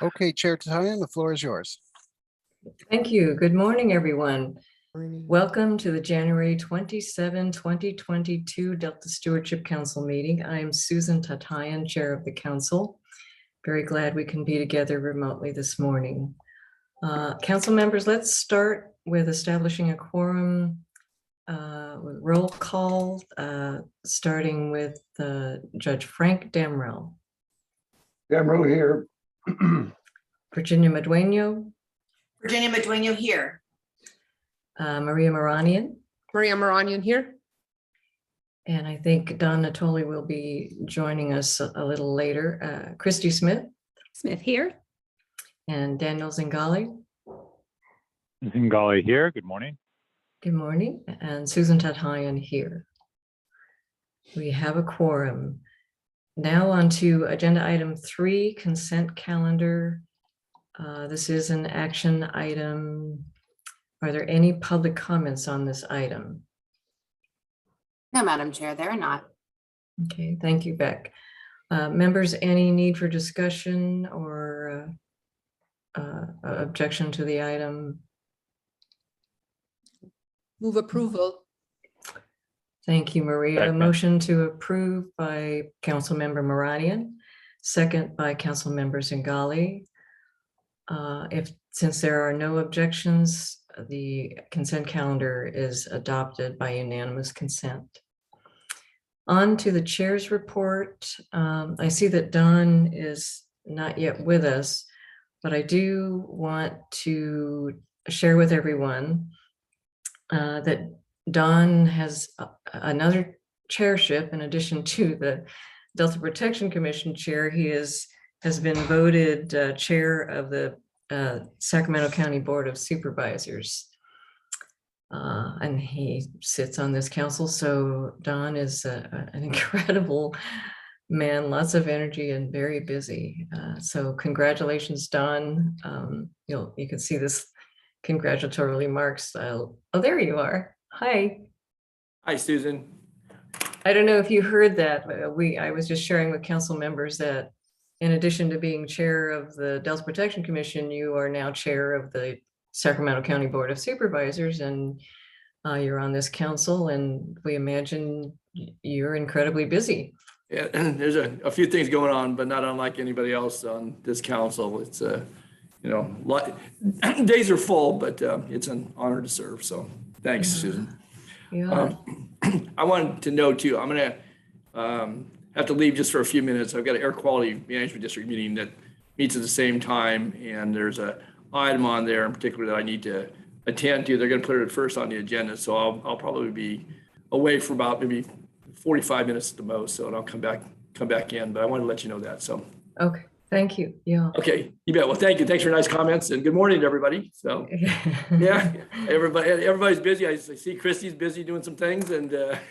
Okay, Chair Tatian, the floor is yours. Thank you. Good morning, everyone. Welcome to the January 27, 2022 Delta Stewardship Council meeting. I am Susan Tatian, Chair of the Council. Very glad we can be together remotely this morning. Council members, let's start with establishing a quorum with roll call, starting with Judge Frank Damrell. Damrell here. Virginia Medueno. Virginia Medueno here. Maria Moranian. Maria Moranian here. And I think Don Natoli will be joining us a little later. Christy Smith. Smith here. And Daniel Zingali. Zingali here. Good morning. Good morning. And Susan Tatian here. We have a quorum. Now on to agenda item 3, consent calendar. This is an action item. Are there any public comments on this item? No, Madam Chair, there are not. Okay, thank you, Beck. Members, any need for discussion or objection to the item? Move approval. Thank you, Maria. Second. A motion to approve by Councilmember Moranian, second by Councilmember Zingali. Since there are no objections, the consent calendar is adopted by unanimous consent. On to the chair's report. I see that Don is not yet with us, but I do want to share with everyone that Don has another chairship in addition to the Delta Protection Commission chair. He has been voted chair of the Sacramento County Board of Supervisors. And he sits on this council. So Don is an incredible man, lots of energy and very busy. So congratulations, Don. You can see this congratulatory remarks. Oh, there you are. Hi. Hi, Susan. I don't know if you heard that. I was just sharing with council members that in addition to being chair of the Delta Protection Commission, you are now chair of the Sacramento County Board of Supervisors, and you're on this council, and we imagine you're incredibly busy. Yeah, there's a few things going on, but not unlike anybody else on this council. It's days are full, but it's an honor to serve. So thanks, Susan. Yeah. I wanted to know too, I'm gonna have to leave just for a few minutes. I've got an air quality management district meeting that meets at the same time, and there's a item on there in particular that I need to attend to. They're going to put it first on the agenda, so I'll probably be away for about maybe 45 minutes at the most. So and I'll come back in, but I wanted to let you know that. So Okay, thank you. Yeah. okay, you bet. Well, thank you. Thanks for your nice comments, and good morning to everybody. So yeah, everybody's busy. I see Christy's busy doing some things, and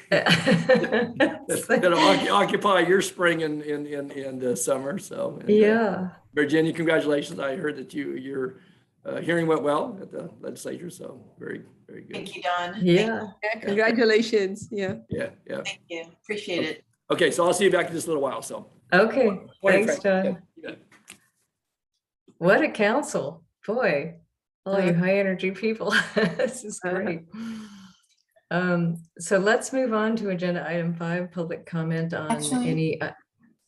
that's gonna occupy your spring and summer. So and, yeah. Virginia, congratulations. I heard that your hearing went well at the legislature, so very, very good. Thank you, Don. Yeah. Yeah, congratulations. Yeah. Yeah. Thank you. Appreciate it. Okay, so I'll see you back in just a little while. So Okay. morning, Thanks, Frank. Don. You bet. What a council, boy! All you high energy people. This is great. So let's move on to agenda item 5, public comment on Actually, any.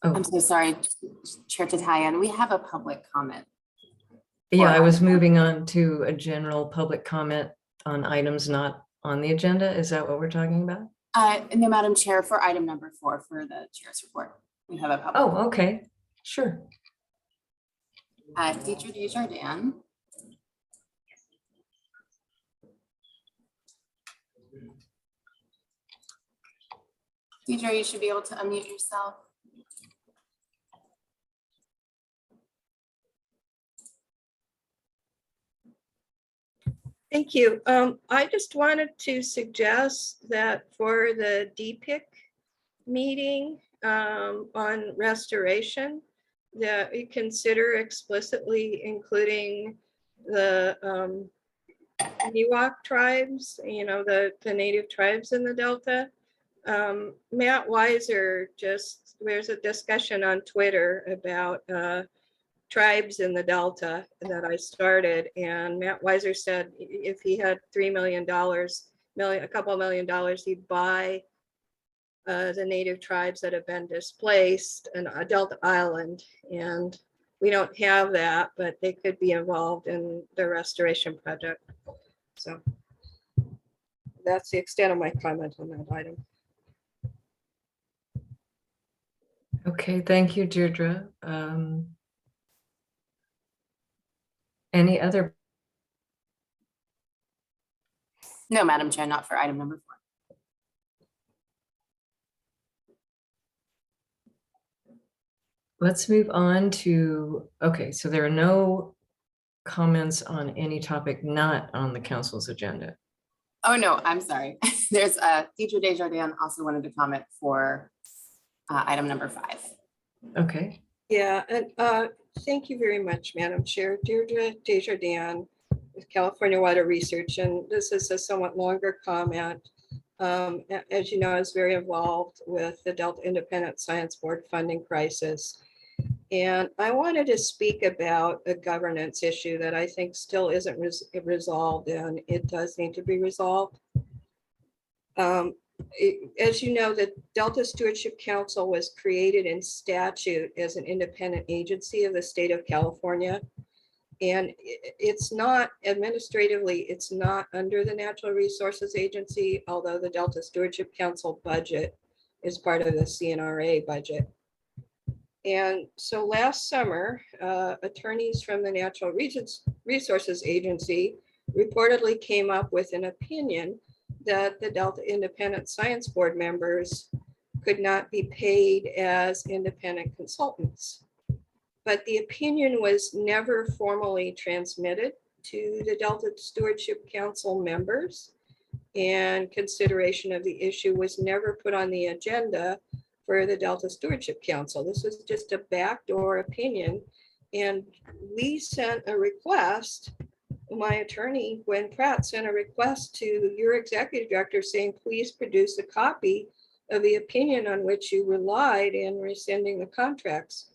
I'm so sorry, Chair Tatian, we have a public comment. Yeah, I was moving on to a general public comment on items not on the agenda. Is that what we're talking about? No, Madam Chair, for item number 4 for the chair's report, we have a public. Oh, okay, sure. Deidre Desjardins. Deidre, you should be able to unmute yourself. Thank you. I just wanted to suggest that for the DPIC meeting on restoration, that we consider explicitly including the Miwok tribes, the native tribes in the Delta. Matt Weiser there's a discussion on Twitter about tribes in the Delta that I started. And Matt Weiser said if he had $3 million, a couple of $1 million, he'd buy the native tribes that have been displaced in a Delta island. And we don't have that, but they could be involved in the restoration project. So that's the extent of my comment on that item. Okay, thank you, Deirdre. Any other? No, Madam Chair, not for item number 4. Let's move on to, okay, so there are no comments on any topic not on the council's agenda. Oh, no, I'm sorry. There's Deidre Desjardins also wanted to comment for item number 5. Okay, Yeah, and thank you very much, Madam Chair. Deirdre Desjardins with California Water Research, and this is a somewhat longer comment. As you know, I was very involved with the Delta Independent Science Board funding crisis. And I wanted to speak about a governance issue that I think still isn't resolved, and it does need to be resolved. As you know, the Delta Stewardship Council was created in statute as an independent agency of the state of California. And it's not administratively, it's not under the Natural Resources Agency, although the Delta Stewardship Council budget is part of the CNRA budget. And so last summer, attorneys from the Natural Resources Agency reportedly came up with an opinion that the Delta Independent Science Board members could not be paid as independent consultants. But the opinion was never formally transmitted to the Delta Stewardship Council members, and consideration of the issue was never put on the agenda for the Delta Stewardship Council. This was just a backdoor opinion. And we sent a request, my attorney, Gwen Pratt, sent a request to your executive director saying, please produce a copy of the opinion on which you relied in rescinding the contracts.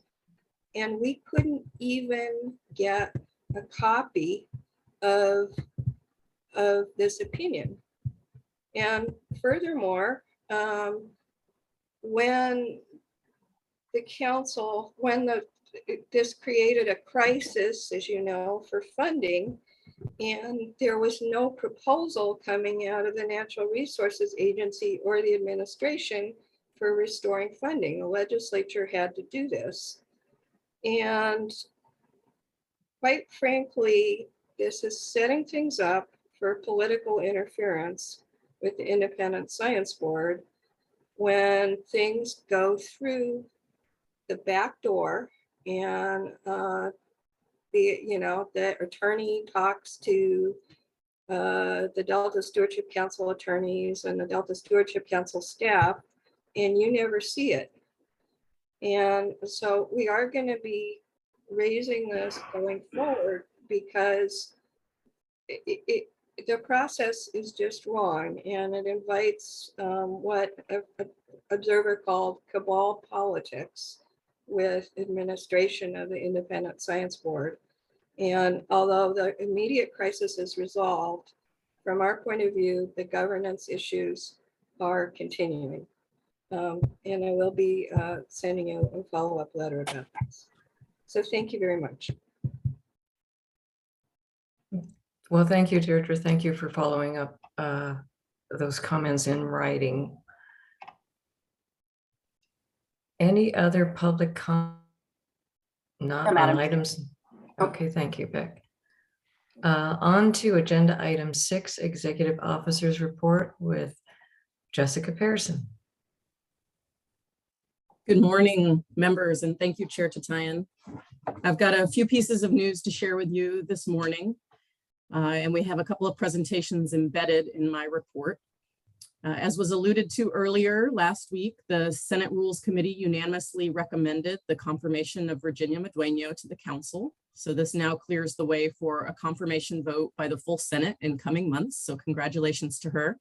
And we couldn't even get a copy of this opinion. And furthermore, when the council, this created a crisis, as you know, for funding, and there was no proposal coming out of the Natural Resources Agency or the administration for restoring funding. The legislature had to do this. And quite frankly, this is setting things up for political interference with the Independent Science Board when things go through the back door and the attorney talks to the Delta Stewardship Council attorneys and the Delta Stewardship Council staff, and you never see it. And so we are going to be raising this going forward because the process is just wrong, and it invites what an observer called cabal politics with administration of the Independent Science Board. And although the immediate crisis is resolved, from our point of view, the governance issues are continuing. And I will be sending you a follow-up letter about this. So thank you very much. well, thank you, Deirdre. Thank you for following up those comments in writing. Any other public comment? Not on Madam Chair. items? Okay, thank you, Beck. On to agenda item 6, Executive Officers Report with Jessica Pearson. Good morning, members, and thank you, Chair Tatayan. I've got a few pieces of news to share with you this morning, and we have a couple of presentations embedded in my report. As was alluded to earlier last week, the Senate Rules Committee unanimously recommended the confirmation of Virginia Madueño to the Council. So this now clears the way for a confirmation vote by the full Senate in coming months. So congratulations to her.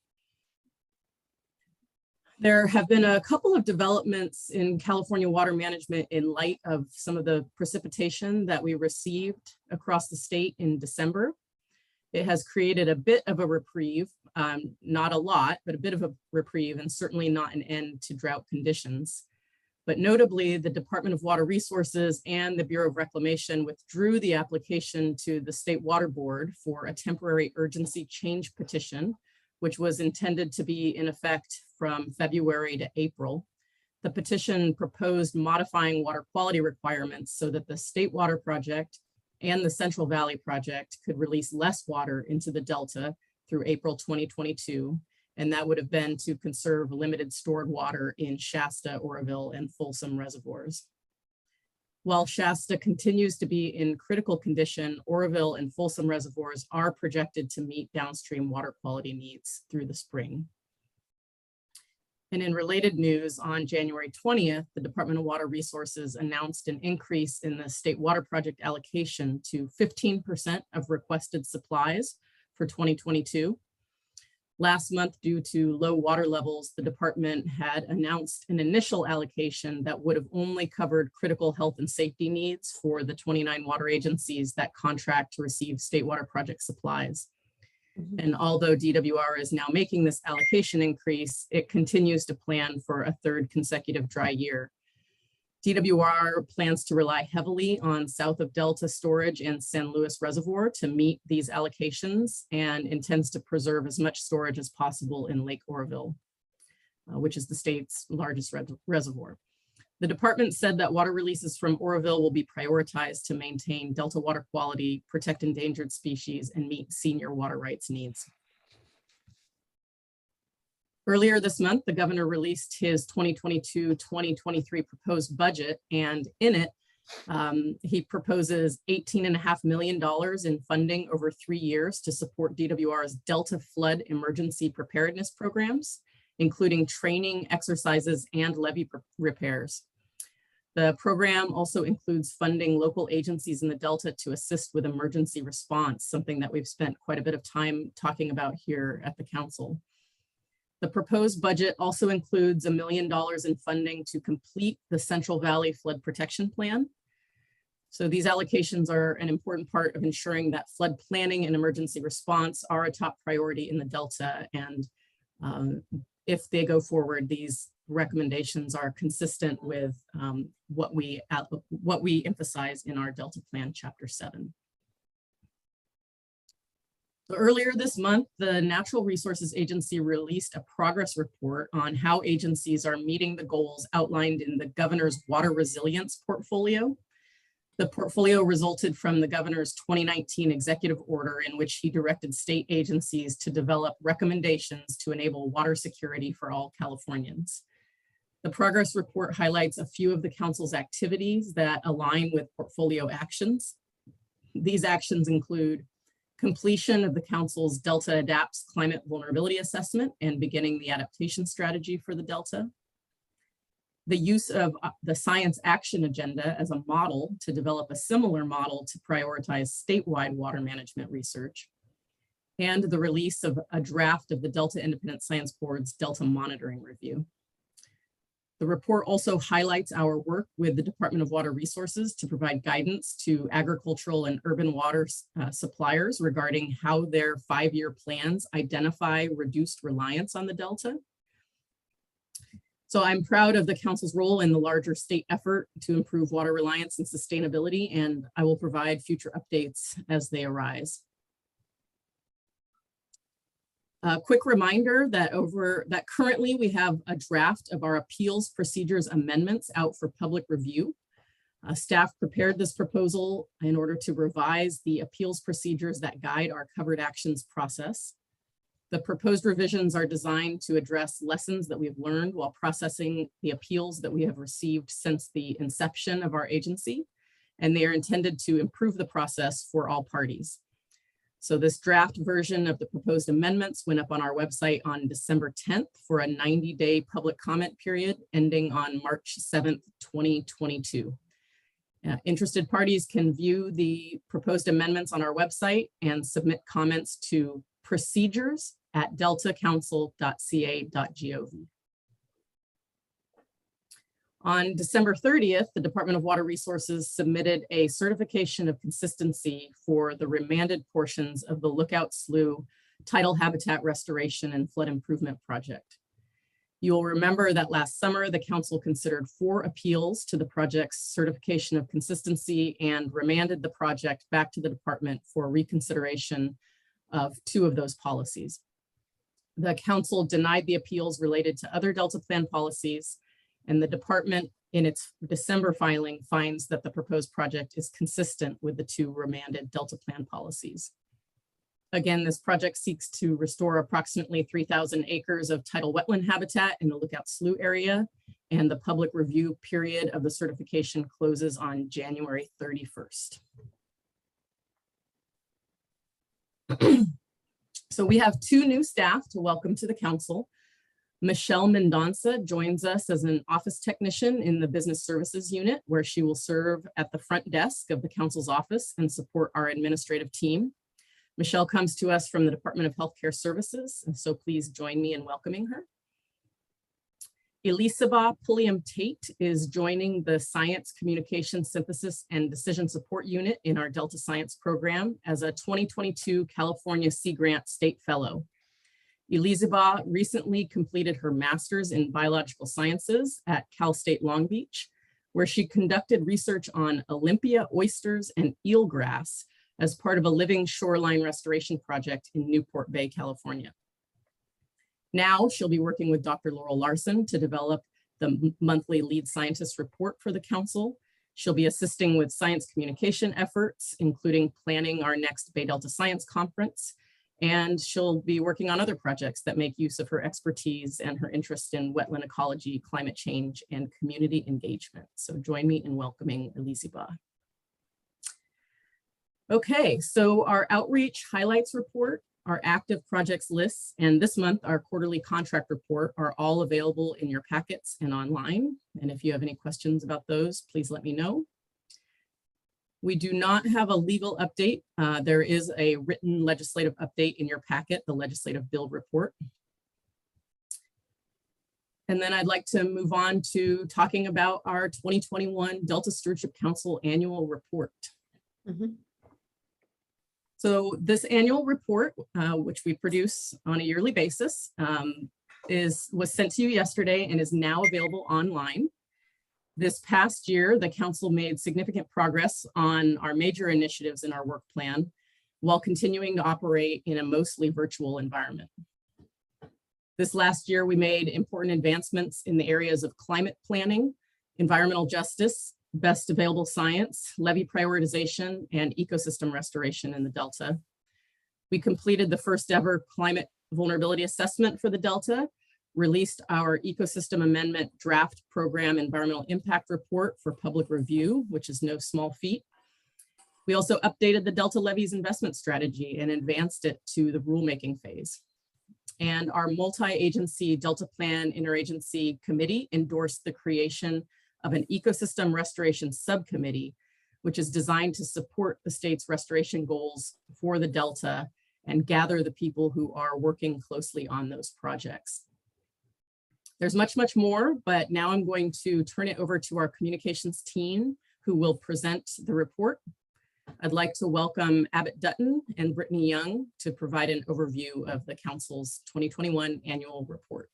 There have been a couple of developments in California water management in light of some of the precipitation that we received across the state in December. It has created a bit of a reprieve, not a lot, but a bit of a reprieve, and certainly not an end to drought conditions. But notably, the Department of Water Resources and the Bureau of Reclamation withdrew the application to the State Water Board for a temporary urgency change petition, which was intended to be in effect from February to April. The petition proposed modifying water quality requirements so that the State Water Project and the Central Valley Project could release less water into the Delta through April 2022. And that would have been to conserve limited stored water in Shasta, Oroville, and Folsom reservoirs. While Shasta continues to be in critical condition, Oroville and Folsom reservoirs are projected to meet downstream water quality needs through the spring. And in related news, on January 20th, the Department of Water Resources announced an increase in the State Water Project allocation to 15% of requested supplies for 2022. Last month, due to low water levels, the department had announced an initial allocation that would have only covered critical health and safety needs for the 29 water agencies that contract to receive State Water Project supplies. And although DWR is now making this allocation increase, it continues to plan for a third consecutive dry year. DWR plans to rely heavily on south of Delta storage and San Luis Reservoir to meet these allocations, and intends to preserve as much storage as possible in Lake Oroville, which is the state's largest reservoir. The department said that water releases from Oroville will be prioritized to maintain Delta water quality, protect endangered species, and meet senior water rights needs. Earlier this month, the governor released his 2022-2023 proposed budget, and in it, he proposes $18.5 million in funding over 3 years to support DWR's Delta flood emergency preparedness programs, including training, exercises, and levee repairs. The program also includes funding local agencies in the Delta to assist with emergency response, something that we've spent quite a bit of time talking about here at the council. The proposed budget also includes $1 million in funding to complete the Central Valley Flood Protection Plan. So these allocations are an important part of ensuring that flood planning and emergency response are a top priority in the Delta. And if they go forward, these recommendations are consistent with what we emphasize in our Delta Plan Chapter 7. So earlier this month, the Natural Resources Agency released a progress report on how agencies are meeting the goals outlined in the governor's water resilience portfolio. The portfolio resulted from the governor's 2019 executive order in which he directed state agencies to develop recommendations to enable water security for all Californians. The progress report highlights a few of the council's activities that align with portfolio actions. These actions include completion of the council's Delta Adapts Climate Vulnerability Assessment and beginning the adaptation strategy for the Delta. The use of the Science Action Agenda as a model to develop a similar model to prioritize statewide water management research. And the release of a draft of the Delta Independent Science Board's Delta Monitoring Review. The report also highlights our work with the Department of Water Resources to provide guidance to agricultural and urban water suppliers regarding how their 5-year plans identify reduced reliance on the Delta. So I'm proud of the council's role in the larger state effort to improve water reliance and sustainability, and I will provide future updates as they arise. A quick reminder that currently we have a draft of our appeals procedures amendments out for public review. Staff prepared this proposal in order to revise the appeals procedures that guide our covered actions process. The proposed revisions are designed to address lessons that we have learned while processing the appeals that we have received since the inception of our agency, and they are intended to improve the process for all parties. So this draft version of the proposed amendments went up on our website on December 10th for a 90-day public comment period ending on March 7th, 2022. Interested parties can view the proposed amendments on our website and submit comments to procedures@deltacouncil.ca.gov. On December 30th, the Department of Water Resources submitted a certification of consistency for the remanded portions of the Lookout Slough Tidal Habitat Restoration and Flood Improvement Project. You'll remember that last summer, the council considered 4 appeals to the project's certification of consistency and remanded the project back to the department for reconsideration of 2 of those policies. The council denied the appeals related to other Delta Plan policies, and the department in its December filing finds that the proposed project is consistent with the 2 remanded Delta Plan policies. Again, this project seeks to restore approximately 3,000 acres of tidal wetland habitat in the Lookout Slough area, and the public review period of the certification closes on January 31st. So we have 2 new staff to welcome to the council. Michelle Mendonça joins us as an office technician in the business services unit, where she will serve at the front desk of the council's office and support our administrative team. Michelle comes to us from the Department of Healthcare Services, and so please join me in welcoming her. Elisabeth Pulliam-Tate is joining the Science Communication Synthesis and Decision Support Unit in our Delta Science program as a 2022 California Sea Grant State Fellow. Elisabeth recently completed her master's in biological sciences at Cal State Long Beach, where she conducted research on Olympia oysters and eelgrass as part of a living shoreline restoration project in Newport Bay, California. Now she'll be working with Dr. Laurel Larson to develop the monthly lead scientist report for the council. She'll be assisting with science communication efforts, including planning our next Bay Delta Science Conference. And she'll be working on other projects that make use of her expertise and her interest in wetland ecology, climate change, and community engagement. So join me in welcoming Elisabeth. Okay, so our outreach highlights report, our active projects lists, and this month our quarterly contract report are all available in your packets and online. And if you have any questions about those, please let me know. We do not have a legal update. There is a written legislative update in your packet, the legislative bill report. And then I'd like to move on to talking about our 2021 Delta Stewardship Council annual report. So this annual report, which we produce on a yearly basis, was sent to you yesterday and is now available online. This past year, the council made significant progress on our major initiatives in our work plan, while continuing to operate in a mostly virtual environment. This last year, we made important advancements in the areas of climate planning, environmental justice, best available science, levee prioritization, and ecosystem restoration in the Delta. We completed the first ever climate vulnerability assessment for the Delta, released our ecosystem amendment draft program environmental impact report for public review, which is no small feat. We also updated the Delta levees investment strategy and advanced it to the rulemaking phase. And our multi-agency Delta Plan Interagency Committee endorsed the creation of an ecosystem restoration subcommittee, which is designed to support the state's restoration goals for the Delta and gather the people who are working closely on those projects. There's much, much more, but now I'm going to turn it over to our communications team who will present the report. I'd like to welcome Abbott Dutton and Brittany Young to provide an overview of the council's 2021 annual report.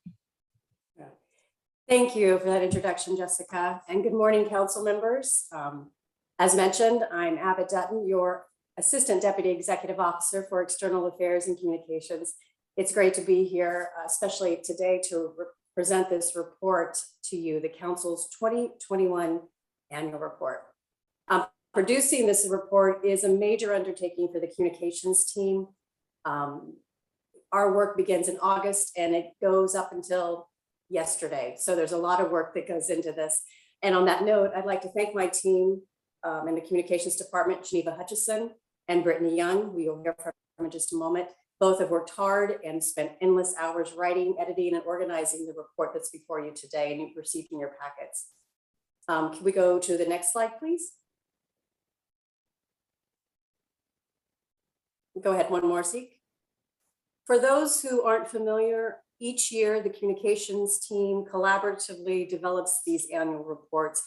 Thank you for that introduction, Jessica, and good morning, council members. As mentioned, I'm Abbott Dutton, your Assistant Deputy Executive Officer for External Affairs and Communications. It's great to be here, especially today, to present this report to you, the council's 2021 annual report. Producing this report is a major undertaking for the communications team. Our work begins in August and it goes up until yesterday. So there's a lot of work that goes into this. And on that note, I'd like to thank my team in the communications department, Geneva Hutchison and Brittany Young, who you'll hear from in just a moment. Both have worked hard and spent endless hours writing, editing, and organizing the report that's before you today and you've received in your packets. Can we go to the next slide, please? Go ahead, one more, Seek. For those who aren't familiar Each year, the communications team collaboratively develops these annual reports.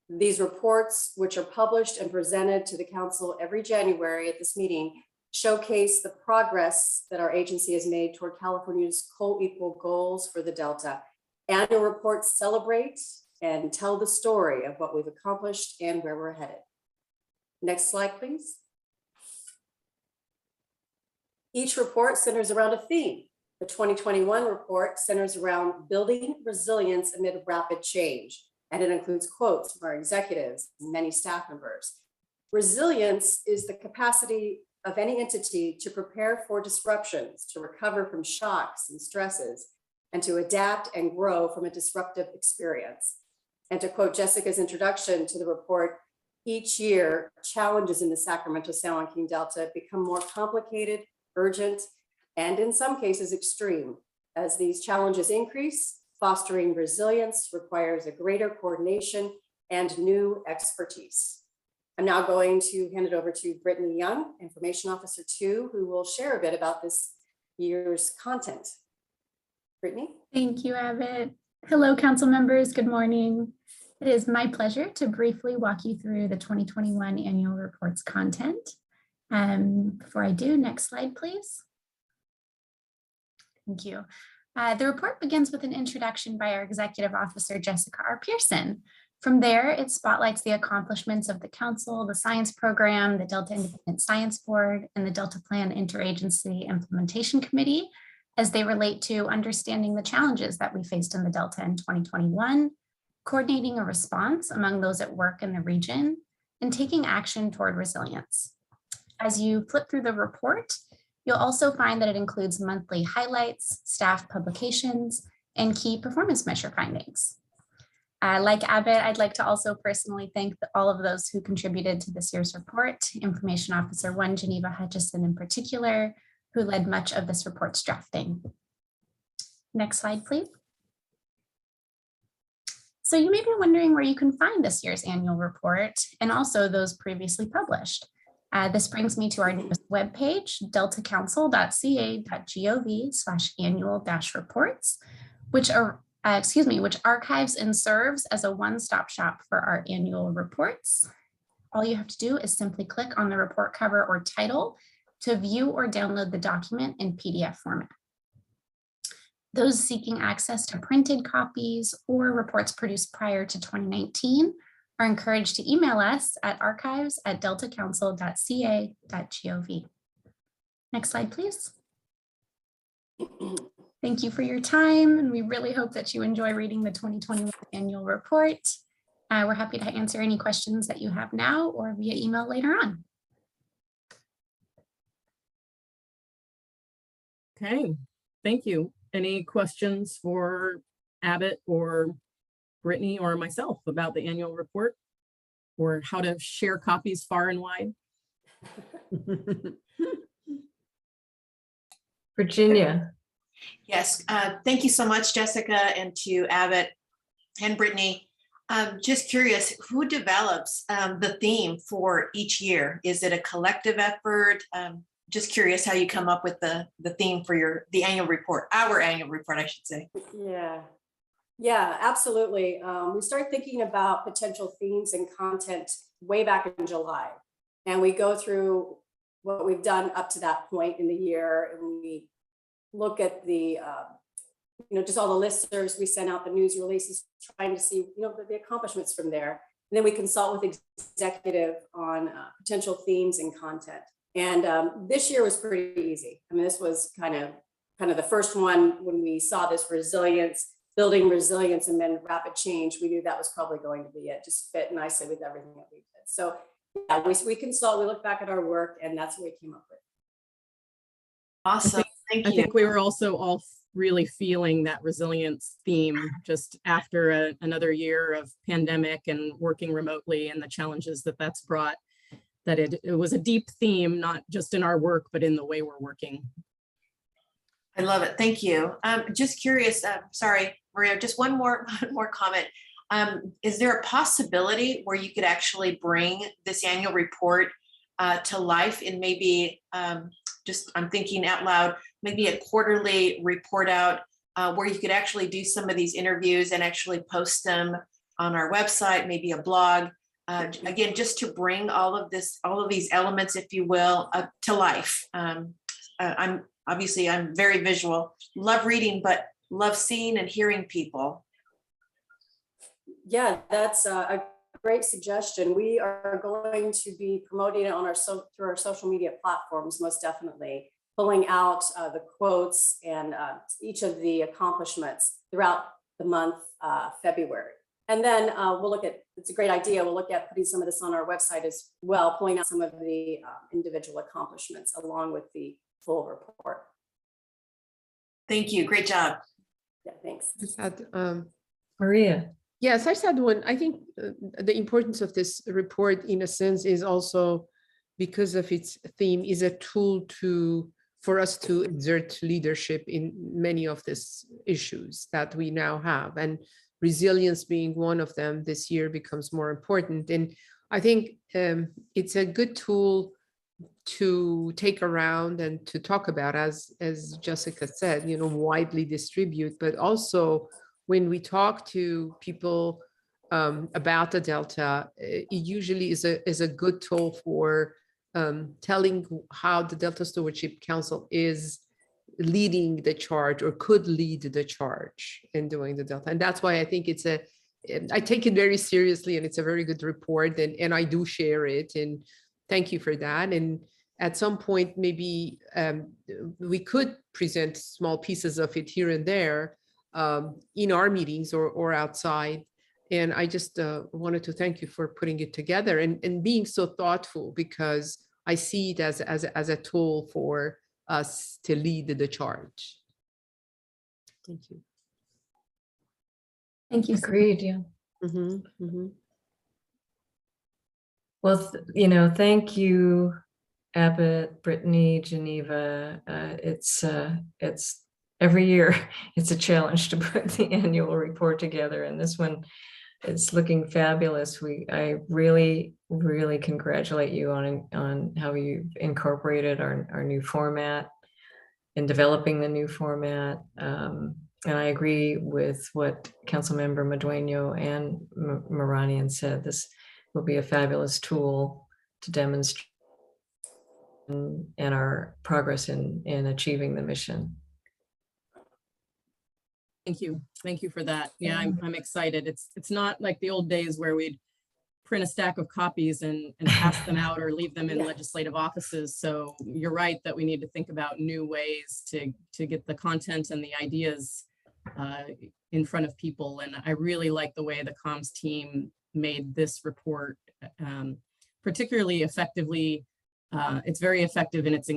These reports, which are published and presented to the council every January at this meeting, showcase the progress that our agency has made toward California's co-equal goals for the Delta. Annual reports celebrate and tell the story of what we've accomplished and where we're headed. Next slide, please. Each report centers around a theme. The 2021 report centers around building resilience amid rapid change, and it includes quotes from our executives and many staff members. Resilience is the capacity of any entity to prepare for disruptions, to recover from shocks and stresses, and to adapt and grow from a disruptive experience. And to quote Jessica's introduction to the report, each year, challenges in the Sacramento-San Joaquin Delta become more complicated, urgent, and in some cases extreme. As these challenges increase, fostering resilience requires a greater coordination and new expertise. I'm now going to hand it over to Brittany Young, Information Officer 2, who will share a bit about this year's content. Brittany? Thank you, Abbott. Hello, council members. Good morning. It is my pleasure to briefly walk you through the 2021 annual report's content. Before I do, next slide, please. Thank you. The report begins with an introduction by our executive officer, Jessica R. Pearson. From there, it spotlights the accomplishments of the council, the science program, the Delta Independent Science Board, and the Delta Plan Interagency Implementation Committee as they relate to understanding the challenges that we faced in the Delta in 2021, coordinating a response among those at work in the region, and taking action toward resilience. As you flip through the report, you'll also find that it includes monthly highlights, staff publications, and key performance measure findings. Like Abbott, I'd like to also personally thank all of those who contributed to this year's report, Information Officer 1, Geneva Hutchison in particular, who led much of this report's drafting. Next slide, please. So you may be wondering where you can find this year's annual report and also those previously published. This brings me to our newest webpage, deltacouncil.ca.gov/annual-reports, which archives and serves as a one-stop shop for our annual reports. All you have to do is simply click on the report cover or title to view or download the document in PDF format. Those seeking access to printed copies or reports produced prior to 2019 are encouraged to email us at archives@deltacouncil.ca.gov. Next slide, please. Thank you for your time, and we really hope that you enjoy reading the 2021 annual report. We're happy to answer any questions that you have now or via email later on. Okay, thank you. Any questions for Abbott or Brittany or myself about the annual report or how to share copies far and wide? Virginia. Yes, thank you so much, Jessica, and to Abbott and Brittany. Just curious, who develops the theme for each year? Is it a collective effort? Just curious how you come up with the theme for the annual report, our annual report, I should say. Yeah, absolutely. We started thinking about potential themes and content way back in July. And we go through what we've done up to that point in the year. And we look at the, just all the listservs we sent out, the news releases, trying to see, the accomplishments from there. And then we consult with executive on potential themes and content. And this year was pretty easy. I mean, this was kind of the first one when we saw this resilience, building resilience and then rapid change. We knew that was probably going to be it, just fit nicely with everything that we did. So yeah, we consult, we look back at our work, and that's what we came up with. Awesome, thank you. I think we were also all really feeling that resilience theme just after another year of pandemic and working remotely and the challenges that that's brought, that it was a deep theme, not just in our work, but in the way we're working. I love it. Thank you. Just curious, sorry, Maria, just one more comment. Is there a possibility where you could actually bring this annual report to life in maybe, I'm thinking out loud, maybe a quarterly report out where you could actually do some of these interviews and actually post them on our website, maybe a blog. Again, just to bring all of these elements, if you will, to life. I'm very visual, love reading, but love seeing and hearing people. Yeah, that's a great suggestion. We are going to be promoting it on through our social media platforms, most definitely, pulling out the quotes and each of the accomplishments throughout the month February. And then we'll look at, it's a great idea, we'll look at putting some of this on our website as well, pulling out some of the individual accomplishments along with the full report. Thank you, great job. Yeah, thanks. Maria. Yes, I said one. I think the importance of this report, in a sense, is also because of its theme, is a tool for us to exert leadership in many of these issues that we now have, and resilience being one of them this year becomes more important. And I think it's a good tool to take around and to talk about, as Jessica said, widely distribute, but also when we talk to people about the Delta, it usually is a good tool for telling how the Delta Stewardship Council is leading the charge or could lead the charge in doing the Delta. And that's why I think I take it very seriously, and it's a very good report, and I do share it, and thank you for that. And at some point, maybe we could present small pieces of it here and there in our meetings or outside. And I just wanted to thank you for putting it together and being so thoughtful, because I see it as a tool for us to lead the charge. Thank you. Thank you. Agreed, yeah. Well, thank you, Abbott, Brittany, Geneva. It's every year it's a challenge to put the annual report together, and this one is looking fabulous. I really, really congratulate you on how you incorporated our new format in developing the new format. And I agree with what Councilmember Madueño and Maranian said. This will be a fabulous tool to demonstrate and our progress in achieving the mission. Thank you. Thank you for that. Yeah, I'm excited. It's not like the old days where we'd print a stack of copies and pass them out or leave them in legislative offices. So you're right that we need to think about new ways to get the content and the ideas in front of people. And I really like the way the comms team made this report particularly effectively. It's very effective in its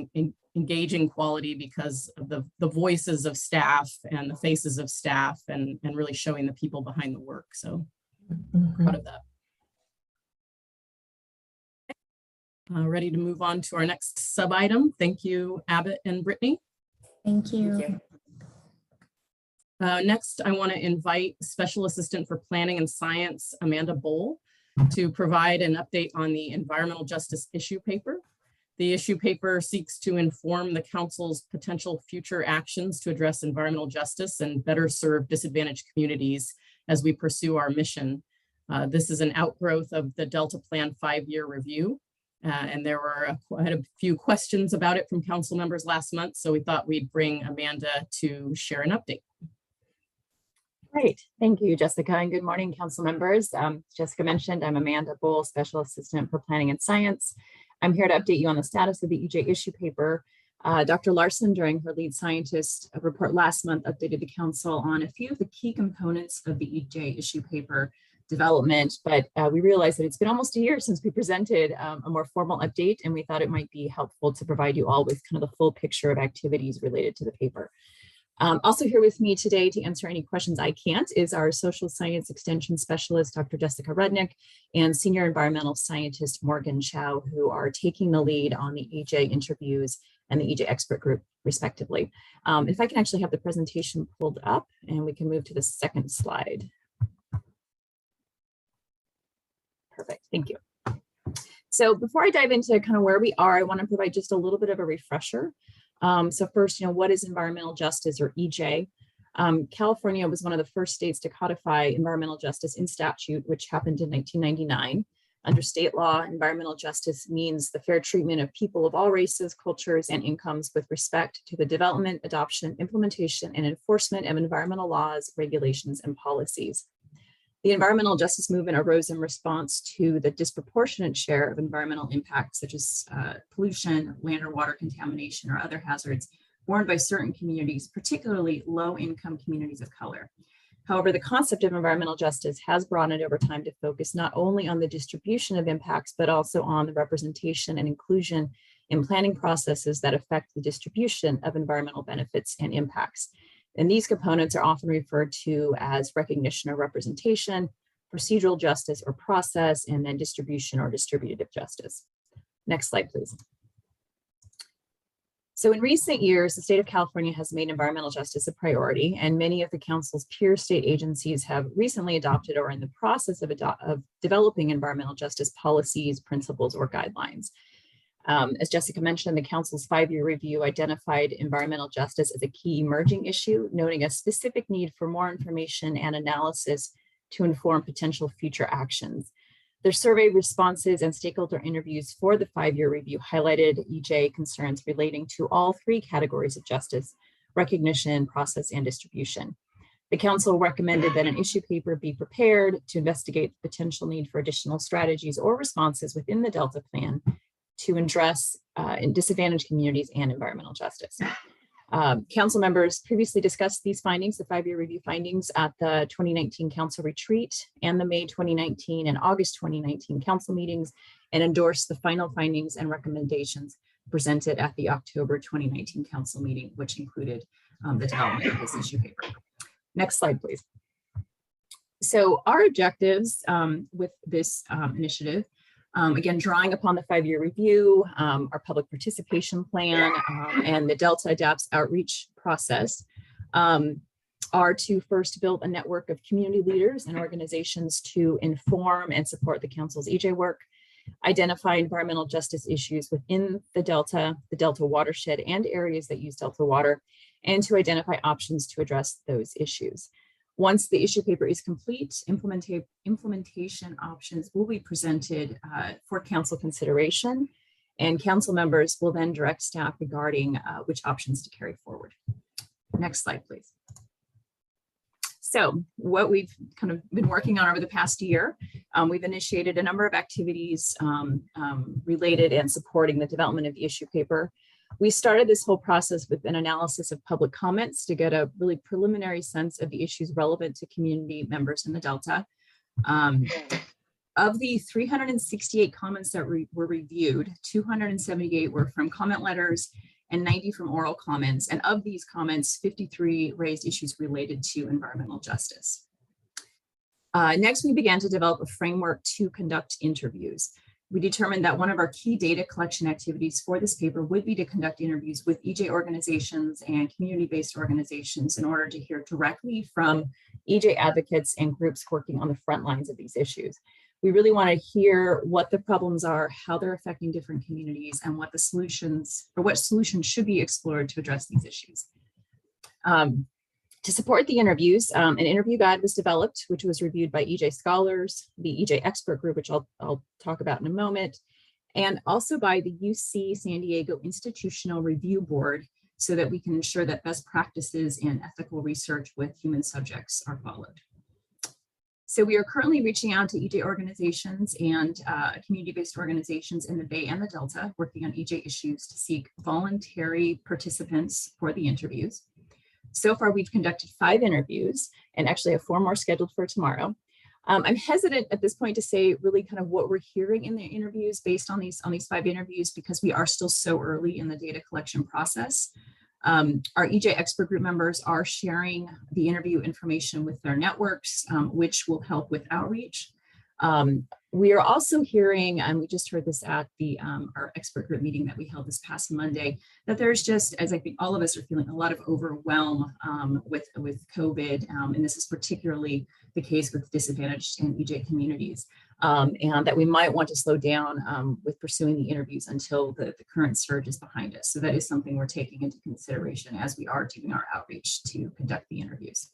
engaging quality because of the voices of staff and the faces of staff and really showing the people behind the work. So proud of that. Ready to move on to our next sub item. Thank you, Abbott and Brittany. Thank you. Thank you. Next, I want to invite Special Assistant for Planning and Science, Amanda Bohl, to provide an update on the environmental justice issue paper. The issue paper seeks to inform the council's potential future actions to address environmental justice and better serve disadvantaged communities as we pursue our mission. This is an outgrowth of the Delta Plan 5-year review. And there were quite a few questions about it from council members last month. So we thought we'd bring Amanda to share an update. Great. Thank you, Jessica, and good morning, council members. Jessica mentioned I'm Amanda Bohl, Special Assistant for Planning and Science. I'm here to update you on the status of the EJ issue paper. Dr. Larson, during her lead scientist report last month, updated the council on a few of the key components of the EJ issue paper development, but we realized that it's been almost a year since we presented a more formal update, and we thought it might be helpful to provide you all with kind of the full picture of activities related to the paper. Also here with me today to answer any questions I can't is our social science extension specialist, Dr. Jessica Rudnick, and senior environmental scientist, Morgan Chow, who are taking the lead on the EJ interviews and the EJ expert group, respectively. If I can actually have the presentation pulled up, and we can move to the second slide. Perfect, thank you. So before I dive into kind of where we are, I want to provide just a little bit of a refresher. So first, what is environmental justice, or EJ? California was one of the first states to codify environmental justice in statute, which happened in 1999. Under state law, environmental justice means the fair treatment of people of all races, cultures, and incomes with respect to the development, adoption, implementation, and enforcement of environmental laws, regulations, and policies. The environmental justice movement arose in response to the disproportionate share of environmental impacts, such as pollution, land or water contamination, or other hazards borne by certain communities, particularly low-income communities of color. However, the concept of environmental justice has broadened over time to focus not only on the distribution of impacts, but also on the representation and inclusion in planning processes that affect the distribution of environmental benefits and impacts. And these components are often referred to as recognition or representation, procedural justice or process, and then distribution or distributive justice. Next slide, please. So in recent years, the state of California has made environmental justice a priority, and many of the council's peer state agencies have recently adopted or are in the process of developing environmental justice policies, principles, or guidelines. As Jessica mentioned, the council's 5-year review identified environmental justice as a key emerging issue, noting a specific need for more information and analysis to inform potential future actions. Their survey responses and stakeholder interviews for the 5-year review highlighted EJ concerns relating to all 3 categories of justice: recognition, process, and distribution. The council recommended that an issue paper be prepared to investigate the potential need for additional strategies or responses within the Delta Plan to address in disadvantaged communities and environmental justice. Council members previously discussed these findings, the 5-year review findings, at the 2019 council retreat and the May 2019 and August 2019 council meetings, and endorsed the final findings and recommendations presented at the October 2019 council meeting, which included the development of this issue paper. Next slide, please. So our objectives with this initiative, again, drawing upon the 5-year review, our public participation plan, and the Delta Adapts outreach process, are to first build a network of community leaders and organizations to inform and support the council's EJ work, identify environmental justice issues within the Delta watershed and areas that use Delta water, and to identify options to address those issues. Once the issue paper is complete, implementation options will be presented for council consideration, and council members will then direct staff regarding which options to carry forward. Next slide, please. So what we've kind of been working on over the past year, we've initiated a number of activities related and supporting the development of the issue paper. We started this whole process with an analysis of public comments to get a really preliminary sense of the issues relevant to community members in the Delta. Of the 368 comments that were reviewed, 278 were from comment letters and 90 from oral comments. And of these comments, 53 raised issues related to environmental justice. Next, we began to develop a framework to conduct interviews. We determined that one of our key data collection activities for this paper would be to conduct interviews with EJ organizations and community-based organizations in order to hear directly from EJ advocates and groups working on the front lines of these issues. We really want to hear what the problems are, how they're affecting different communities, and what the solutions, or what solutions should be explored to address these issues. To support the interviews, an interview guide was developed, which was reviewed by EJ scholars, the EJ expert group, which I'll talk about in a moment, and also by the UC San Diego Institutional Review Board, so that we can ensure that best practices in ethical research with human subjects are followed. So we are currently reaching out to EJ organizations and community-based organizations in the Bay and the Delta, working on EJ issues to seek voluntary participants for the interviews. So far, we've conducted 5 interviews and actually have 4 more scheduled for tomorrow. I'm hesitant at this point to say really kind of what we're hearing in the interviews based on these 5 interviews, because we are still so early in the data collection process. Our EJ expert group members are sharing the interview information with their networks, which will help with outreach. We are also hearing, and we just heard this at the our expert group meeting that we held this past Monday, that there's just, as I think all of us are feeling, a lot of overwhelm with COVID, and this is particularly the case with disadvantaged and EJ communities. and that we might want to slow down with pursuing the interviews until the current surge is behind us. So that is something we're taking into consideration as we are doing our outreach to conduct the interviews.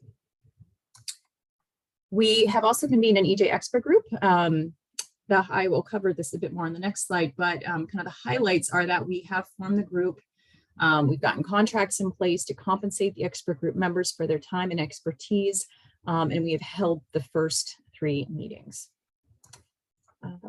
We have also convened an EJ expert group. I will cover this a bit more on the next slide, but kind of the highlights are that we have formed the group. We've gotten contracts in place to compensate the expert group members for their time and expertise, and we have held the first 3 meetings.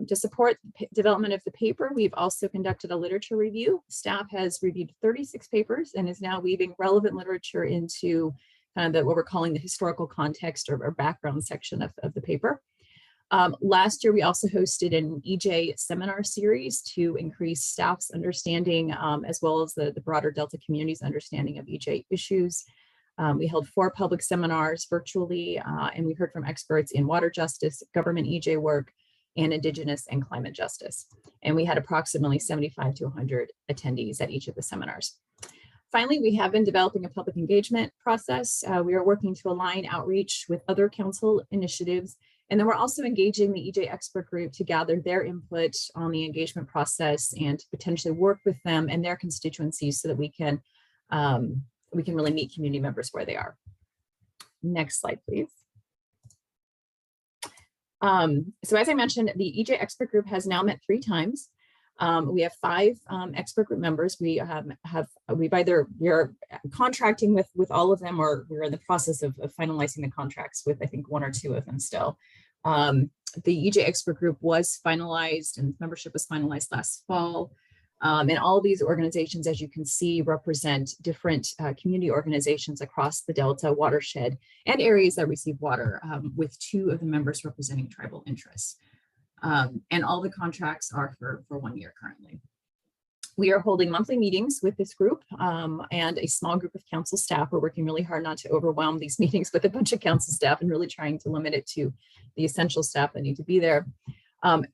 To support the development of the paper, we've also conducted a literature review. Staff has reviewed 36 papers and is now weaving relevant literature into kind of what we're calling the historical context or background section of the paper. Last year, we also hosted an EJ seminar series to increase staff's understanding as well as the broader Delta community's understanding of EJ issues. We held 4 public seminars virtually, and we heard from experts in water justice, government EJ work, and Indigenous and climate justice. And we had approximately 75 to 100 attendees at each of the seminars. Finally, we have been developing a public engagement process. We are working to align outreach with other council initiatives. And then we're also engaging the EJ expert group to gather their input on the engagement process and to potentially work with them and their constituencies so that we can really meet community members where they are. Next slide, please. So as I mentioned, the EJ expert group has now met 3 times. We have 5 expert group members. We are contracting with all of them, or we're in the process of finalizing the contracts with, I think, 1 or 2 of them still. The EJ expert group was finalized and membership was finalized last fall. And all of these organizations, as you can see, represent different community organizations across the Delta watershed and areas that receive water, with 2 of the members representing tribal interests. And all the contracts are for 1 year currently. We are holding monthly meetings with this group and a small group of council staff. We're working really hard not to overwhelm these meetings with a bunch of council staff and really trying to limit it to the essential staff that need to be there.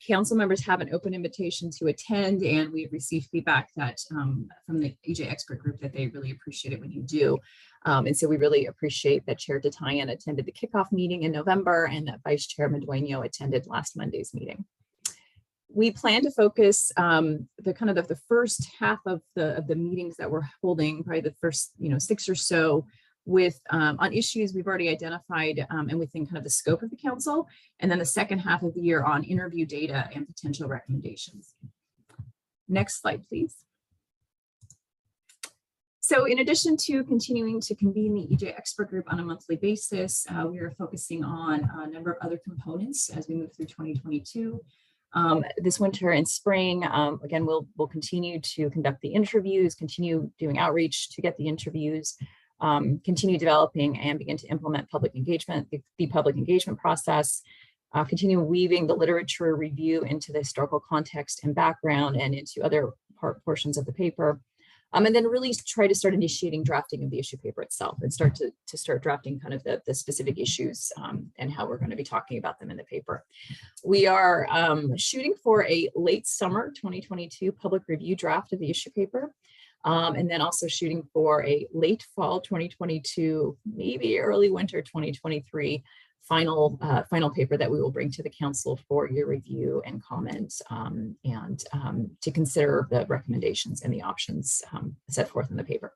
Council members have an open invitation to attend, and we've received feedback that from the EJ expert group that they really appreciate it when you do. And so we really appreciate that Chair Tatayan attended the kickoff meeting in November and that Vice Chair Medueno attended last Monday's meeting. We plan to focus the first half of the meetings that we're holding, probably the first 6 or so, with on issues we've already identified and within kind of the scope of the council, and then the second half of the year on interview data and potential recommendations. Next slide, please. So in addition to continuing to convene the EJ expert group on a monthly basis, we are focusing on a number of other components as we move through 2022. This winter and spring, again, we'll continue to conduct the interviews, continue doing outreach to get the interviews, continue developing and begin to implement public engagement, the public engagement process, continue weaving the literature review into the historical context and background and into other portions of the paper. And then really try to start initiating drafting of the issue paper itself and start drafting kind of the specific issues and how we're going to be talking about them in the paper. We are shooting for a late summer 2022 public review draft of the issue paper. And then also shooting for a late fall 2022, maybe early winter 2023 final paper that we will bring to the council for your review and comments and to consider the recommendations and the options set forth in the paper.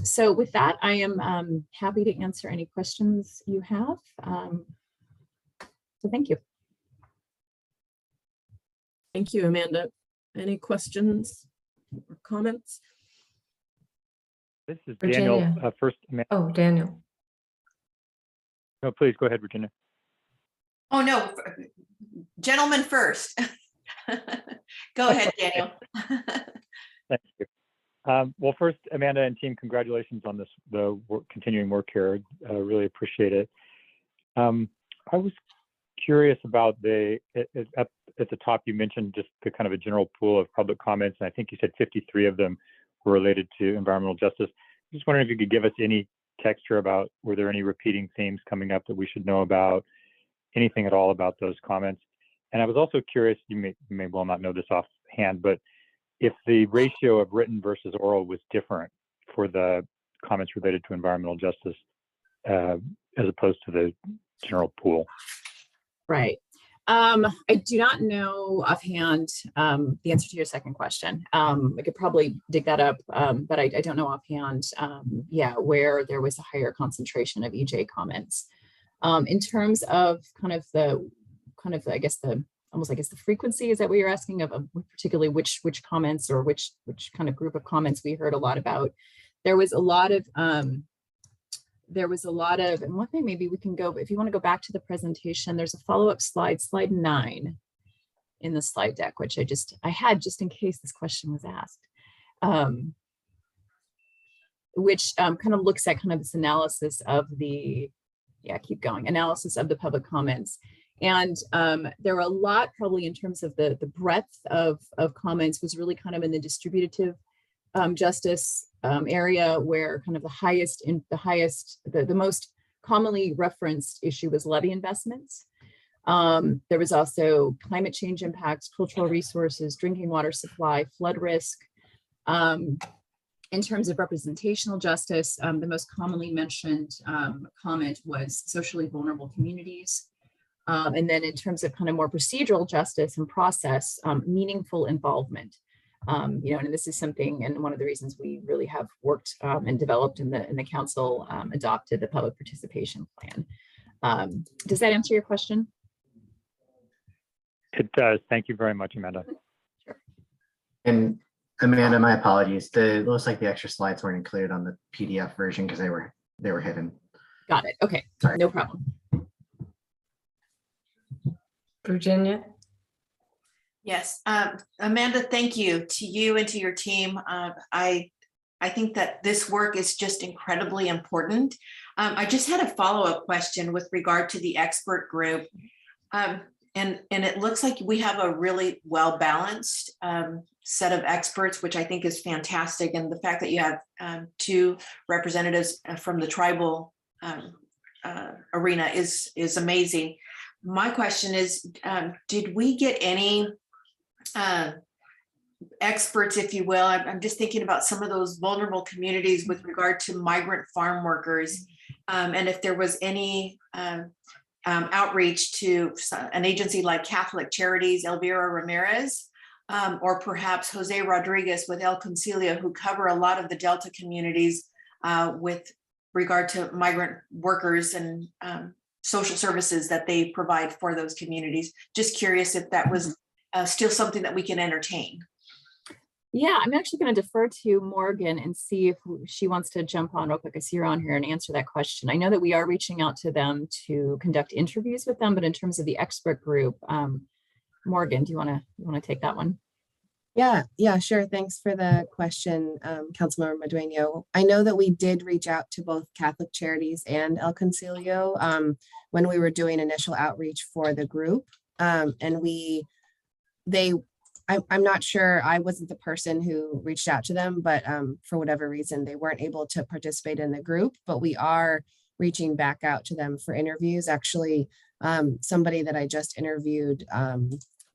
So with that, I am happy to answer any questions you have. So thank you. Thank you, Amanda. Any questions or comments? This is Virginia. Daniel. First, Amanda. Oh, Daniel. No, please go ahead, Virginia. Oh, no, gentlemen first. Go ahead, Daniel. Thank you. Well, first, Amanda and team, congratulations on the continuing work here. Really appreciate it. I was curious about at the top, you mentioned just the kind of a general pool of public comments, and I think you said 53 of them were related to environmental justice. Just wondering if you could give us any texture about, were there any repeating themes coming up that we should know about, anything at all about those comments? And I was also curious, you may well not know this offhand, but if the ratio of written versus oral was different for the comments related to environmental justice as opposed to the general pool. Right. I do not know offhand the answer to your second question. I could probably dig that up, but I don't know offhand, yeah, where there was a higher concentration of EJ comments. In terms of I guess the frequency, is that what you're asking of particularly which comments or which kind of group of comments we heard a lot about? There was a lot of, and one thing maybe we can go, if you want to go back to the presentation, there's a follow-up slide 9 in the slide deck, which I had just in case this question was asked, which kind of looks at kind of this analysis of analysis of the public comments. And there were a lot probably in terms of the breadth of comments was really kind of in the distributive justice area, where kind of the most commonly referenced issue was levy investments. There was also climate change impacts, cultural resources, drinking water supply, flood risk. In terms of representational justice, the most commonly mentioned comment was socially vulnerable communities. And then in terms of kind of more procedural justice and process, meaningful involvement. And this is something, and one of the reasons we really have worked and developed in the council, adopted the public participation plan. Does that answer your question? It does. Thank you very much, Amanda. Sure. And Amanda, my apologies. It looks like the extra slides weren't included on the PDF version because they were hidden. Got it. Okay. Sorry. No problem. Virginia? Yes, Amanda, thank you to you and to your team. I think that this work is just incredibly important. I just had a follow-up question with regard to the expert group. And it looks like we have a really well-balanced set of experts, which I think is fantastic. And the fact that you have 2 representatives from the tribal arena is amazing. My question is, did we get any experts, if you will? I'm just thinking about some of those vulnerable communities with regard to migrant farm workers, and if there was any outreach to an agency like Catholic Charities, Elvira Ramirez, or perhaps Jose Rodriguez with El Concilio, who cover a lot of the Delta communities with regard to migrant workers and social services that they provide for those communities. Just curious if that was still something that we can entertain. Yeah, I'm actually going to defer to Morgan and see if she wants to jump on real quick. I see you're on here and answer that question. I know that we are reaching out to them to conduct interviews with them, but in terms of the expert group, Morgan, do you want to take that one? Yeah, sure. Thanks for the question, Councilmember Madueño. I know that we did reach out to both Catholic Charities and El Concilio when we were doing initial outreach for the group. And I'm not sure, I wasn't the person who reached out to them, but for whatever reason, they weren't able to participate in the group, but we are reaching back out to them for interviews. Actually, somebody that I just interviewed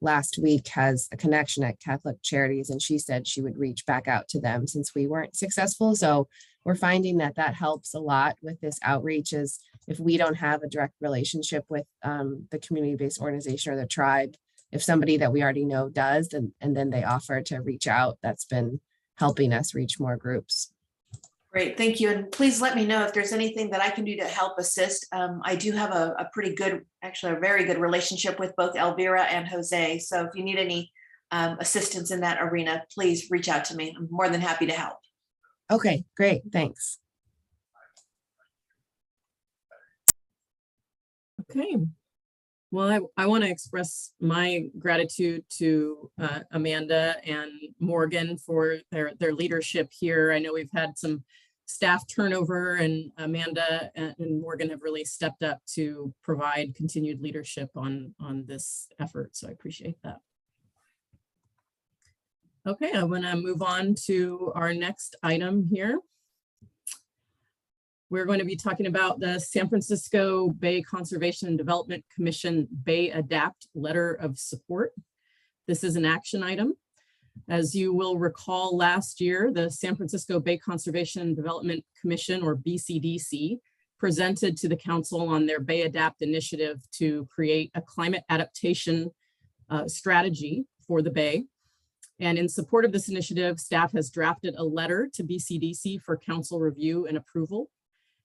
last week has a connection at Catholic Charities, and she said she would reach back out to them since we weren't successful. So we're finding that helps a lot with this outreach, is if we don't have a direct relationship with the community-based organization or the tribe, if somebody that we already know does, and then they offer to reach out, that's been helping us reach more groups. Great, thank you. And please let me know if there's anything that I can do to help assist. I do have a pretty good, actually a very good relationship with both Elvira and Jose. So if you need any assistance in that arena, please reach out to me. I'm more than happy to help. Okay, great, thanks. Okay. Well, I want to express my gratitude to Amanda and Morgan for their leadership here. I know we've had some staff turnover, and Amanda and Morgan have really stepped up to provide continued leadership on this effort. So I appreciate that. Okay, I'm going to move on to our next item here. We're going to be talking about the San Francisco Bay Conservation and Development Commission Bay Adapt Letter of Support. This is an action item. As you will recall, last year, the San Francisco Bay Conservation and Development Commission, or BCDC, presented to the council on their Bay Adapt initiative to create a climate adaptation strategy for the Bay. And in support of this initiative, staff has drafted a letter to BCDC for council review and approval.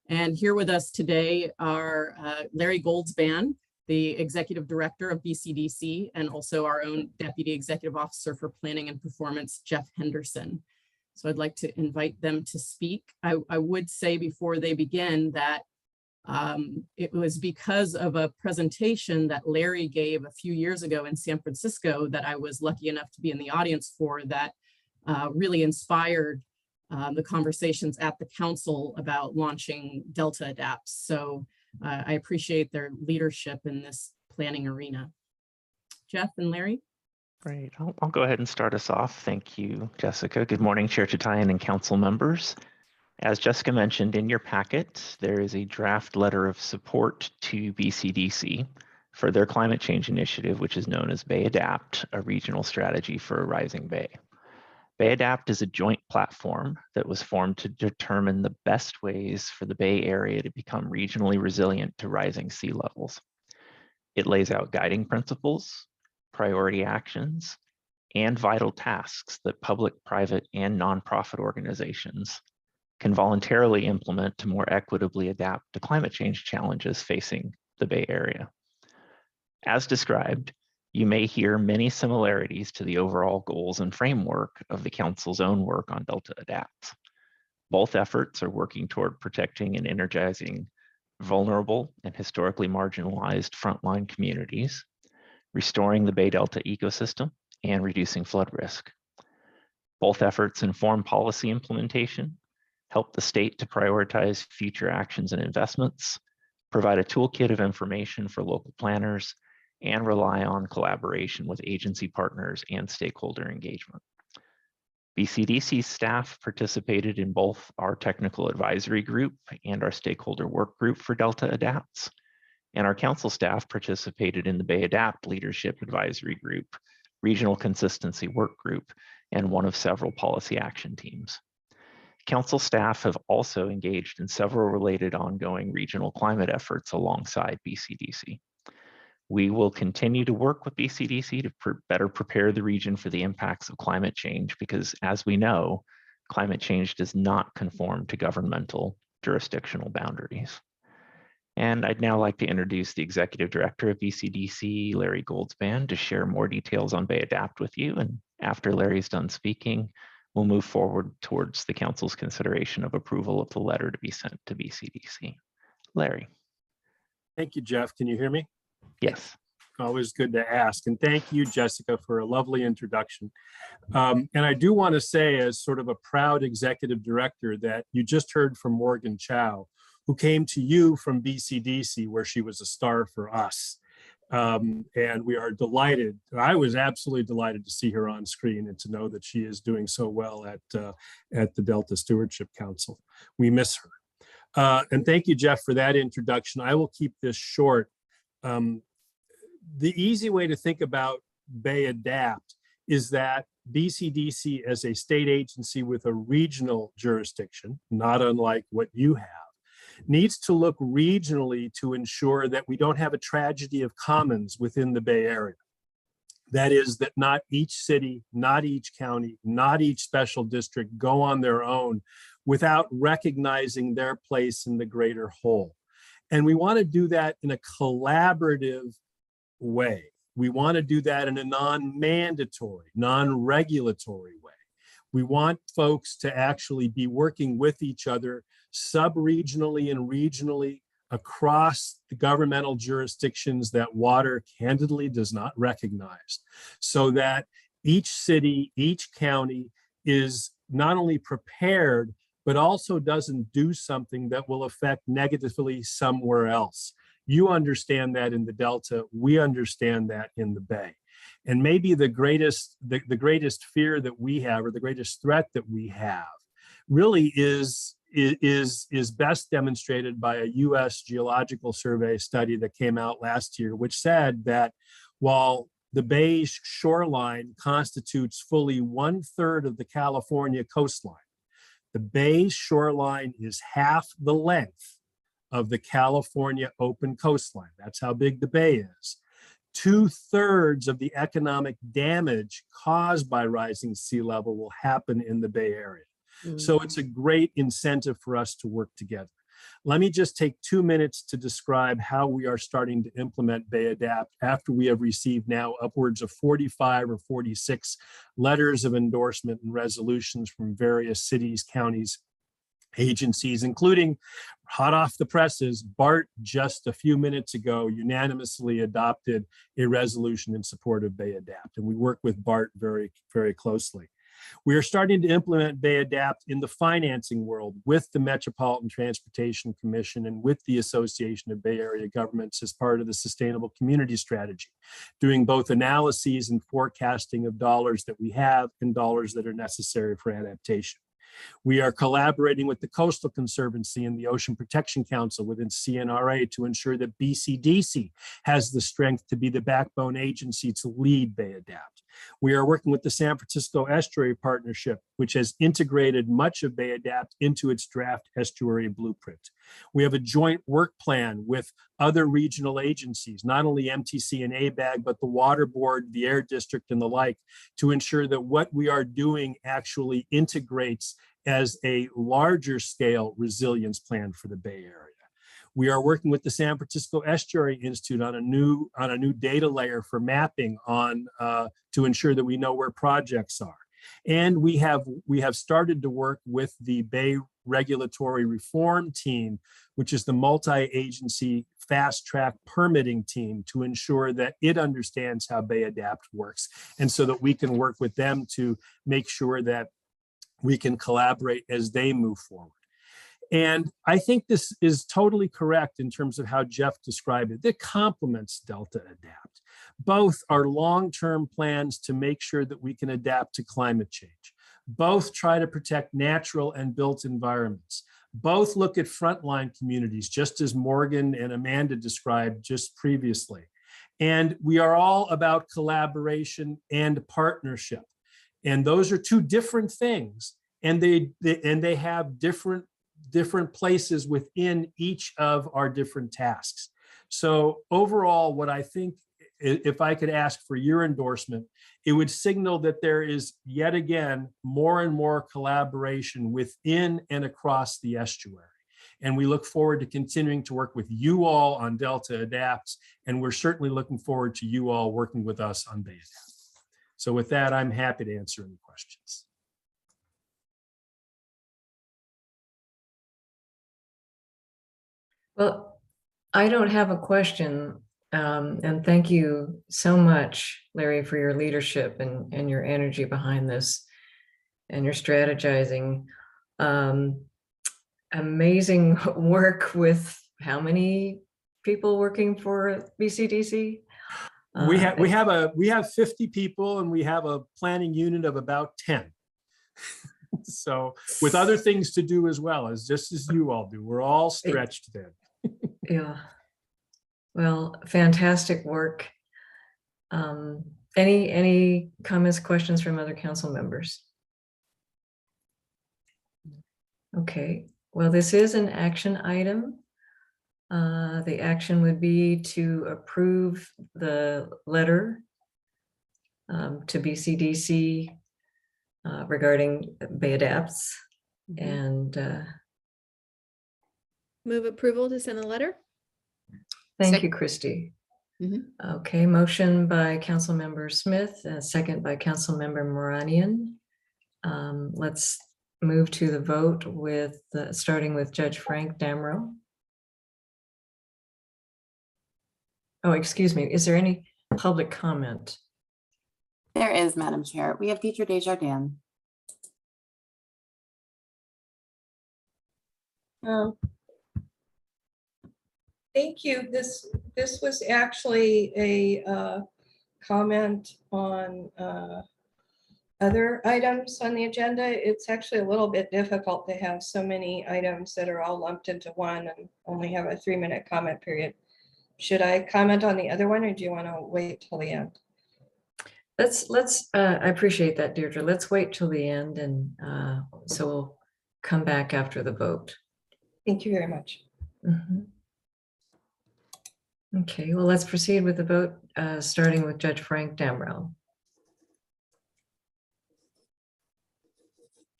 And here with us today are Larry Goldsban, the Executive Director of BCDC, and also our own Deputy Executive Officer for Planning and Performance, Jeff Henderson. So I'd like to invite them to speak. I would say before they begin that it was because of a presentation that Larry gave a few years ago in San Francisco that I was lucky enough to be in the audience for, that really inspired the conversations at the council about launching Delta Adapts. So I appreciate their leadership in this planning arena. Jeff and Larry? Great. I'll go ahead and start us off. Thank you, Jessica. Good morning, Chair Chatayan and council members. As Jessica mentioned, in your packet, there is a draft letter of support to BCDC for their climate change initiative, which is known as Bay Adapt, a regional strategy for a rising bay. Bay Adapt is a joint platform that was formed to determine the best ways for the Bay Area to become regionally resilient to rising sea levels. It lays out guiding principles, priority actions, and vital tasks that public, private, and nonprofit organizations can voluntarily implement to more equitably adapt to climate change challenges facing the Bay Area. As described, you may hear many similarities to the overall goals and framework of the Council's own work on Delta Adapts. Both efforts are working toward protecting and energizing vulnerable and historically marginalized frontline communities, restoring the Bay Delta ecosystem, and reducing flood risk. Both efforts inform policy implementation, help the state to prioritize future actions and investments, provide a toolkit of information for local planners, and rely on collaboration with agency partners and stakeholder engagement. BCDC staff participated in both our technical advisory group and our stakeholder work group for Delta Adapts, and our council staff participated in the Bay Adapt Leadership Advisory Group, Regional Consistency Work Group, and one of several policy action teams. Council staff have also engaged in several related ongoing regional climate efforts alongside BCDC. We will continue to work with BCDC to better prepare the region for the impacts of climate change because, as we know, climate change does not conform to governmental jurisdictional boundaries. And I'd now like to introduce the Executive Director of BCDC, Larry Goldsban, to share more details on Bay Adapt with you. And after Larry's done speaking, we'll move forward towards the Council's consideration of approval of the letter to be sent to BCDC. Larry. Thank you, Jeff. Can you hear me? Yes. Always good to ask. And thank you, Jessica, for a lovely introduction. And I do want to say, as sort of a proud executive director, that you just heard from Morgan Chow, who came to you from BCDC, where she was a star for us. And we are delighted. I was absolutely delighted to see her on screen and to know that she is doing so well at the Delta Stewardship Council. We miss her. And thank you, Jeff, for that introduction. I will keep this short. The easy way to think about Bay Adapt is that BCDC, as a state agency with a regional jurisdiction, not unlike what you have, needs to look regionally to ensure that we don't have a tragedy of commons within the Bay Area. That is, that not each city, not each county, not each special district go on their own without recognizing their place in the greater whole. And we want to do that in a collaborative way. We want to do that in a non-mandatory, non-regulatory way. We want folks to actually be working with each other sub-regionally and regionally across the governmental jurisdictions that water candidly does not recognize, so that each city, each county is not only prepared, but also doesn't do something that will affect negatively somewhere else. You understand that in the Delta, we understand that in the Bay. And maybe the greatest fear that we have, or the greatest threat that we have, really is best demonstrated by a US Geological Survey study that came out last year, which said that while the Bay's shoreline constitutes fully 1/3 of the California coastline, the Bay's shoreline is half the length of the California open coastline. That's how big the bay is. 2/3 of the economic damage caused by rising sea level will happen in the Bay Area. So it's a great incentive for us to work together. Let me just take 2 minutes to describe how we are starting to implement Bay Adapt after we have received now upwards of 45 or 46 letters of endorsement and resolutions from various cities, counties, agencies, including hot off the presses, BART just a few minutes ago unanimously adopted a resolution in support of Bay Adapt. And we work with BART very, very closely. We are starting to implement Bay Adapt in the financing world with the Metropolitan Transportation Commission and with the Association of Bay Area Governments as part of the Sustainable Community Strategy, doing both analyses and forecasting of dollars that we have and dollars that are necessary for adaptation. We are collaborating with the Coastal Conservancy and the Ocean Protection Council within CNRA to ensure that BCDC has the strength to be the backbone agency to lead Bay Adapt. We are working with the San Francisco Estuary Partnership, which has integrated much of Bay Adapt into its draft estuary blueprint. We have a joint work plan with other regional agencies, not only MTC and ABAG, but the Water Board, the Air District, and the like, to ensure that what we are doing actually integrates as a larger scale resilience plan for the Bay Area. We are working with the San Francisco Estuary Institute on a new data layer for mapping on to ensure that we know where projects are. And we have started to work with the Bay Regulatory Reform Team, which is the multi-agency fast track permitting team, to ensure that it understands how Bay Adapt works, and so that we can work with them to make sure that we can collaborate as they move forward. And I think this is totally correct in terms of how Jeff described it. It complements Delta Adapt. Both are long-term plans to make sure that we can adapt to climate change. Both try to protect natural and built environments. Both look at frontline communities, just as Morgan and Amanda described just previously. And we are all about collaboration and partnership. And those are two different things. And they have different places within each of our different tasks. So overall, what I think, if I could ask for your endorsement, it would signal that there is yet again more and more collaboration within and across the estuary. And we look forward to continuing to work with you all on Delta Adapts, and we're certainly looking forward to you all working with us on Bay Adapt. So with that, I'm happy to answer any questions. Well, I don't have a question, and thank you so much, Larry, for your leadership and your energy behind this and your strategizing. Amazing work with how many people working for BCDC? We have 50 people, and we have a planning unit of about 10. So with other things to do as well, as just as you all do, we're all stretched thin. Yeah. Well, fantastic work. Any comments, questions from other council members? Okay, well, this is an action item. The action would be to approve the letter to BCDC regarding Bay Adapts, and Move approval to send a letter. thank you, Christy. Okay, motion by Councilmember Smith, second by Councilmember Moranian. Let's move to the vote with starting with Judge Frank Damrow. Oh, excuse me. Is there any public comment? There is, Madam Chair. We have Teacher Desjardins. Thank you. This was actually a comment on other items on the agenda. It's actually a little bit difficult to have so many items that are all lumped into one and only have a 3-minute comment period. Should I comment on the other one, or do you want to wait till the end? I appreciate that, Deirdre. Let's wait till the end, and so we'll come back after the vote. Thank you very much. Mhm. Okay, well, let's proceed with the vote, starting with Judge Frank Damrell.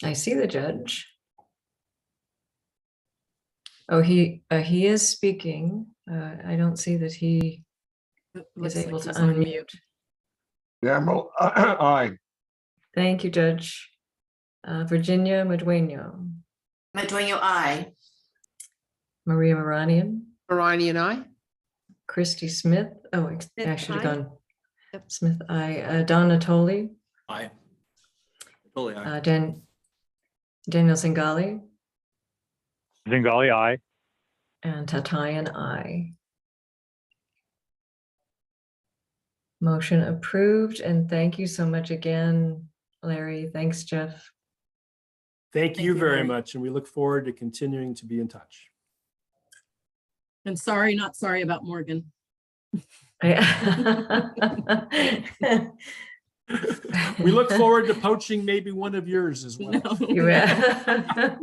I see the judge. Oh, he is speaking. I don't see that he is Looks able like to he's on unmute. mute. Gamble, aye. Thank you, Judge. Virginia Madueño, Madueño, aye. Maria Moranian, Marani and I. Christy Smith. Oh, I Smith, should have aye. gone. Smith, aye. Don Natoli, Aye. Totally aye. Daniel Singali, Zingali, aye. and Tatayan, aye. Motion approved, and thank you so much again, Larry. Thanks, Jeff. Thank you very Larry. much, and we look forward to continuing to be in touch. And sorry, not sorry about Morgan. We look forward to poaching maybe one of yours as well.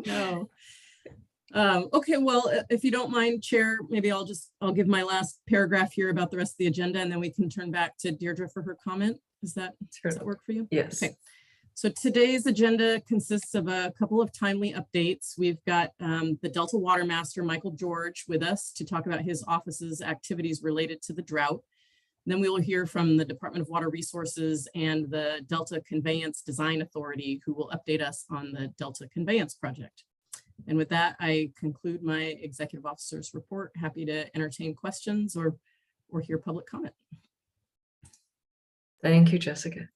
No. Okay, well, if you don't mind, Chair, maybe I'll give my last paragraph here about the rest of the agenda, and then we can turn back to Deirdre for her comment. Does that work for you? Yes. Okay. So today's agenda consists of a couple of timely updates. We've got the Delta Water Master, Michael George, with us to talk about his office's activities related to the drought. Then we will hear from the Department of Water Resources and the Delta Conveyance Design Authority, who will update us on the Delta Conveyance project. And with that, I conclude my executive officer's report. Happy to entertain questions or hear public comment. Thank you, Jessica.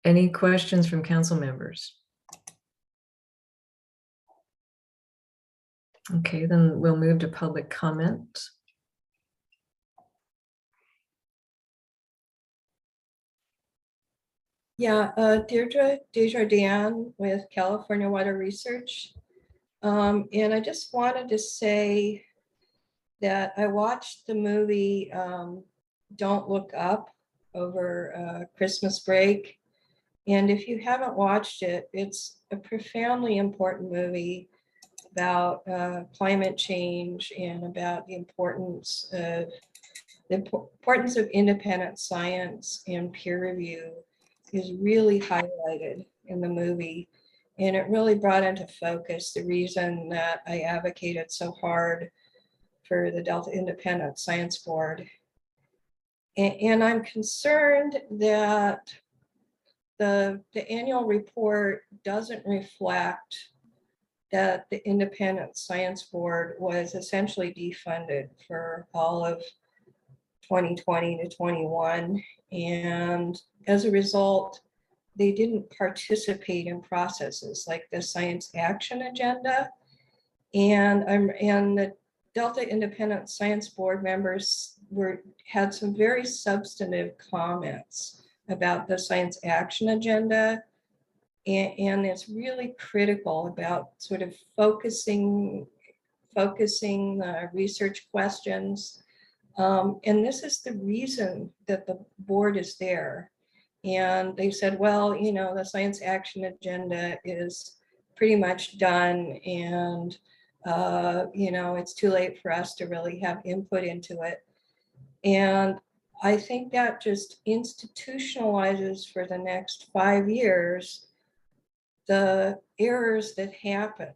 Any questions from council members? Okay, then we'll move to public comment. Yeah, Deirdre Desjardins with California Water Research. And I just wanted to say that I watched the movie Don't Look Up over Christmas break. And if you haven't watched it, it's a profoundly important movie about climate change and about the importance of independent science and peer review is really highlighted in the movie. And it really brought into focus the reason that I advocated so hard for the Delta Independent Science Board. And I'm concerned that the annual report doesn't reflect that the Independent Science Board was essentially defunded for all of 2020 to 21. And as a result, they didn't participate in processes like the Science Action Agenda. And the Delta Independent Science Board members had some very substantive comments about the Science Action Agenda. And it's really critical about sort of focusing the research questions. And this is the reason that the board is there. And they said, well, you know, the Science Action Agenda is pretty much done, and you know, it's too late for us to really have input into it. And I think that just institutionalizes for the next 5 years the errors that happened.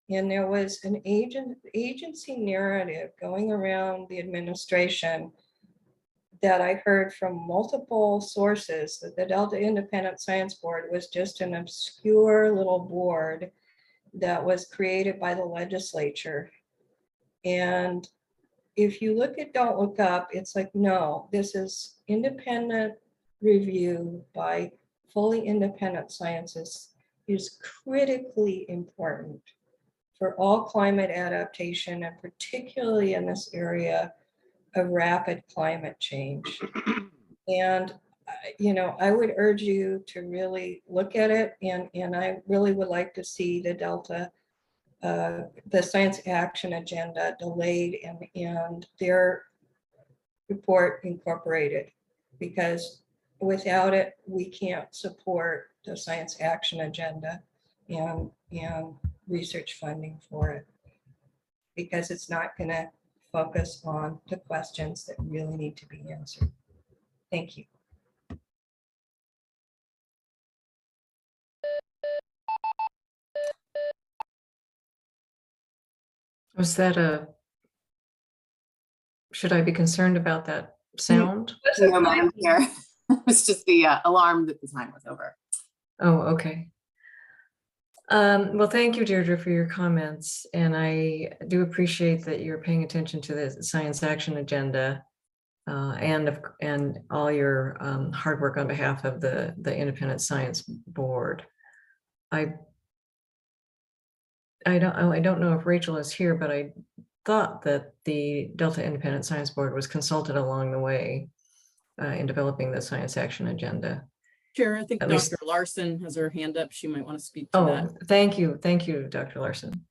And there was an agency narrative going around the administration that I heard from multiple sources that the Delta Independent Science Board was just an obscure little board that was created by the legislature. And if you look at Don't Look Up, it's like, no, this is independent review by fully independent scientists is critically important for all climate adaptation, and particularly in this area of rapid climate change. And, you know, I would urge you to really look at it. And I really would like to see the Delta, the Science Action Agenda delayed and their report incorporated, because without it, we can't support the Science Action Agenda and research funding for it. because it's not going to focus on the questions that really need to be answered. Thank you. Was that should I be concerned about that sound? No, Madam Chair. It's just the alarm that the time was over. Oh, okay. Well, thank you, Deirdre, for your comments. And I do appreciate that you're paying attention to the science action agenda and all your hard work on behalf of the Independent Science Board. I don't know if Rachel is here, but I thought that the Delta Independent Science Board was consulted along the way in developing the science action agenda. Chair, I think At Dr. least- Larson has her hand up. She might want to speak to Oh, that. thank you, Dr. Larson.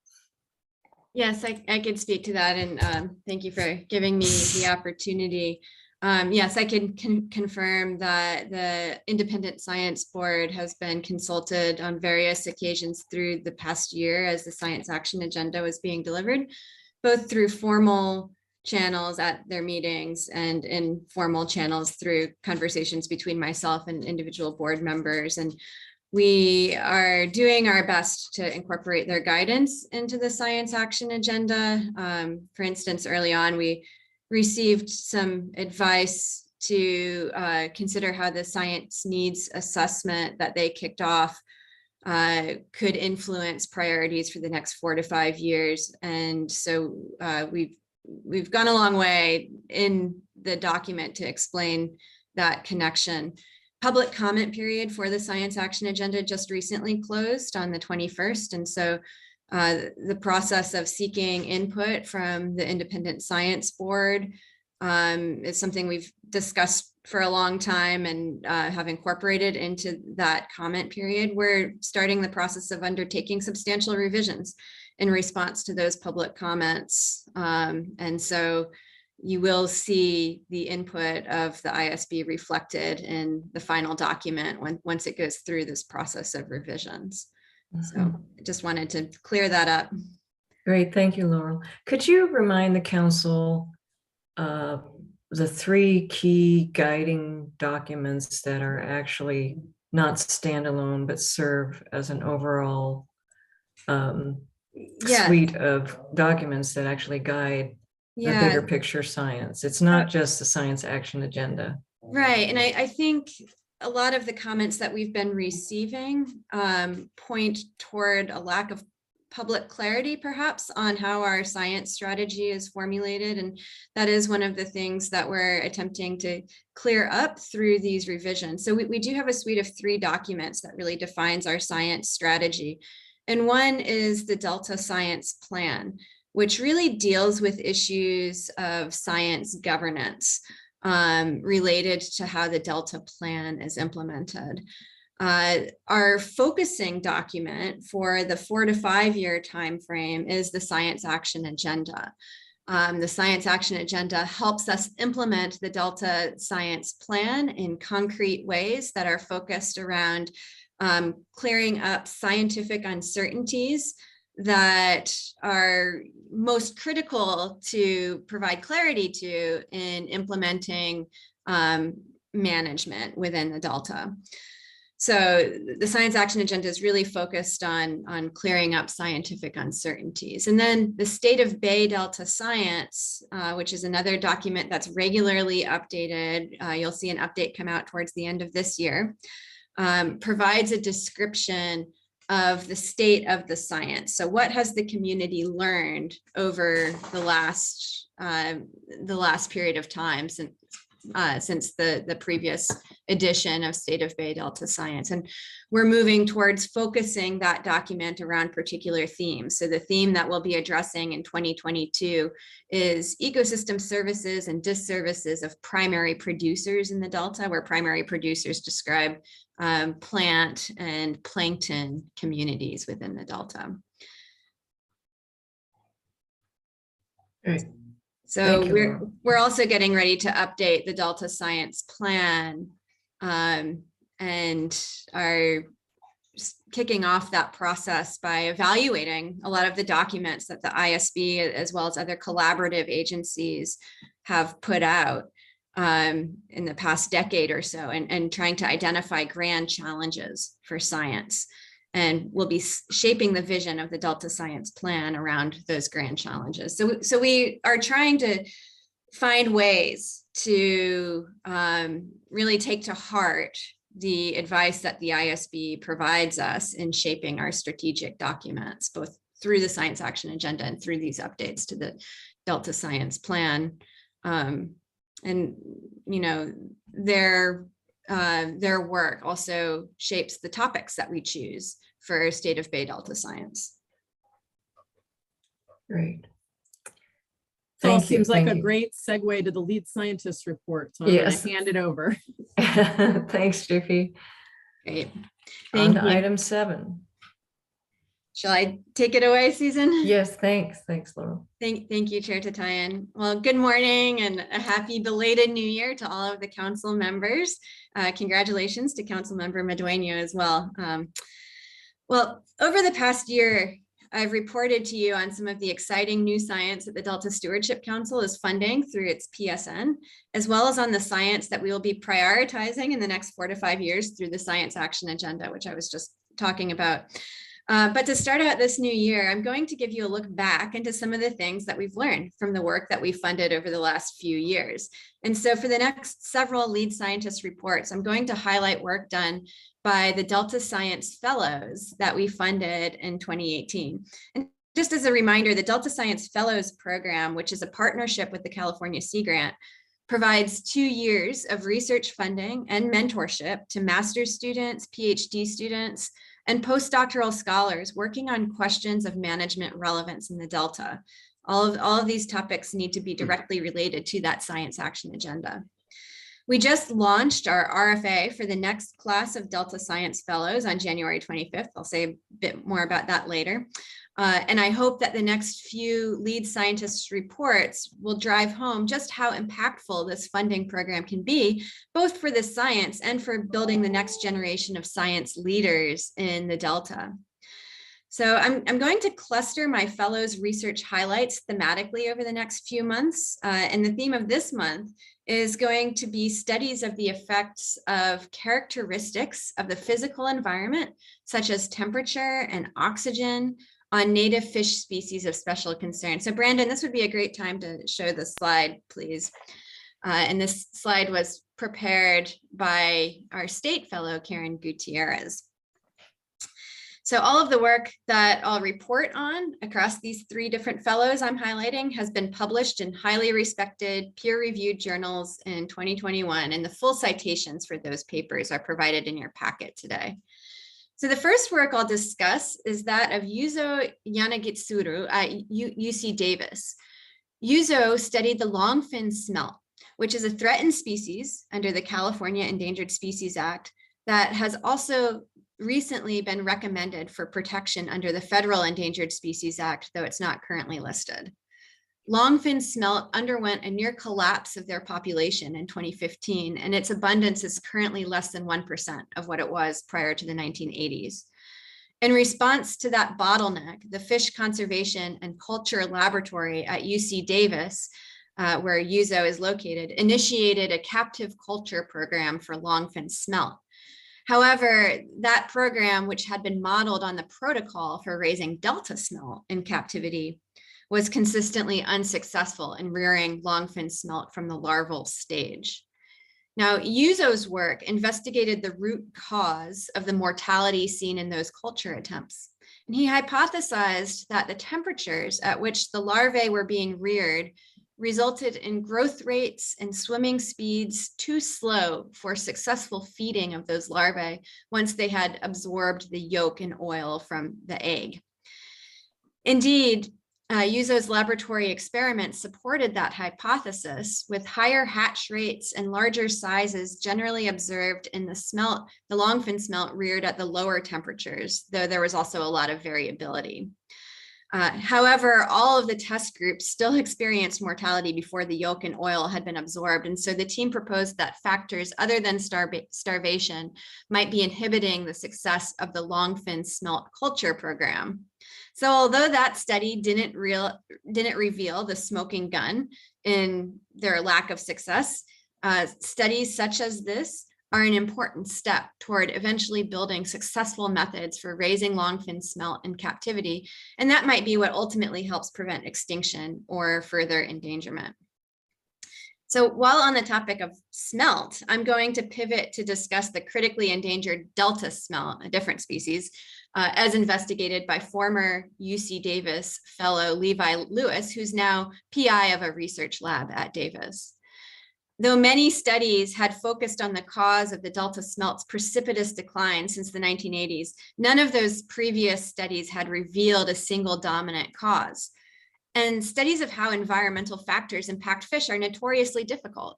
Yes, I could speak to that, and thank you for giving me the opportunity. Yes, I can confirm that the Independent Science Board has been consulted on various occasions through the past year as the science action agenda was being delivered, both through formal channels at their meetings and informal channels through conversations between myself and individual board members. And we are doing our best to incorporate their guidance into the science action agenda. For instance, early on, we received some advice to consider how the science needs assessment that they kicked off could influence priorities for the next 4 to 5 years. And so we've gone a long way in the document to explain that connection. Public comment period for the science action agenda just recently closed on the 21st. And so the process of seeking input from the Independent Science Board is something we've discussed for a long time and have incorporated into that comment period. We're starting the process of undertaking substantial revisions in response to those public comments. And so you will see the input of the ISB reflected in the final document once it goes through this process of revisions. So I just wanted to clear that up. Great, thank you, Laurel. Could you remind the council the 3 key guiding documents that are actually not standalone, but serve as an overall suite of documents that actually guide the bigger picture science? It's not just the science action agenda. Right, and I think a lot of the comments that we've been receiving point toward a lack of public clarity, perhaps, on how our science strategy is formulated. And that is one of the things that we're attempting to clear up through these revisions. So we do have a suite of 3 documents that really defines our science strategy. And one is the Delta Science Plan, which really deals with issues of science governance related to how the Delta Plan is implemented. Our focusing document for the 4 to 5 year timeframe is the Science Action Agenda. The Science Action Agenda helps us implement the Delta Science Plan in concrete ways that are focused around clearing up scientific uncertainties that are most critical to provide clarity to in implementing management within the Delta. So the Science Action Agenda is really focused on clearing up scientific uncertainties. And then the State of Bay Delta Science, which is another document that's regularly updated. You'll see an update come out towards the end of this year, provides a description of the state of the science. So what has the community learned over the last period of time since the previous edition of State of Bay Delta Science? And we're moving towards focusing that document around particular themes. So the theme that we'll be addressing in 2022 is ecosystem services and disservices of primary producers in the Delta, where primary producers describe plant and plankton communities within the Delta. Great. So we're also getting ready to update the Delta Science Plan and are kicking off that process by evaluating a lot of the documents that the ISB, as well as other collaborative agencies, have put out in the past decade or so, and trying to identify grand challenges for science. And we'll be shaping the vision of the Delta Science Plan around those grand challenges. So we are trying to find ways to really take to heart the advice that the ISB provides us in shaping our strategic documents, both through the Science Action Agenda and through these updates to the Delta Science Plan. And, you know, their work also shapes the topics that we choose for State of Bay Delta Science. Great. It all Thank you, seems like thank a you. great segue to the lead scientist report. So I'm going Yes. to hand it over. Thanks, Jiffy. Great. On Thank to you. item 7. Shall I take it away, Susan? Yes, thanks. Thanks, Laurel. Thank you, Chair Tatayan. Well, good morning and a happy belated New Year to all of the council members. Congratulations to Councilmember Medueno as well. Well, over the past year, I've reported to you on some of the exciting new science that the Delta Stewardship Council is funding through its PSN, as well as on the science that we will be prioritizing in the next 4 to 5 years through the Science Action Agenda, which I was just talking about. But to start out this new year, I'm going to give you a look back into some of the things that we've learned from the work that we funded over the last few years. And so for the next several lead scientist reports, I'm going to highlight work done by the Delta Science Fellows that we funded in 2018. And just as a reminder, the Delta Science Fellows program, which is a partnership with the California Sea Grant, provides 2 years of research funding and mentorship to master's students, PhD students, and postdoctoral scholars working on questions of management relevance in the Delta. All of these topics need to be directly related to that Science Action Agenda. We just launched our RFA for the next class of Delta Science Fellows on January 25th. I'll say a bit more about that later. And I hope that the next few lead scientists reports will drive home just how impactful this funding program can be, both for the science and for building the next generation of science leaders in the Delta. So I'm going to cluster my fellows research highlights thematically over the next few months. And the theme of this month is going to be studies of the effects of characteristics of the physical environment, such as temperature and oxygen, on native fish species of special concern. So Brandon, this would be a great time to show the slide, please. And this slide was prepared by our state fellow, Karen Gutierrez. So all of the work that I'll report on across these 3 different fellows I'm highlighting has been published in highly respected peer-reviewed journals in 2021, and the full citations for those papers are provided in your packet today. So the first work I'll discuss is that of Yuzo Yanagitsuru at UC Davis. Yuzo studied the longfin smelt, which is a threatened species under the California Endangered Species Act that has also recently been recommended for protection under the Federal Endangered Species Act, though it's not currently listed. Longfin smelt underwent a near collapse of their population in 2015, and its abundance is currently less than 1% of what it was prior to the 1980s. In response to that bottleneck, the Fish Conservation and Culture Laboratory at UC Davis, where Yuzo is located, initiated a captive culture program for longfin smelt. However, that program, which had been modeled on the protocol for raising Delta smelt in captivity, was consistently unsuccessful in rearing longfin smelt from the larval stage. Now, Yuzo's work investigated the root cause of the mortality seen in those culture attempts. And he hypothesized that the temperatures at which the larvae were being reared resulted in growth rates and swimming speeds too slow for successful feeding of those larvae once they had absorbed the yolk and oil from the egg. Indeed, Yuzo's laboratory experiments supported that hypothesis, with higher hatch rates and larger sizes generally observed in the longfin smelt reared at the lower temperatures, though there was also a lot of variability. However, all of the test groups still experienced mortality before the yolk and oil had been absorbed. And so the team proposed that factors other than starvation might be inhibiting the success of the longfin smelt culture program. So although that study didn't reveal the smoking gun in their lack of success, studies such as this are an important step toward eventually building successful methods for raising longfin smelt in captivity. And that might be what ultimately helps prevent extinction or further endangerment. So while on the topic of smelt, I'm going to pivot to discuss the critically endangered Delta smelt, a different species, as investigated by former UC Davis fellow Levi Lewis, who's now PI of a research lab at Davis. Though many studies had focused on the cause of the Delta smelt's precipitous decline since the 1980s, none of those previous studies had revealed a single dominant cause. And studies of how environmental factors impact fish are notoriously difficult.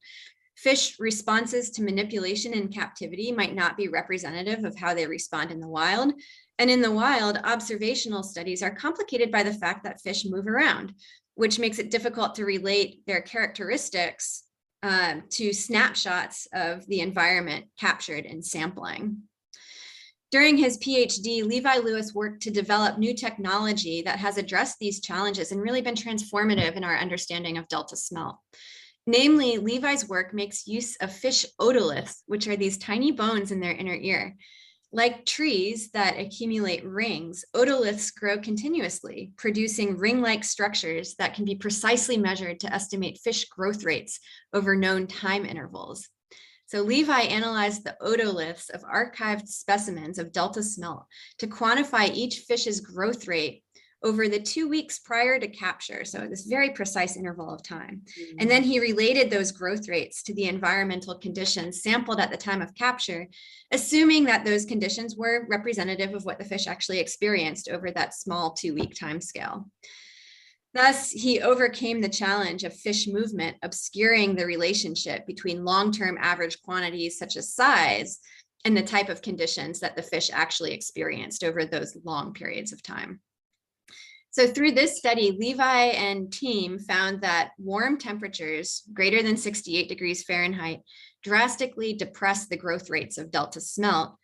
Fish responses to manipulation in captivity might not be representative of how they respond in the wild. And in the wild, observational studies are complicated by the fact that fish move around, which makes it difficult to relate their characteristics to snapshots of the environment captured in sampling. During his PhD, Levi Lewis worked to develop new technology that has addressed these challenges and really been transformative in our understanding of Delta smelt. Namely, Levi's work makes use of fish otoliths, which are these tiny bones in their inner ear. Like trees that accumulate rings, otoliths grow continuously, producing ring-like structures that can be precisely measured to estimate fish growth rates over known time intervals. So Levi analyzed the otoliths of archived specimens of Delta smelt to quantify each fish's growth rate over the 2 weeks prior to capture, so this very precise interval of time. And then he related those growth rates to the environmental conditions sampled at the time of capture, assuming that those conditions were representative of what the fish actually experienced over that small 2-week time scale. Thus, he overcame the challenge of fish movement obscuring the relationship between long-term average quantities such as size and the type of conditions that the fish actually experienced over those long periods of time. So through this study, Levi and team found that warm temperatures greater than 68 degrees Fahrenheit drastically depress the growth rates of Delta smelt,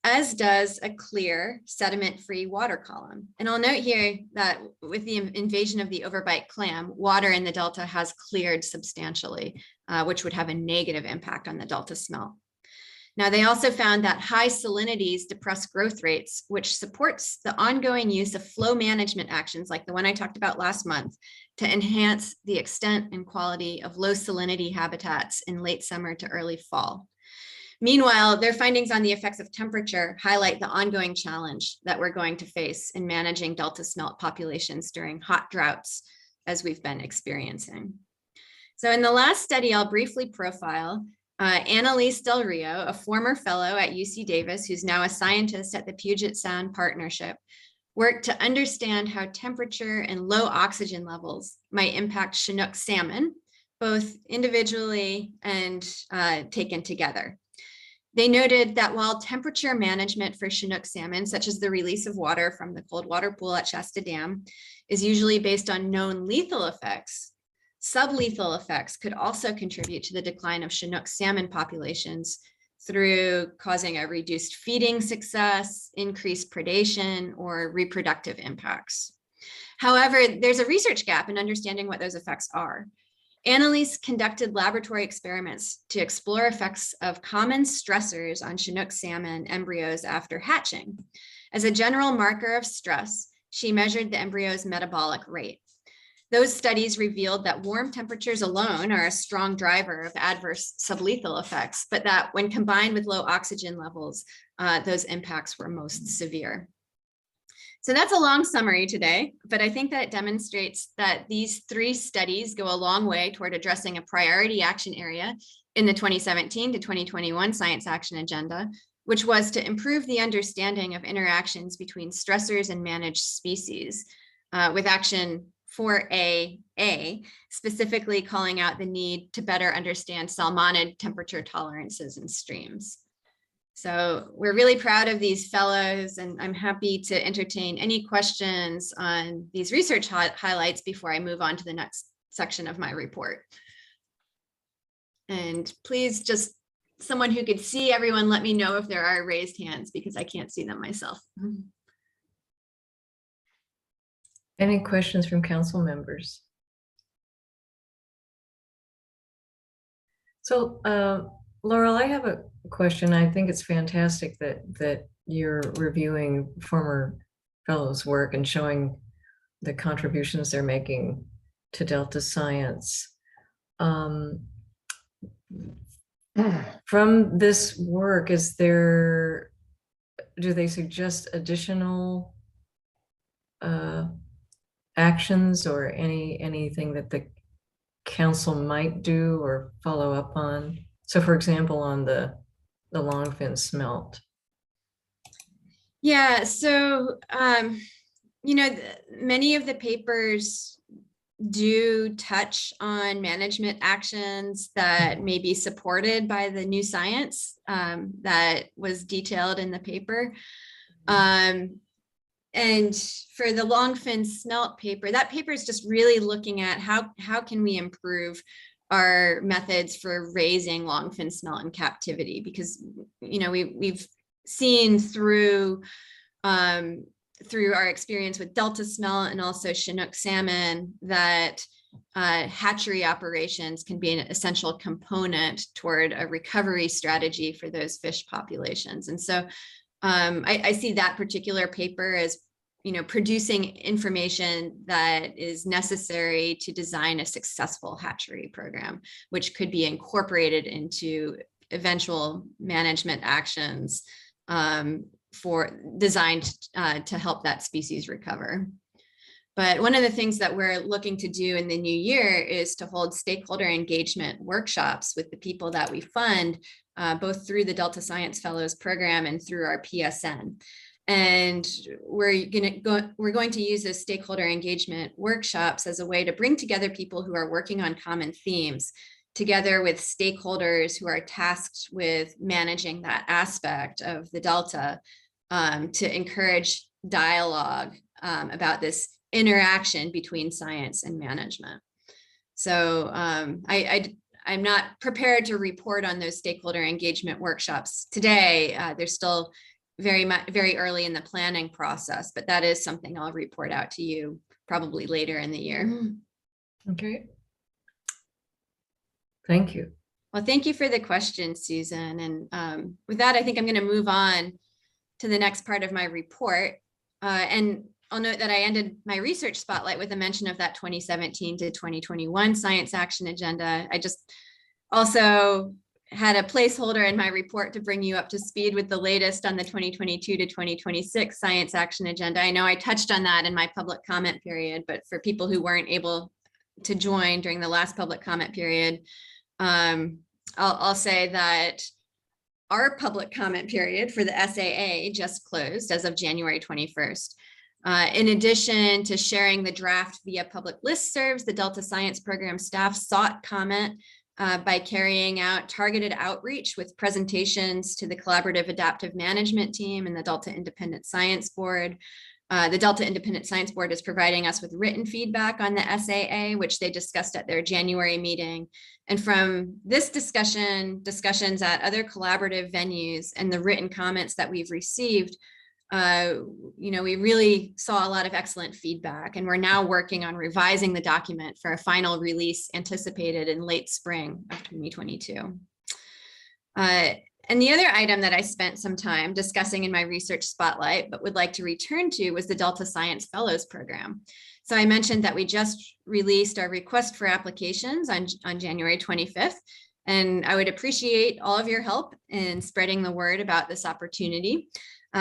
as does a clear sediment-free water column. And I'll note here that with the invasion of the overbite clam, water in the Delta has cleared substantially, which would have a negative impact on the Delta smelt. Now, they also found that high salinities depress growth rates, which supports the ongoing use of flow management actions like the one I talked about last month to enhance the extent and quality of low salinity habitats in late summer to early fall. Meanwhile, their findings on the effects of temperature highlight the ongoing challenge that we're going to face in managing Delta smelt populations during hot droughts, as we've been experiencing. So in the last study, I'll briefly profile Annalise Del Rio, a former fellow at UC Davis, who's now a scientist at the Puget Sound Partnership, worked to understand how temperature and low oxygen levels might impact Chinook salmon, both individually and taken together. They noted that while temperature management for Chinook salmon, such as the release of water from the cold water pool at Shasta Dam, is usually based on known lethal effects, sublethal effects could also contribute to the decline of Chinook salmon populations through causing a reduced feeding success, increased predation, or reproductive impacts. However, there's a research gap in understanding what those effects are. Annalise conducted laboratory experiments to explore effects of common stressors on Chinook salmon embryos after hatching. As a general marker of stress, she measured the embryo's metabolic rate. Those studies revealed that warm temperatures alone are a strong driver of adverse sublethal effects, but that when combined with low oxygen levels, those impacts were most severe. So that's a long summary today, but I think that it demonstrates that these 3 studies go a long way toward addressing a priority action area in the 2017 to 2021 Science Action Agenda, which was to improve the understanding of interactions between stressors and managed species, with action 4A, specifically calling out the need to better understand salmonid temperature tolerances in streams. So we're really proud of these fellows, and I'm happy to entertain any questions on these research highlights before I move on to the next section of my report. And please, just someone who could see everyone, let me know if there are raised hands, because I can't see them myself. Any questions from council members? So, Laurel, I have a question. I think it's fantastic that you're reviewing former fellows' work and showing the contributions they're making to Delta science. From this work, do they suggest additional actions or anything that the council might do or follow up on? So for example, on the longfin smelt. Yeah, so, many of the papers do touch on management actions that may be supported by the new science that was detailed in the paper. And for the longfin smelt paper, that paper is just really looking at how can we improve our methods for raising longfin smelt in captivity, because we've seen through our experience with Delta smelt and also Chinook salmon that hatchery operations can be an essential component toward a recovery strategy for those fish populations. And so I see that particular paper as producing information that is necessary to design a successful hatchery program, which could be incorporated into eventual management actions designed to help that species recover. But one of the things that we're looking to do in the new year is to hold stakeholder engagement workshops with the people that we fund, both through the Delta Science Fellows program and through our PSN. And we're going to use those stakeholder engagement workshops as a way to bring together people who are working on common themes, together with stakeholders who are tasked with managing that aspect of the Delta, to encourage dialogue about this interaction between science and management. So I'm not prepared to report on those stakeholder engagement workshops today. They're still very early in the planning process, but that is something I'll report out to you probably later in the year. Okay. Thank you. Well, thank you for the question, Susan. And with that, I think I'm going to move on to the next part of my report. And I'll note that I ended my research spotlight with a mention of that 2017 to 2021 science action agenda. I just also had a placeholder in my report to bring you up to speed with the latest on the 2022 to 2026 science action agenda. I know I touched on that in my public comment period, but for people who weren't able to join during the last public comment period, I'll say that our public comment period for the SAA just closed as of January 21st. In addition to sharing the draft via public listservs, the Delta Science Program staff sought comment by carrying out targeted outreach with presentations to the Collaborative Adaptive Management Team and the Delta Independent Science Board. The Delta Independent Science Board is providing us with written feedback on the SAA, which they discussed at their January meeting. And from this discussions at other collaborative venues and the written comments that we've received, we really saw a lot of excellent feedback, and we're now working on revising the document for a final release anticipated in late spring of 2022. And the other item that I spent some time discussing in my research spotlight, but would like to return to, was the Delta Science Fellows Program. So I mentioned that we just released our request for applications on January 25th, and I would appreciate all of your help in spreading the word about this opportunity.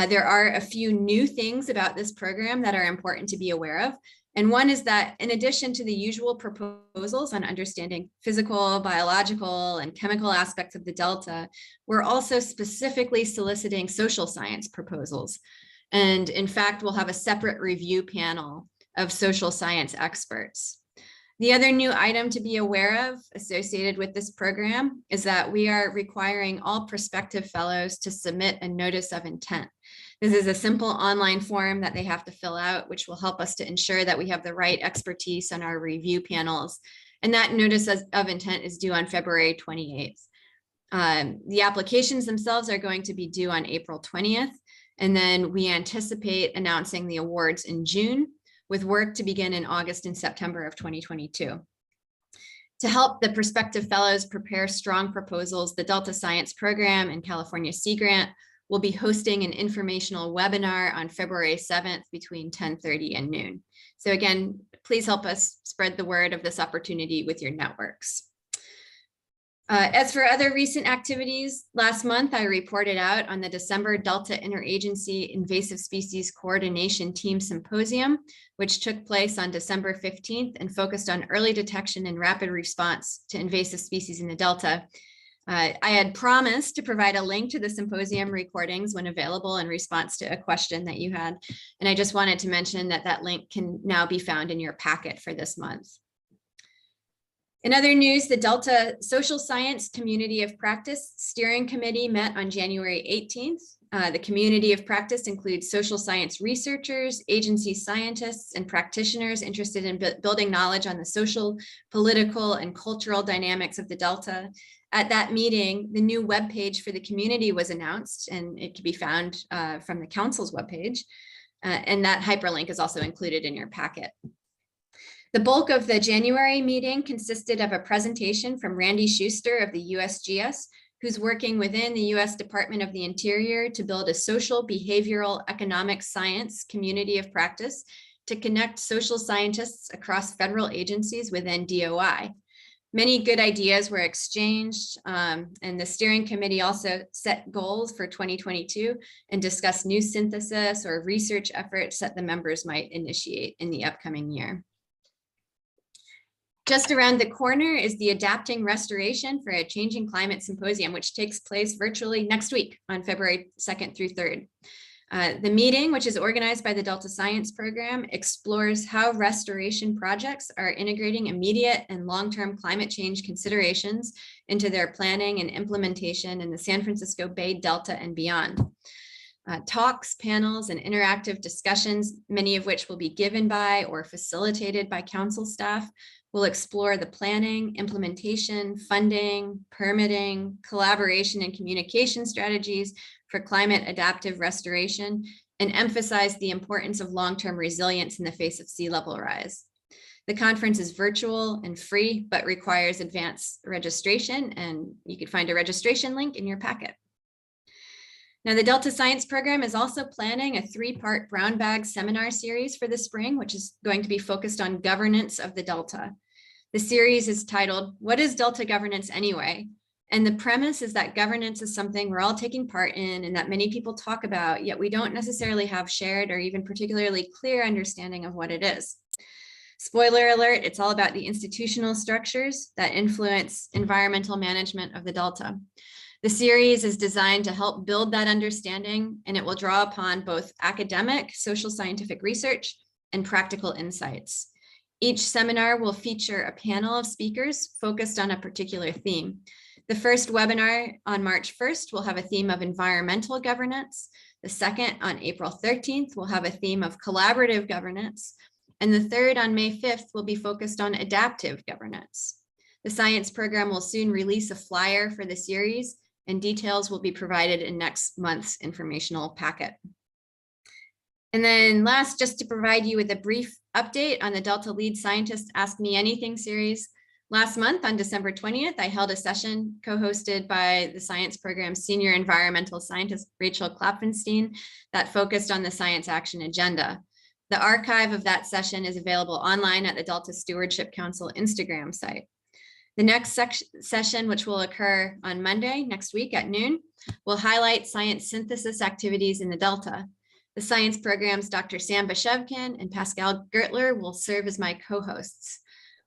There are a few new things about this program that are important to be aware of. And one is that in addition to the usual proposals on understanding physical, biological, and chemical aspects of the Delta, we're also specifically soliciting social science proposals. And in fact, we'll have a separate review panel of social science experts. The other new item to be aware of associated with this program is that we are requiring all prospective fellows to submit a notice of intent. This is a simple online form that they have to fill out, which will help us to ensure that we have the right expertise on our review panels. And that notice of intent is due on February 28th. The applications themselves are going to be due on April 20th. And then we anticipate announcing the awards in June, with work to begin in August and September of 2022. To help the prospective fellows prepare strong proposals, the Delta Science Program and California Sea Grant will be hosting an informational webinar on February 7th between 10:30 and noon. So again, please help us spread the word of this opportunity with your networks. As for other recent activities, last month I reported out on the December Delta Interagency Invasive Species Coordination Team Symposium, which took place on December 15th and focused on early detection and rapid response to invasive species in the Delta. I had promised to provide a link to the symposium recordings when available in response to a question that you had. And I just wanted to mention that that link can now be found in your packet for this month. In other news, the Delta Social Science Community of Practice Steering Committee met on January 18th. The community of practice includes social science researchers, agency scientists, and practitioners interested in building knowledge on the social, political, and cultural dynamics of the Delta. At that meeting, the new webpage for the community was announced, and it can be found from the council's webpage. And that hyperlink is also included in your packet. The bulk of the January meeting consisted of a presentation from Randy Schuster of the USGS, who's working within the U.S. Department of the Interior to build a social, behavioral, economic science community of practice to connect social scientists across federal agencies within DOI. Many good ideas were exchanged, and the steering committee also set goals for 2022 and discussed new synthesis or research efforts that the members might initiate in the upcoming year. Just around the corner is the Adapting Restoration for a Changing Climate Symposium, which takes place virtually next week on February 2nd through 3rd. The meeting, which is organized by the Delta Science Program, explores how restoration projects are integrating immediate and long-term climate change considerations into their planning and implementation in the San Francisco Bay Delta and beyond. Talks, panels, and interactive discussions, many of which will be given by or facilitated by council staff, will explore the planning, implementation, funding, permitting, collaboration, and communication strategies for climate adaptive restoration, and emphasize the importance of long-term resilience in the face of sea level rise. The conference is virtual and free, but requires advanced registration, and you can find a registration link in your packet. Now, the Delta Science Program is also planning a 3-part brown bag seminar series for the spring, which is going to be focused on governance of the Delta. The series is titled, "What is Delta Governance Anyway?" And the premise is that governance is something we're all taking part in and that many people talk about, yet we don't necessarily have shared or even particularly clear understanding of what it is. Spoiler alert, it's all about the institutional structures that influence environmental management of the Delta. The series is designed to help build that understanding, and it will draw upon both academic, social scientific research, and practical insights. Each seminar will feature a panel of speakers focused on a particular theme. The first webinar on March 1st will have a theme of environmental governance. The second on April 13th will have a theme of collaborative governance. And the third on May 5th will be focused on adaptive governance. The science program will soon release a flyer for the series, and details will be provided in next month's informational packet. And then last, just to provide you with a brief update on the Delta Lead Scientist Ask Me Anything series. Last month on December 20th, I held a session co-hosted by the science program's senior environmental scientist, Rachel Klapfenstein, that focused on the science action agenda. The archive of that session is available online at the Delta Stewardship Council Instagram site. The next session, which will occur on Monday next week at noon, will highlight science synthesis activities in the Delta. The science program's Dr. Sam Bashevkin and Pascal Gertler will serve as my co-hosts.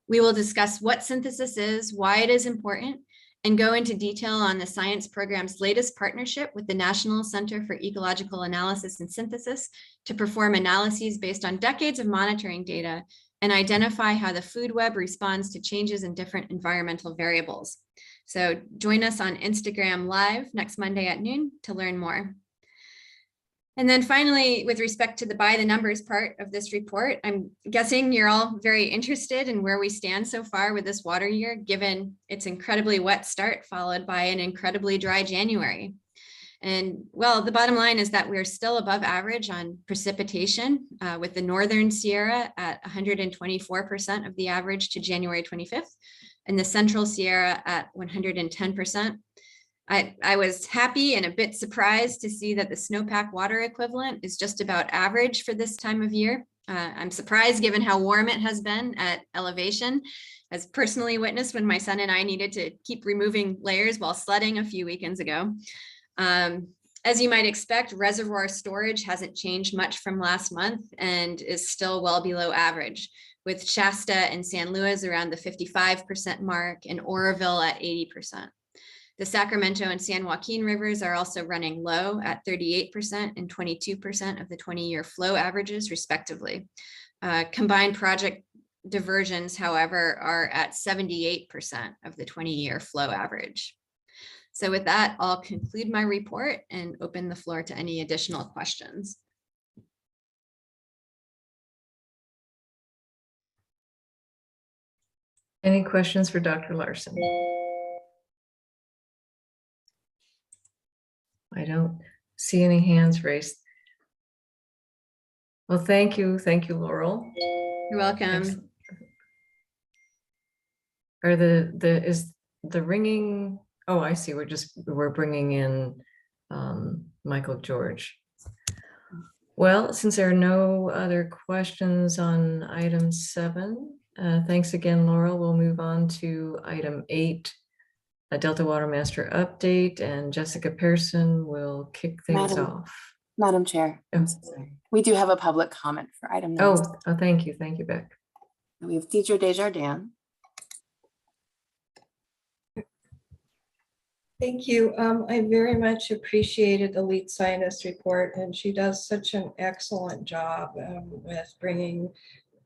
We will discuss what synthesis is, why it is important, and go into detail on the science program's latest partnership with the National Center for Ecological Analysis and Synthesis to perform analyses based on decades of monitoring data and identify how the food web responds to changes in different environmental variables. So join us on Instagram Live next Monday at noon to learn more. And then finally, with respect to the by the numbers part of this report, I'm guessing you're all very interested in where we stand so far with this water year, given its incredibly wet start followed by an incredibly dry January. And well, the bottom line is that we're still above average on precipitation, with the Northern Sierra at 124% of the average to January 25th, and the Central Sierra at 110%. I was happy and a bit surprised to see that the snowpack water equivalent is just about average for this time of year. I'm surprised given how warm it has been at elevation, as personally witnessed when my son and I needed to keep removing layers while sledding a few weekends ago. As you might expect, reservoir storage hasn't changed much from last month and is still well below average, with Shasta and San Luis around the 55% mark and Oroville at 80%. The Sacramento and San Joaquin rivers are also running low at 38% and 22% of the 20-year flow averages, respectively. Combined project diversions, however, are at 78% of the 20-year flow average. So with that, I'll conclude my report and open the floor to any additional questions. Any questions for Dr. Larson? I don't see any hands raised. Well, thank you. Thank you, Laurel. You're welcome. Excellent. Are is the ringing? Oh, I see. We're bringing in Michael George. Well, since there are no other questions on item 7, thanks again, Laurel. We'll move on to item 8, a Delta Water Master update, and Jessica Pearson will kick things off. Madam Chair, I'm so sorry. We do have a public comment for item 9. Oh, thank you. Thank you, Beck. We have Deidre Desjardins. Thank you. I very much appreciated the lead scientist report, and she does such an excellent job with bringing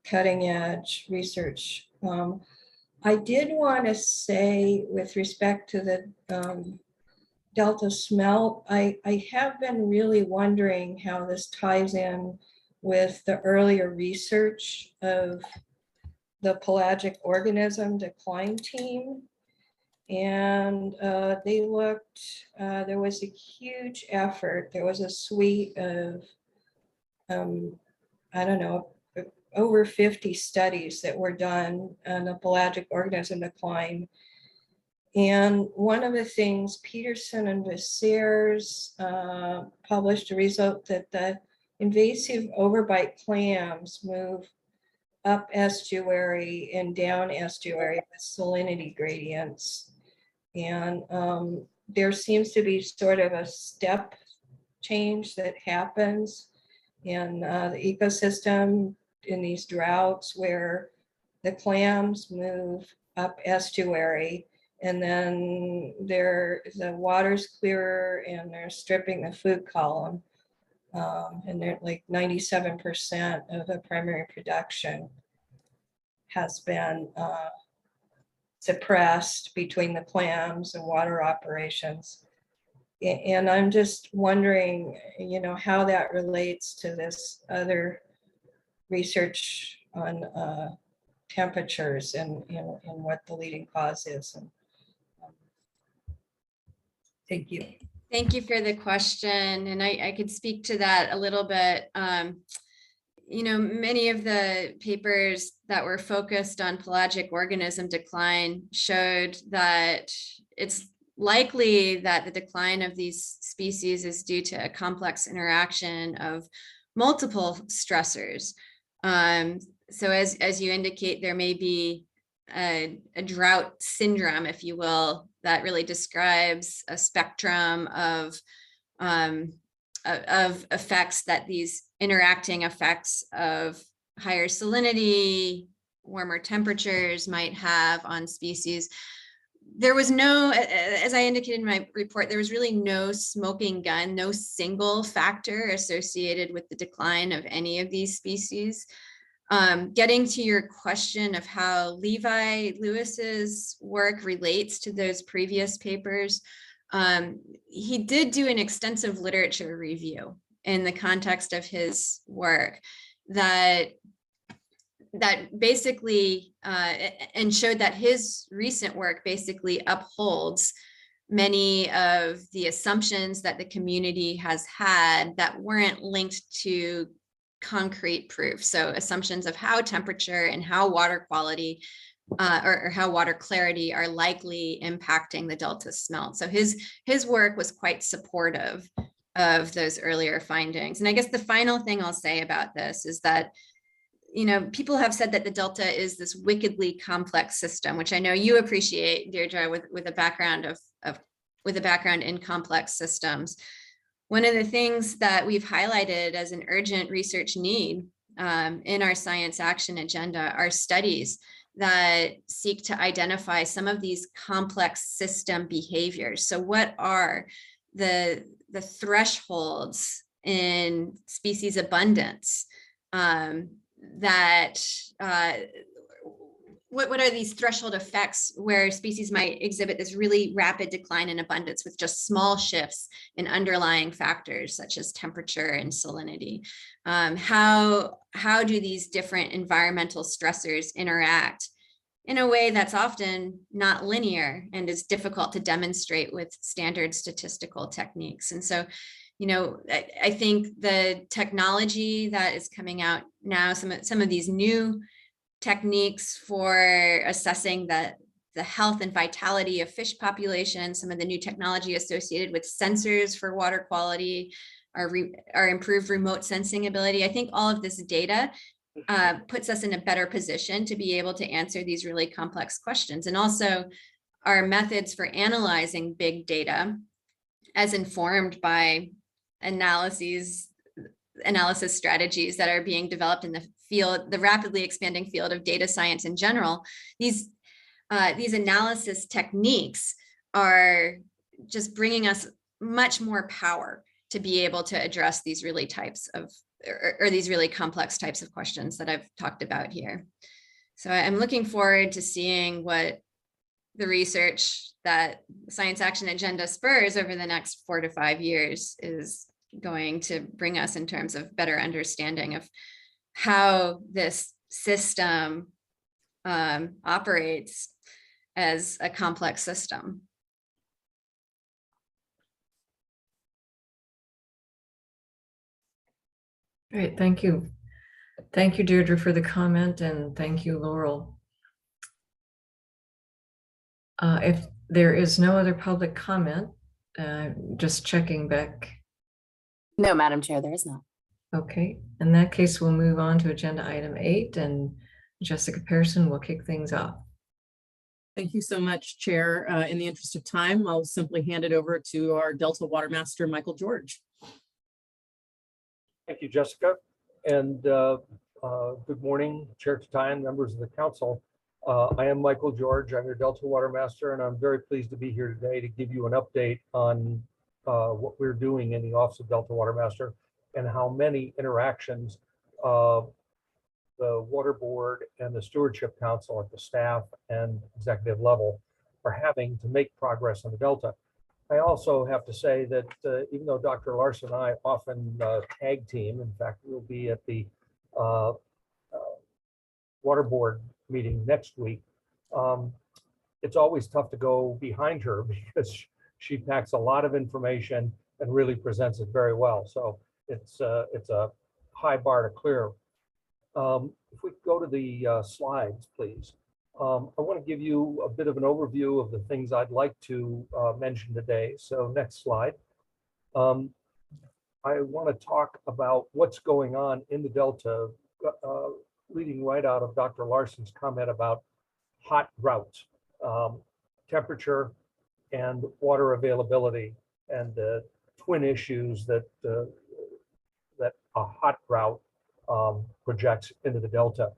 cutting edge research. I did want to say, with respect to the Delta smelt, I have been really wondering how this ties in with the earlier research of the pelagic organism decline team. And they looked, there was a huge effort. There was a suite of, I don't know, over 50 studies that were done on the pelagic organism decline. And one of the things, Peterson and Viseres published a result that the invasive overbite clams move up estuary and down estuary with salinity gradients. And there seems to be sort of a step change that happens in the ecosystem in these droughts where the clams move up estuary, and then the water's clearer and they're stripping the food column. And they're like 97% of the primary production has been suppressed between the clams and water operations. And I'm just wondering, how that relates to this other research on temperatures and what the leading cause is. And, thank you. Thank you for the question. And I could speak to that a little bit. Many of the papers that were focused on pelagic organism decline showed that it's likely that the decline of these species is due to a complex interaction of multiple stressors. So as you indicate, there may be a drought syndrome, if you will, that really describes a spectrum of effects that these interacting effects of higher salinity, warmer temperatures might have on species. There was no, as I indicated in my report, there was really no smoking gun, no single factor associated with the decline of any of these species. Getting to your question of how Levi Lewis's work relates to those previous papers, he did do an extensive literature review in the context of his work that basically and showed that his recent work basically upholds many of the assumptions that the community has had that weren't linked to concrete proof. So assumptions of how temperature and how water quality or how water clarity are likely impacting the delta smelt. So his work was quite supportive of those earlier findings. And I guess the final thing I'll say about this is that, you know, people have said that the delta is this wickedly complex system, which I know you appreciate, Deirdre, with a background with a background in complex systems. One of the things that we've highlighted as an urgent research need in our science action agenda are studies that seek to identify some of these complex system behaviors. So what are the thresholds in species abundance what are these threshold effects where species might exhibit this really rapid decline in abundance with just small shifts in underlying factors such as temperature and salinity? How do these different environmental stressors interact in a way that's often not linear and is difficult to demonstrate with standard statistical techniques? And so, you know, I think the technology that is coming out now, some of these new techniques for assessing the health and vitality of fish populations, some of the new technology associated with sensors for water quality, our improved remote sensing ability. I think all of this data puts us in a better position to be able to answer these really complex questions. And also our methods for analyzing big data as informed by analysis strategies that are being developed in the field, the rapidly expanding field of data science in general. These analysis techniques are just bringing us much more power to be able to address these really types of, or these really complex types of questions that I've talked about here. So I'm looking forward to seeing what the research that the Science Action Agenda spurs over the next 4 to 5 years is going to bring us in terms of better understanding of how this system operates as a complex system. Great, thank you. Thank you, Deirdre, for the comment, and thank you, Laurel. If there is no other public comment, just checking back. No, Madam Chair, there is not. Okay, in that case, we'll move on to agenda item 8, and Jessica Pearson will kick things off. Thank you so much, Chair. In the interest of time, I'll simply hand it over to our Delta Water Master, Michael George. Thank you, Jessica. And good morning, Chair Tatayan, members of the council. I am Michael George. I'm your Delta Water Master, and I'm very pleased to be here today to give you an update on what we're doing in the Office of Delta Water Master and how many interactions the Water Board and the Stewardship Council at the staff and executive level are having to make progress on the Delta. I also have to say that even though Dr. Larson and I often tag team, in fact, we'll be at the Water Board meeting next week, it's always tough to go behind her because she packs a lot of information and really presents it very well. So it's a high bar to clear. If we go to the slides, please. I want to give you a bit of an overview of the things I'd like to mention today. So next slide. I want to talk about what's going on in the Delta, leading right out of Dr. Larson's comment about hot droughts, temperature and water availability, and the twin issues that that a hot drought projects into the Delta.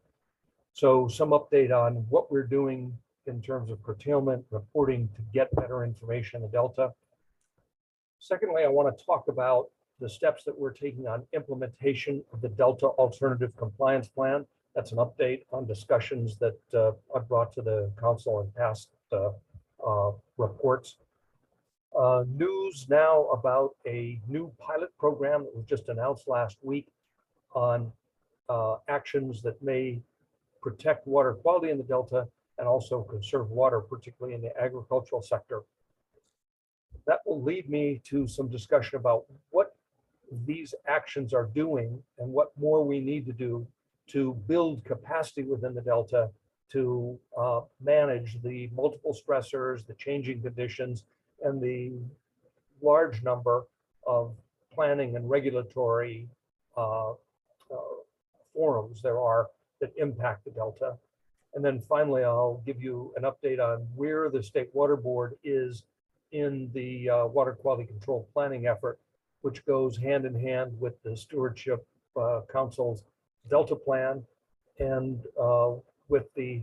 So some update on what we're doing in terms of curtailment reporting to get better information in the Delta. Secondly, I want to talk about the steps that we're taking on implementation of the Delta Alternative Compliance Plan. That's an update on discussions that I brought to the council in past reports. News now about a new pilot program that was just announced last week on actions that may protect water quality in the Delta and also conserve water, particularly in the agricultural sector. That will lead me to some discussion about what these actions are doing and what more we need to do to build capacity within the Delta to manage the multiple stressors, the changing conditions, and the large number of planning and regulatory forums there are that impact the Delta. And then finally, I'll give you an update on where the State Water Board is in the water quality control planning effort, which goes hand in hand with the Stewardship Council's Delta Plan and with the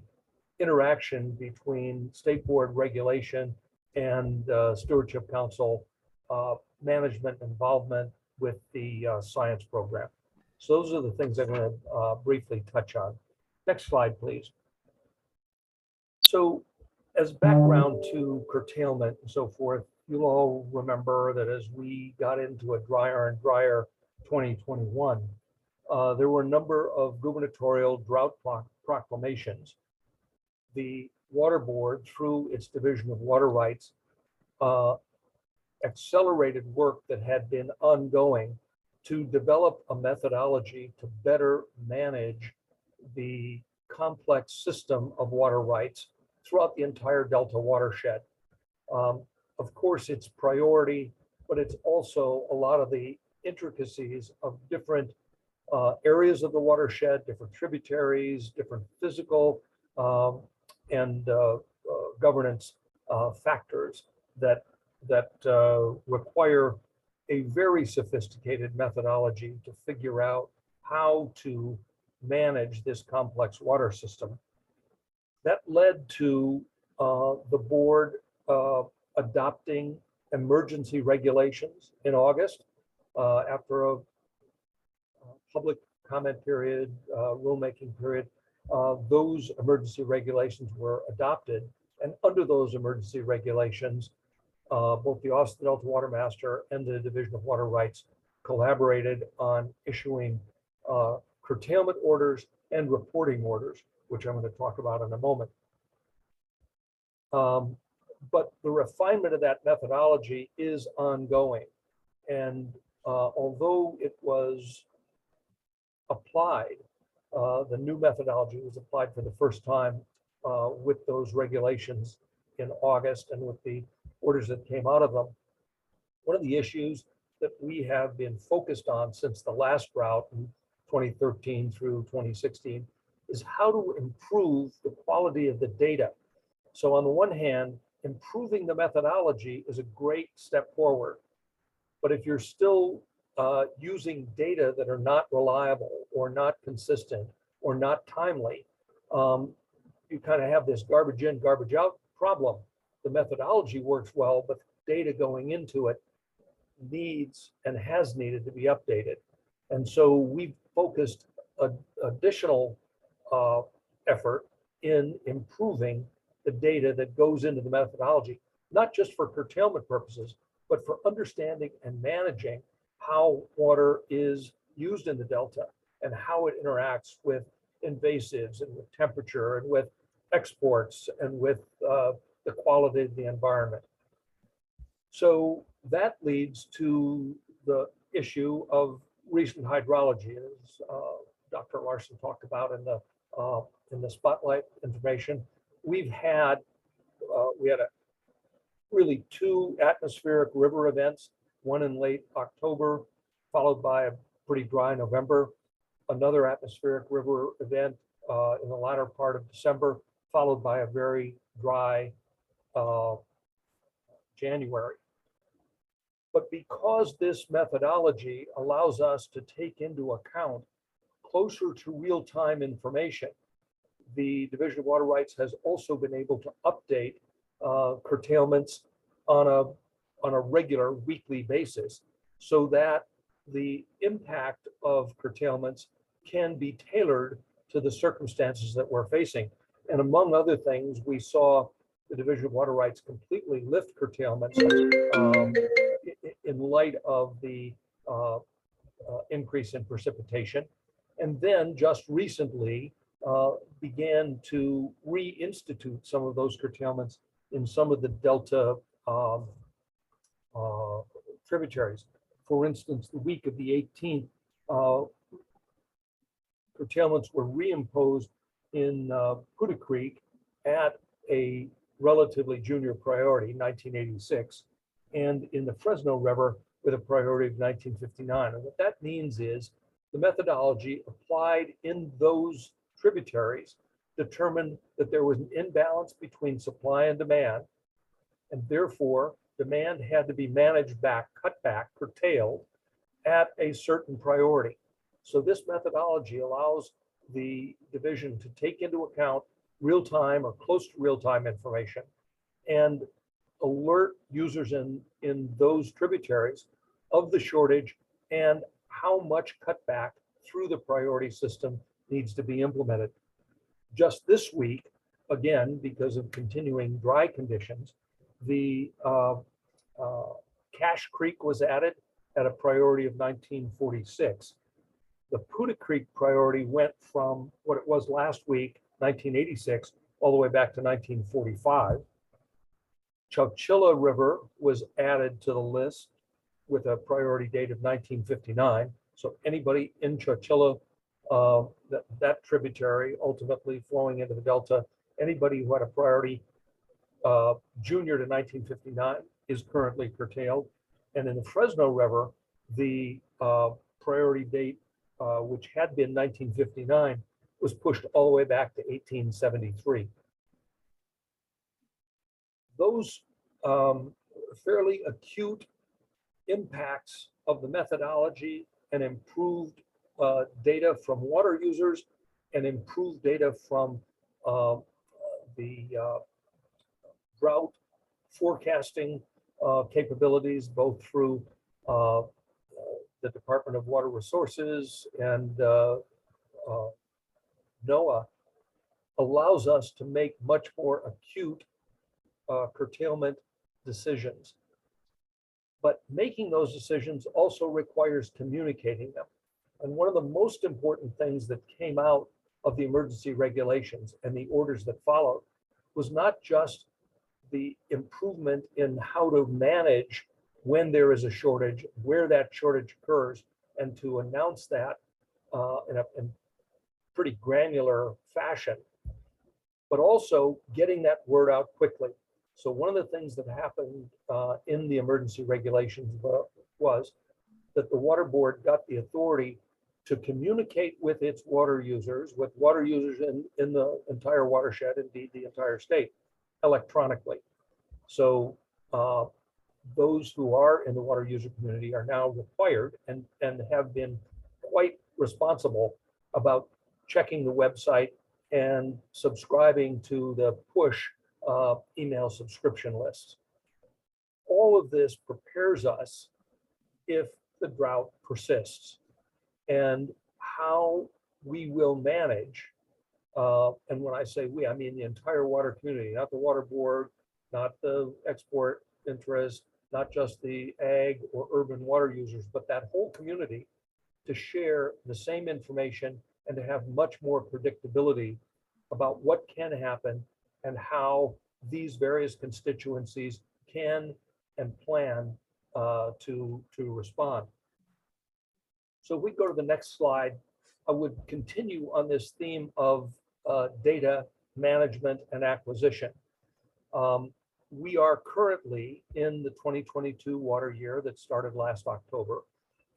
interaction between State Board regulation and Stewardship Council management involvement with the science program. So those are the things I'm going to briefly touch on. Next slide, please. So as background to curtailment and so forth, you'll all remember that as we got into a drier and drier 2021, there were a number of gubernatorial drought proclamations. The Water Board, through its Division of Water Rights, accelerated work that had been ongoing to develop a methodology to better manage the complex system of water rights throughout the entire Delta watershed. Of course, it's priority, but it's also a lot of the intricacies of different areas of the watershed, different tributaries, different physical and governance factors that require a very sophisticated methodology to figure out how to manage this complex water system. That led to the board adopting emergency regulations in August after a public comment period, rulemaking period. Those emergency regulations were adopted, and under those emergency regulations, both the Office of the Delta Water Master and the Division of Water Rights collaborated on issuing curtailment orders and reporting orders, which I'm going to talk about in a moment. But the refinement of that methodology is ongoing. And although it was applied, the new methodology was applied for the first time with those regulations in August and with the orders that came out of them. One of the issues that we have been focused on since the last drought in 2013 through 2016 is how to improve the quality of the data. So on the one hand, improving the methodology is a great step forward. But if you're still using data that are not reliable or not consistent or not timely, you kind of have this garbage in, garbage out problem. The methodology works well, but data going into it needs and has needed to be updated. And so we've focused additional effort in improving the data that goes into the methodology, not just for curtailment purposes, but for understanding and managing how water is used in the Delta and how it interacts with invasives and with temperature and with exports and with the quality of the environment. So that leads to the issue of recent hydrology, as Dr. Larson talked about in the spotlight information. We had really two atmospheric river events, one in late October, followed by a pretty dry November, another atmospheric river event in the latter part of December, followed by a very dry January. But because this methodology allows us to take into account closer to real-time information, the Division of Water Rights has also been able to update curtailments on a regular weekly basis so that the impact of curtailments can be tailored to the circumstances that we're facing. And among other things, we saw the Division of Water Rights completely lift curtailments in light of the increase in precipitation. And then just recently began to reinstitute some of those curtailments in some of the Delta tributaries. For instance, the week of the 18th, curtailments were reimposed in Puda Creek at a relatively junior priority, 1986, and in the Fresno River with a priority of 1959. And what that means is the methodology applied in those tributaries determined that there was an imbalance between supply and demand, and therefore demand had to be managed back, cut back, curtailed at a certain priority. So this methodology allows the division to take into account real-time or close to real-time information and alert users in those tributaries of the shortage and how much cutback through the priority system needs to be implemented. Just this week, again, because of continuing dry conditions, the Cache Creek was added at a priority of 1946. The Puda Creek priority went from what it was last week, 1986, all the way back to 1945. Chowchilla River was added to the list with a priority date of 1959. So anybody in Chowchilla, that tributary ultimately flowing into the Delta, anybody who had a priority junior to 1959 is currently curtailed. And in the Fresno River, the priority date, which had been 1959, was pushed all the way back to 1873. Those fairly acute impacts of the methodology and improved data from water users and improved data from the drought forecasting capabilities, both through the Department of Water Resources and NOAA, allows us to make much more acute curtailment decisions. But making those decisions also requires communicating them. And one of the most important things that came out of the emergency regulations and the orders that followed was not just the improvement in how to manage when there is a shortage, where that shortage occurs, and to announce that in pretty granular fashion, but also getting that word out quickly. So one of the things that happened in the emergency regulations was that the water board got the authority to communicate with its water users, with water users in the entire watershed, indeed the entire state, electronically. So those who are in the water user community are now required and have been quite responsible about checking the website and subscribing to the push email subscription lists. All of this prepares us if the drought persists and how we will manage. And when I say we, I mean the entire water community, not the water board, not the export interest, not just the ag or urban water users, but that whole community to share the same information and to have much more predictability about what can happen and how these various constituencies can and plan to respond. So if we go to the next slide, I would continue on this theme of data management and acquisition. We are currently in the 2022 water year that started last October,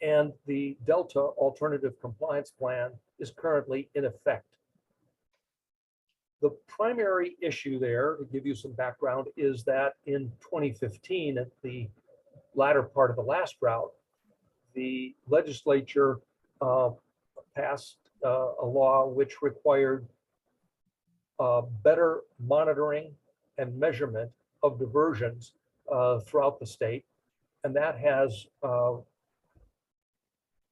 and the Delta Alternative Compliance Plan is currently in effect. The primary issue there, to give you some background, is that in 2015, at the latter part of the last drought, the legislature passed a law which required better monitoring and measurement of diversions throughout the state. And that has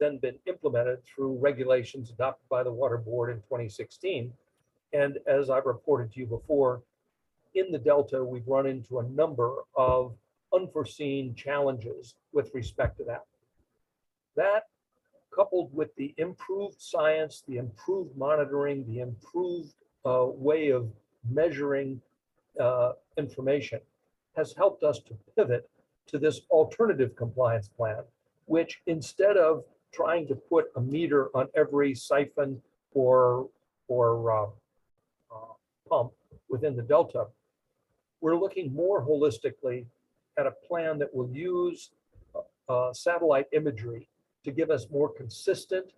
then been implemented through regulations adopted by the Water Board in 2016. And as I've reported to you before, in the Delta, we've run into a number of unforeseen challenges with respect to that. That, coupled with the improved science, the improved monitoring, the improved way of measuring information, has helped us to pivot to this alternative compliance plan, which instead of trying to put a meter on every siphon or pump within the Delta, we're looking more holistically at a plan that will use satellite imagery to give us more consistent,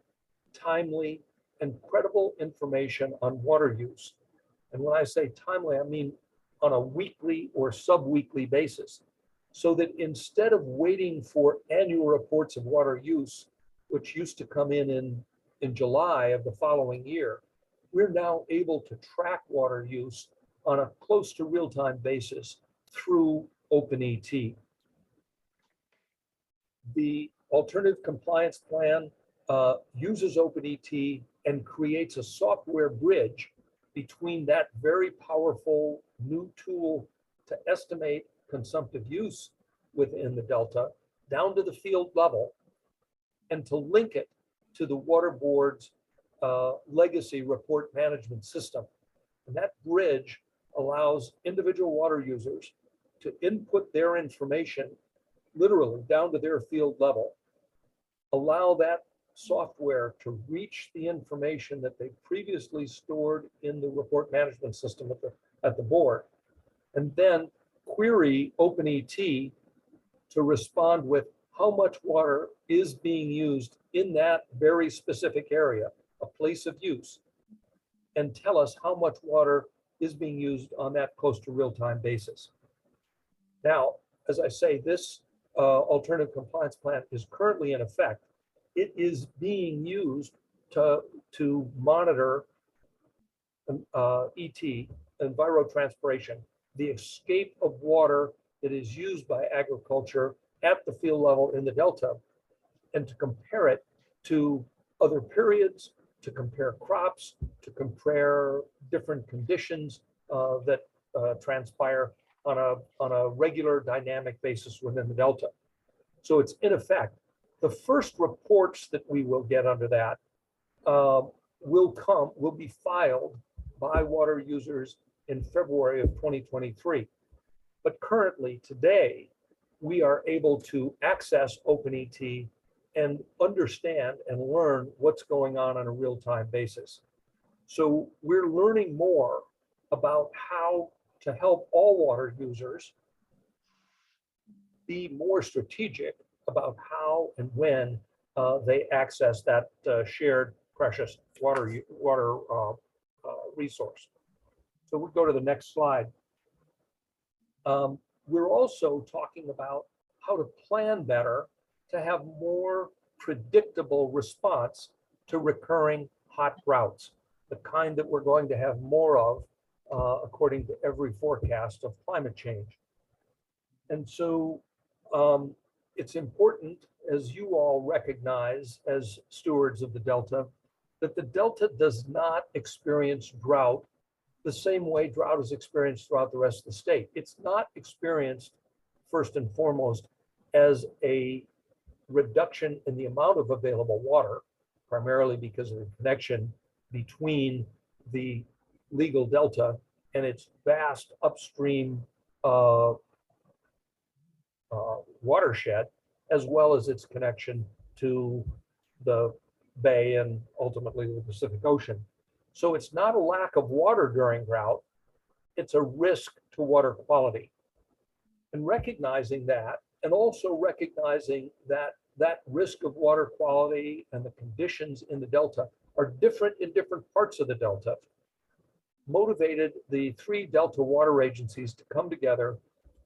timely, and credible information on water use. And when I say timely, I mean on a weekly or sub-weekly basis, so that instead of waiting for annual reports of water use, which used to come in July of the following year, we're now able to track water use on a close to real-time basis through OpenET. The alternative compliance plan uses OpenET and creates a software bridge between that very powerful new tool to estimate consumptive use within the Delta down to the field level, and to link it to the Water Board's legacy report management system. And that bridge allows individual water users to input their information literally down to their field level, allow that software to reach the information that they previously stored in the report management system at the board, and then query OpenET to respond with how much water is being used in that very specific area, a place of use, and tell us how much water is being used on that close to real-time basis. Now, as I say, this alternative compliance plan is currently in effect. It is being used to monitor ET, envirotranspiration, the escape of water that is used by agriculture at the field level in the Delta, and to compare it to other periods, to compare crops, to compare different conditions that transpire on a regular dynamic basis within the Delta. So it's in effect. The first reports that we will get under that will be filed by water users in February of 2023. But currently, today, we are able to access OpenET and understand and learn what's going on a real-time basis. So we're learning more about how to help all water users be more strategic about how and when they access that shared precious water resource. So we'll go to the next slide. We're also talking about how to plan better to have more predictable response to recurring hot droughts, the kind that we're going to have more of according to every forecast of climate change. And so it's important, as you all recognize as stewards of the Delta, that the Delta does not experience drought the same way drought is experienced throughout the rest of the state. It's not experienced, first and foremost, as a reduction in the amount of available water, primarily because of the connection between the legal Delta and its vast upstream watershed, as well as its connection to the Bay and ultimately the Pacific Ocean. So it's not a lack of water during drought, it's a risk to water quality. And recognizing that, and also recognizing that that risk of water quality and the conditions in the Delta are different in different parts of the Delta, motivated the 3 Delta water agencies to come together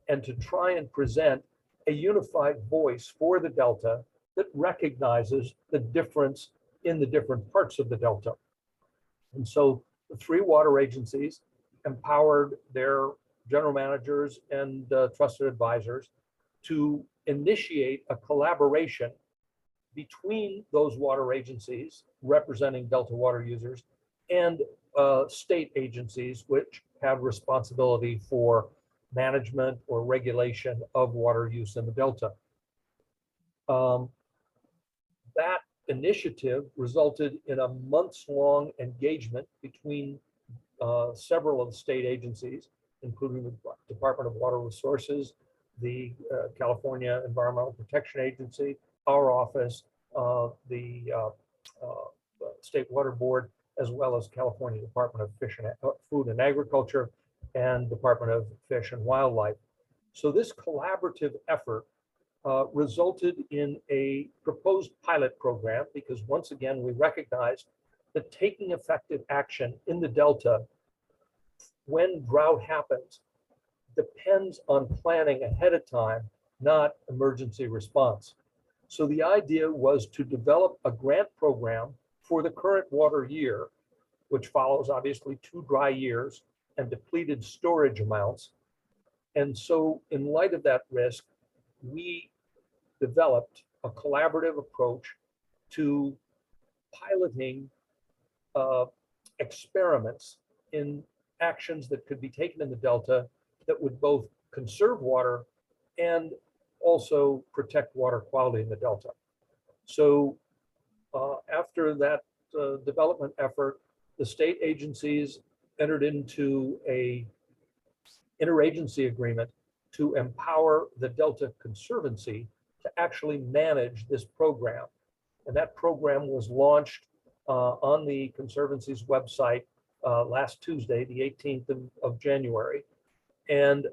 and to try and present a unified voice for the Delta that recognizes the difference in the different parts of the Delta. And so the 3 water agencies empowered their general managers and trusted advisors to initiate a collaboration between those water agencies representing Delta water users and state agencies which have responsibility for management or regulation of water use in the Delta. That initiative resulted in a months-long engagement between several of the state agencies, including the Department of Water Resources, the California Environmental Protection Agency, our office, the State Water Board, as well as California Department of Food and Agriculture and Department of Fish and Wildlife. So this collaborative effort resulted in a proposed pilot program because once again, we recognized that taking effective action in the Delta when drought happens depends on planning ahead of time, not emergency response. So the idea was to develop a grant program for the current water year, which follows obviously 2 dry years and depleted storage amounts. And so in light of that risk, we developed a collaborative approach to piloting experiments in actions that could be taken in the Delta that would both conserve water and also protect water quality in the Delta. So after that development effort, the state agencies entered into a interagency agreement to empower the Delta Conservancy to actually manage this program. And that program was launched on the Conservancy's website last Tuesday, the 18th of January. And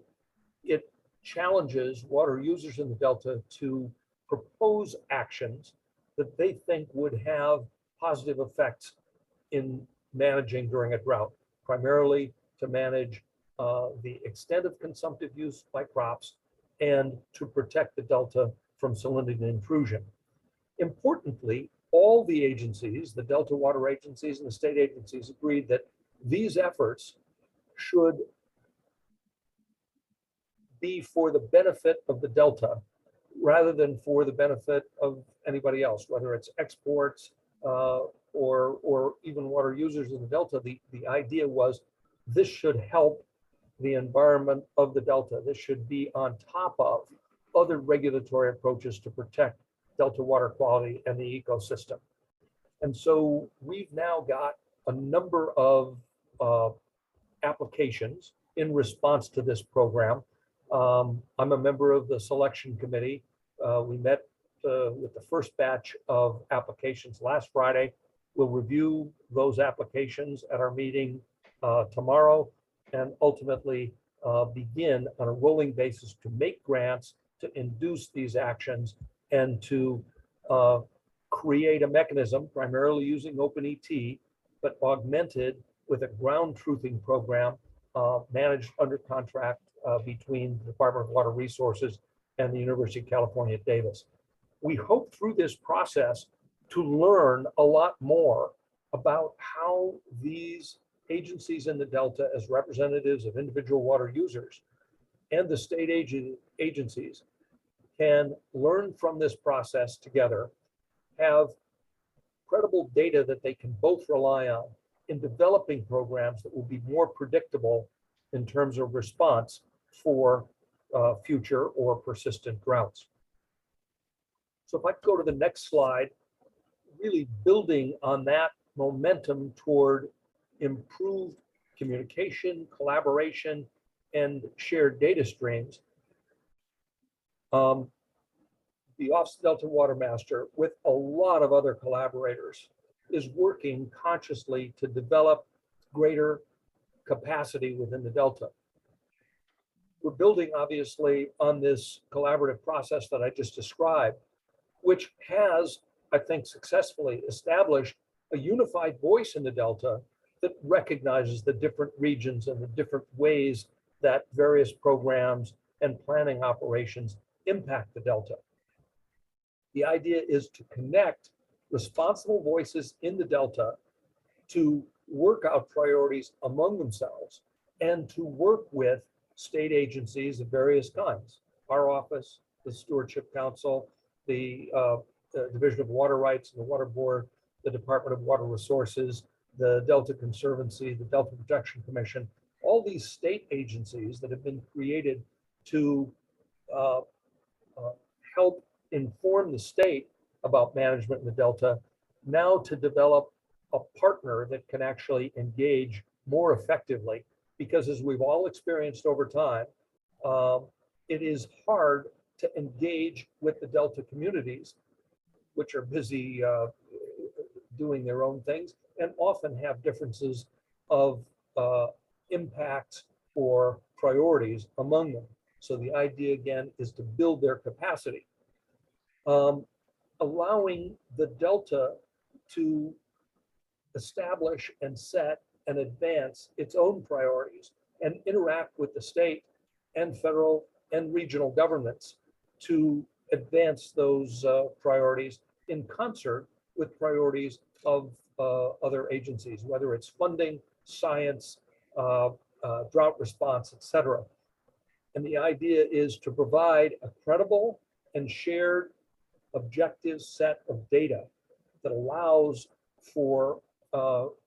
it challenges water users in the Delta to propose actions that they think would have positive effects in managing during a drought, primarily to manage the extent of consumptive use by crops and to protect the Delta from salinity intrusion. Importantly, all the agencies, the Delta water agencies and the state agencies, agreed that these efforts should be for the benefit of the Delta rather than for the benefit of anybody else, whether it's exports or even water users in the Delta. The idea was this should help the environment of the Delta. This should be on top of other regulatory approaches to protect Delta water quality and the ecosystem. And so we've now got a number of applications in response to this program. I'm a member of the selection committee. We met with the first batch of applications last Friday. We'll review those applications at our meeting tomorrow and ultimately begin on a rolling basis to make grants, to induce these actions, and to create a mechanism, primarily using OpenET, but augmented with a ground truthing program managed under contract between the Department of Water Resources and the University of California at Davis. We hope through this process to learn a lot more about how these agencies in the Delta, as representatives of individual water users, and the state agencies can learn from this process together, have credible data that they can both rely on in developing programs that will be more predictable in terms of response for future or persistent droughts. So if I go to the next slide, really building on that momentum toward improved communication, collaboration, and shared data streams, the Office of Delta Water Master, with a lot of other collaborators, is working consciously to develop greater capacity within the Delta. We're building, obviously, on this collaborative process that I just described, which has, I think, successfully established a unified voice in the Delta that recognizes the different regions and the different ways that various programs and planning operations impact the Delta. The idea is to connect responsible voices in the Delta to work out priorities among themselves and to work with state agencies of various kinds, our office, the Stewardship Council, the Division of Water Rights, the Water Board, the Department of Water Resources, the Delta Conservancy, the Delta Protection Commission, all these state agencies that have been created to help inform the state about management in the Delta, now to develop a partner that can actually engage more effectively. Because as we've all experienced over time, it is hard to engage with the Delta communities, which are busy doing their own things and often have differences of impact or priorities among them. So the idea again is to build their capacity. Allowing the Delta to establish and set and advance its own priorities and interact with the state and federal and regional governments to advance those priorities in concert with priorities of other agencies, whether it's funding, science, drought response, et cetera. And the idea is to provide a credible and shared objective set of data that allows for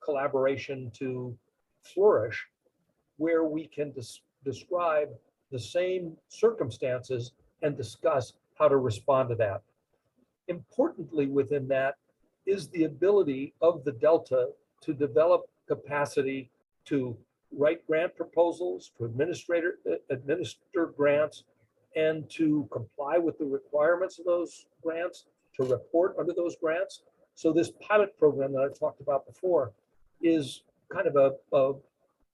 collaboration to flourish, where we can describe the same circumstances and discuss how to respond to that. Importantly within that is the ability of the Delta to develop capacity to write grant proposals, to administer grants, and to comply with the requirements of those grants, to report under those grants. So this pilot program that I talked about before is kind of a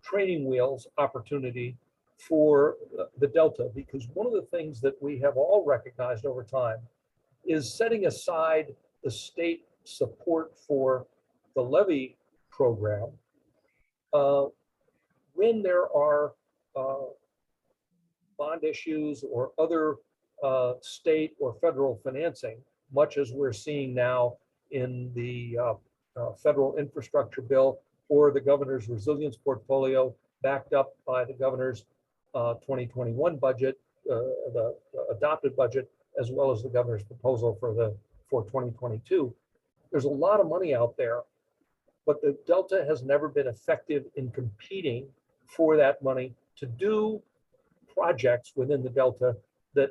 training wheels opportunity for the Delta, because one of the things that we have all recognized over time is setting aside the state support for the levy program. When there are bond issues or other state or federal financing, much as we're seeing now in the federal infrastructure bill or the governor's resilience portfolio, backed up by the governor's 2021 budget, the adopted budget, as well as the governor's proposal for 2022. There's a lot of money out there, but the Delta has never been effective in competing for that money to do projects within the Delta that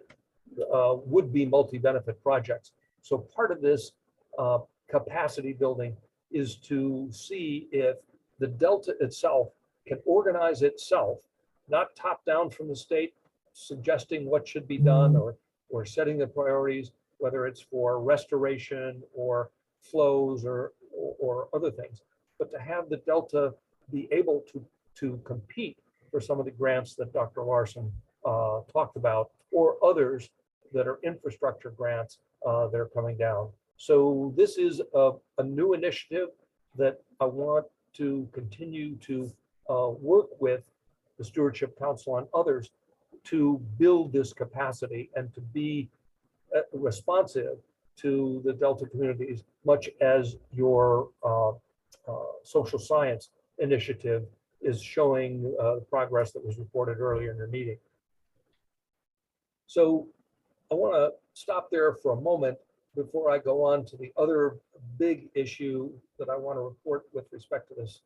would be multi-benefit projects. So part of this capacity building is to see if the Delta itself can organize itself, not top down from the state, suggesting what should be done or setting the priorities, whether it's for restoration or flows or other things, but to have the Delta be able to compete for some of the grants that Dr. Larson talked about, or others that are infrastructure grants that are coming down. So this is a new initiative that I want to continue to work with the Stewardship Council and others to build this capacity and to be responsive to the Delta communities, much as your social science initiative is showing the progress that was reported earlier in the meeting. So I want to stop there for a moment before I go on to the other big issue that I want to report with respect to this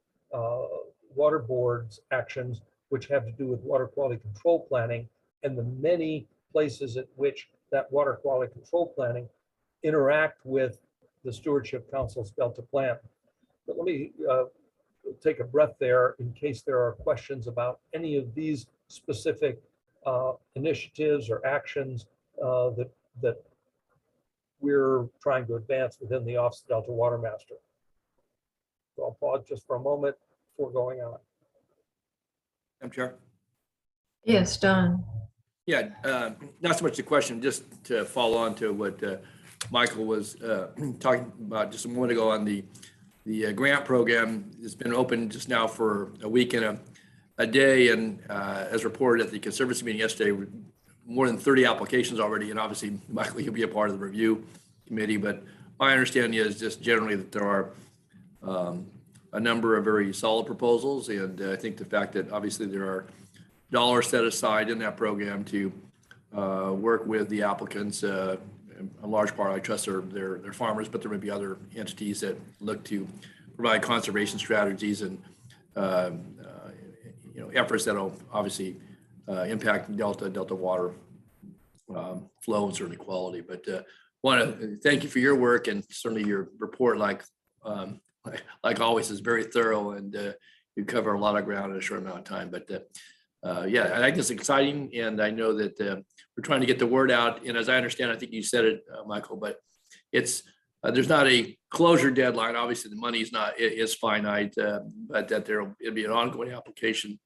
water board's actions, which have to do with water quality control planning and the many places at which that water quality control planning interact with the Stewardship Council's Delta plan. But let me take a breath there in case there are questions about any of these specific initiatives or actions that we're trying to advance within the Office of Delta Water Master. So I'll pause just for a moment before going on. Madam Chair. Yes, Don. Yeah, not so much the question, just to follow on to what Michael was talking about just a moment ago on the grant program. It's been open just now for a week and a day, and as reported at the Conservancy meeting yesterday, more than 30 applications already, and obviously Michael, you'll be a part of the review committee, but my understanding is just generally that there are a number of very solid proposals, and I think the fact that obviously there are dollars set aside in that program to work with the applicants a large part, I trust their farmers, but there may be other entities that look to provide conservation strategies and efforts that'll obviously impact delta water flow and certainly quality. But want to thank you for your work, and certainly your report, like always, is very thorough, and you cover a lot of ground in a short amount of time. But yeah, I think it's exciting, and I know that we're trying to get the word out. And as I understand, I think you said it, Michael, but it's there's not a closure deadline. Obviously, the money is finite, but that it'll be an ongoing application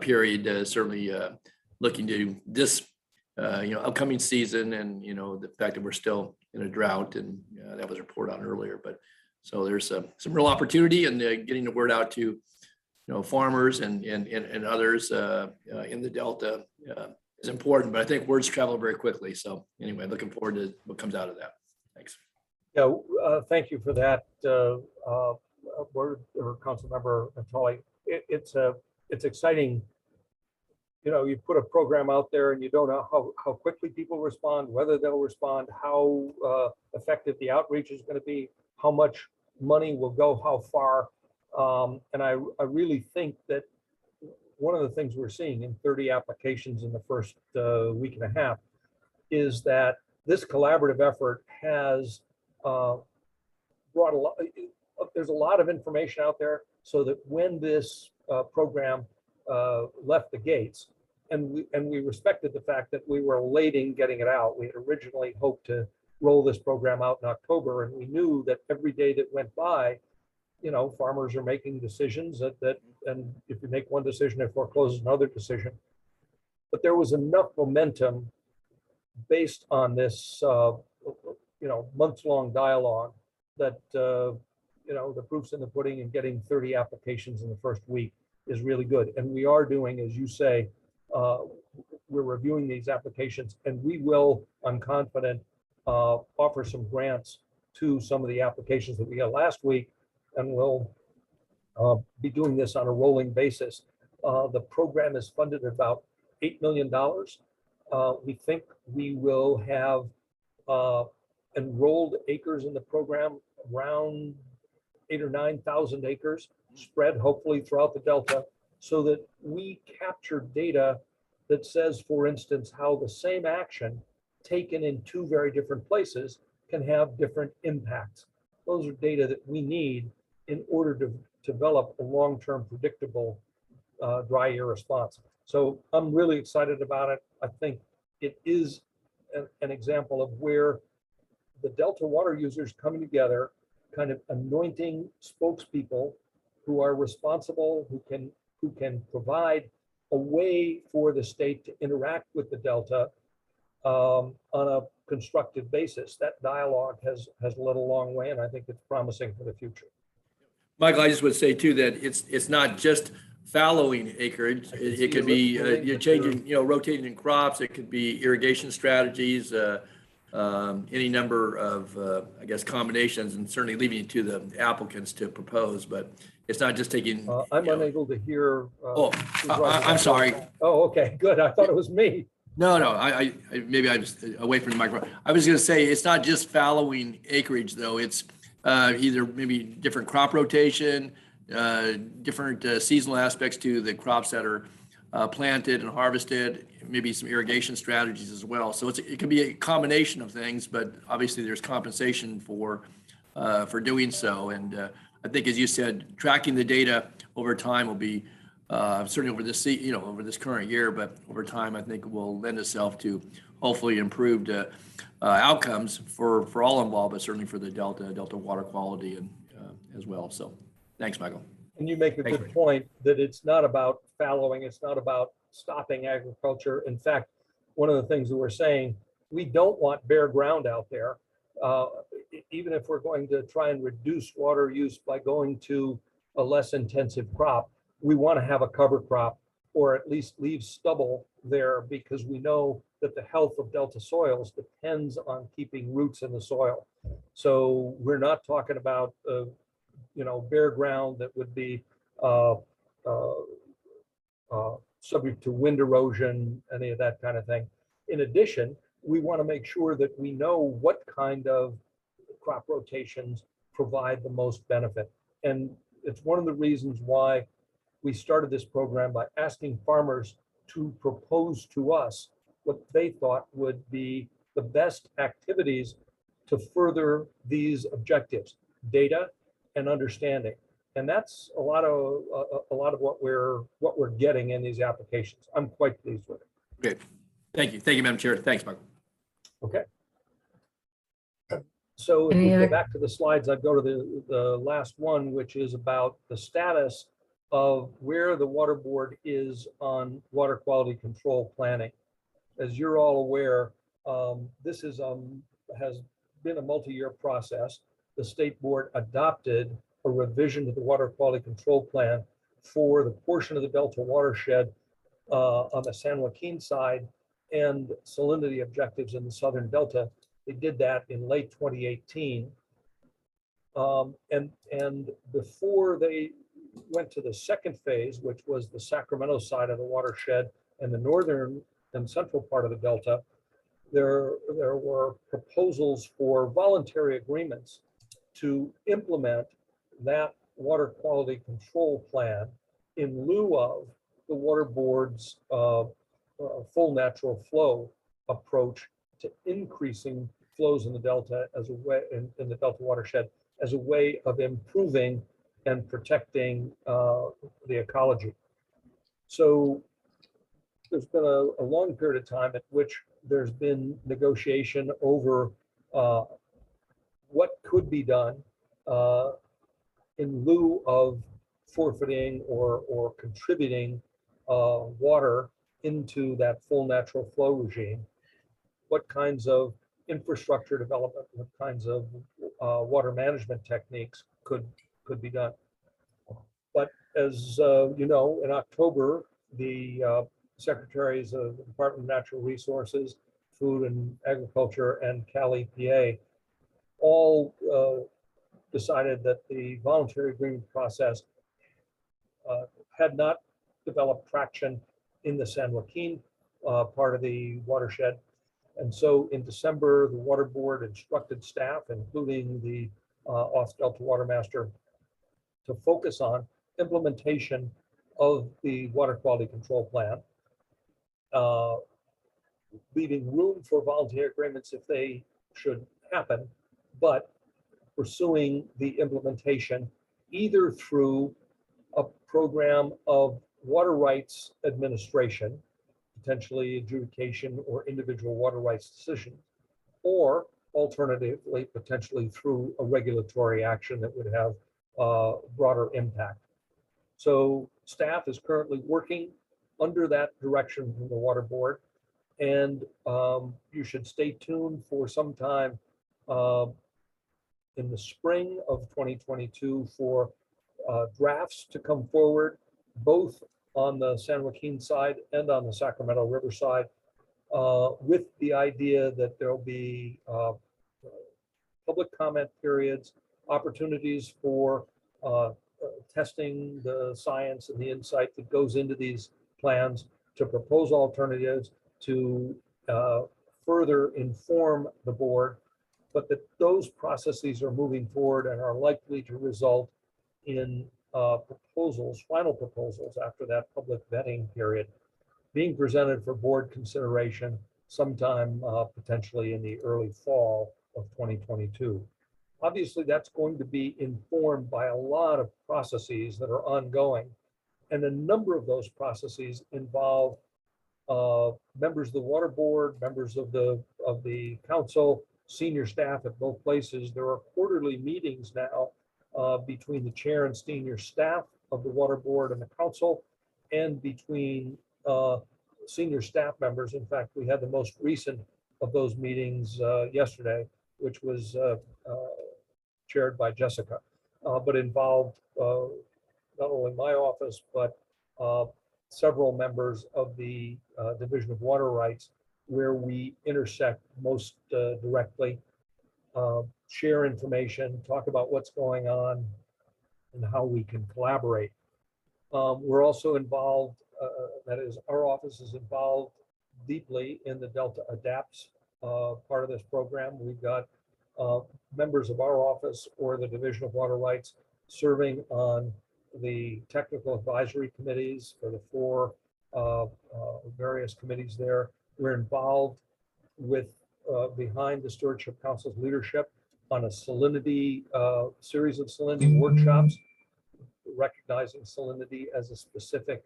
period. Certainly looking to this upcoming season, and the fact that we're still in a drought, and that was reported on earlier. But so there's some real opportunity, and getting the word out to farmers and others in the Delta is important. But I think words travel very quickly. So anyway, looking forward to what comes out of that. Thanks. Yeah, thank you for that word, or Councilmember Natali. It's exciting. You put a program out there and you don't know how quickly people respond, whether they'll respond, how effective the outreach is going to be, how much money will go how far. And I really think that one of the things we're seeing in 30 applications in the first week and a half is that this collaborative effort has brought a lot. There's a lot of information out there, so that when this program left the gates, and we respected the fact that we were late in getting it out. We had originally hoped to roll this program out in October, and we knew that every day that went by, farmers are making decisions and if you make one decision, it forecloses another decision. But there was enough momentum based on this, months-long dialogue that, the proof's in the pudding, and getting 30 applications in the first week is really good. And we are doing, as you say, we're reviewing these applications, and we will, I'm confident, offer some grants to some of the applications that we got last week, and we'll be doing this on a rolling basis. The program is funded at about $8 million. We think we will have enrolled acres in the program around 8,000 or 9,000 acres spread hopefully throughout the Delta, so that we capture data that says, for instance, how the same action taken in two very different places can have different impacts. Those are data that we need in order to develop a long-term predictable dry year response. So I'm really excited about it. I think it is an example of where the Delta water users coming together, kind of anointing spokespeople who are responsible, who can provide a way for the state to interact with the Delta on a constructive basis. That dialogue has led a long way, and I think it's promising for the future. Michael, I just would say too that it's not just fallowing acreage. It could be you're changing, rotating in crops. It could be irrigation strategies, any number of, I guess, combinations, and certainly leaving it to the applicants to propose. But it's not just taking. I'm unable to hear. I'm sorry. Oh, okay, good. I thought it was me. No, I maybe I'm just away from the microphone. I was going to say it's not just fallowing acreage, though. It's either maybe different crop rotation, different seasonal aspects to the crops that are planted and harvested, maybe some irrigation strategies as well. So it can be a combination of things, but obviously there's compensation for doing so. And I think, as you said, tracking the data over time will be certainly over this over this current year, but over time I think will lend itself to hopefully improved outcomes for all involved, but certainly for the Delta water quality and as well. So thanks, Michael. And you make a good point that it's not about fallowing. It's not about stopping agriculture. In fact, one of the things that we're saying, we don't want bare ground out there. Even if we're going to try and reduce water use by going to a less intensive crop, we want to have a cover crop, or at least leave stubble there, because we know that the health of Delta soils depends on keeping roots in the soil. So we're not talking about bare ground that would be subject to wind erosion, any of that kind of thing. In addition, we want to make sure that we know what kind of crop rotations provide the most benefit. And it's one of the reasons why we started this program by asking farmers to propose to us what they thought would be the best activities to further these objectives, data and understanding. And that's a lot of what we're getting in these applications. I'm quite pleased with it. Great. Thank you, Madam Chair. Thanks, Michael. Okay. So if Any we go other- back to the slides, I'd go to the last one, which is about the status of where the water board is on water quality control planning. As you're all aware, this is has been a multi-year process. The state board adopted a revision to the water quality control plan for the portion of the Delta watershed on the San Joaquin side and salinity objectives in the Southern Delta. They did that in late 2018. And before they went to the second phase, which was the Sacramento side of the watershed and the northern and central part of the Delta, there were proposals for voluntary agreements to implement that water quality control plan in lieu of the water board's full natural flow approach to increasing flows in the Delta as a way in the Delta watershed as a way of improving and protecting the ecology. So there's been a long period of time at which there's been negotiation over what could be done in lieu of forfeiting or contributing water into that full natural flow regime. What kinds of infrastructure development, what kinds of water management techniques could be done. But as you know, in October, the secretaries of the Department of Natural Resources, Food and Agriculture, and Cal EPA all decided that the voluntary agreement process had not developed traction in the San Joaquin part of the watershed. And so in December, the water board instructed staff, including the off-Delta water master, to focus on implementation of the water quality control plan, leaving room for voluntary agreements if they should happen, but pursuing the implementation either through a program of water rights administration, potentially adjudication or individual water rights decisions, or alternatively, potentially through a regulatory action that would have broader impact. So staff is currently working under that direction from the water board, and you should stay tuned for some time in the spring of 2022 for drafts to come forward, both on the San Joaquin side and on the Sacramento River side, with the idea that there'll be public comment periods, opportunities for testing the science and the insight that goes into these plans, to propose alternatives, to further inform the board, but that those processes are moving forward and are likely to result in proposals, final proposals after that public vetting period, being presented for board consideration sometime potentially in the early fall of 2022. Obviously, that's going to be informed by a lot of processes that are ongoing. And a number of those processes involve members of the water board, members of the council, senior staff at both places. There are quarterly meetings now between the chair and senior staff of the water board and the council, and between senior staff members. In fact, we had the most recent of those meetings yesterday, which was chaired by Jessica, but involved not only my office, but several members of the Division of Water Rights, where we intersect most directly, share information, talk about what's going on and how we can collaborate. We're also involved, that is, our office is involved deeply in the Delta Adapts part of this program. We've got members of our office or the Division of Water Rights serving on the technical advisory committees for the four various committees there. We're involved with behind the Stewardship Council's leadership on a salinity series of salinity workshops, recognizing salinity as a specific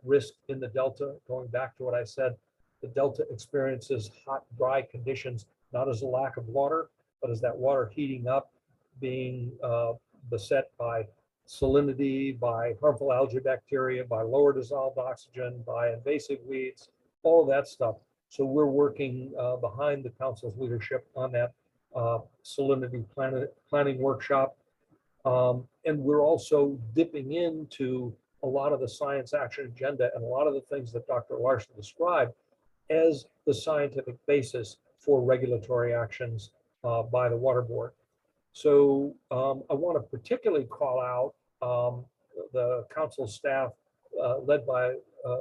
risk in the Delta. Going back to what I said, the Delta experiences hot, dry conditions, not as a lack of water, but as that water heating up, being beset by salinity, by harmful algae bacteria, by lower dissolved oxygen, by invasive weeds, all of that stuff. So we're working behind the council's leadership on that salinity planning workshop. And we're also dipping into a lot of the science action agenda and a lot of the things that Dr. Larson described as the scientific basis for regulatory actions by the Water Board. So I want to particularly call out the council staff led by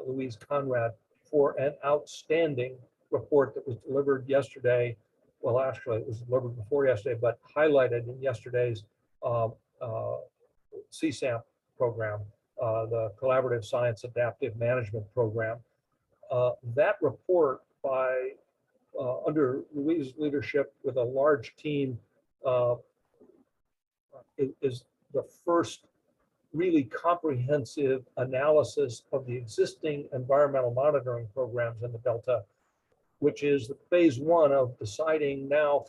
Louise Conrad for an outstanding report that was delivered yesterday. Well, actually, it was delivered before yesterday, but highlighted in yesterday's CSAMP program, the Collaborative Science Adaptive Management Program. That report by under Louise's leadership with a large team is the first really comprehensive analysis of the existing environmental monitoring programs in the Delta, which is the phase one of deciding now,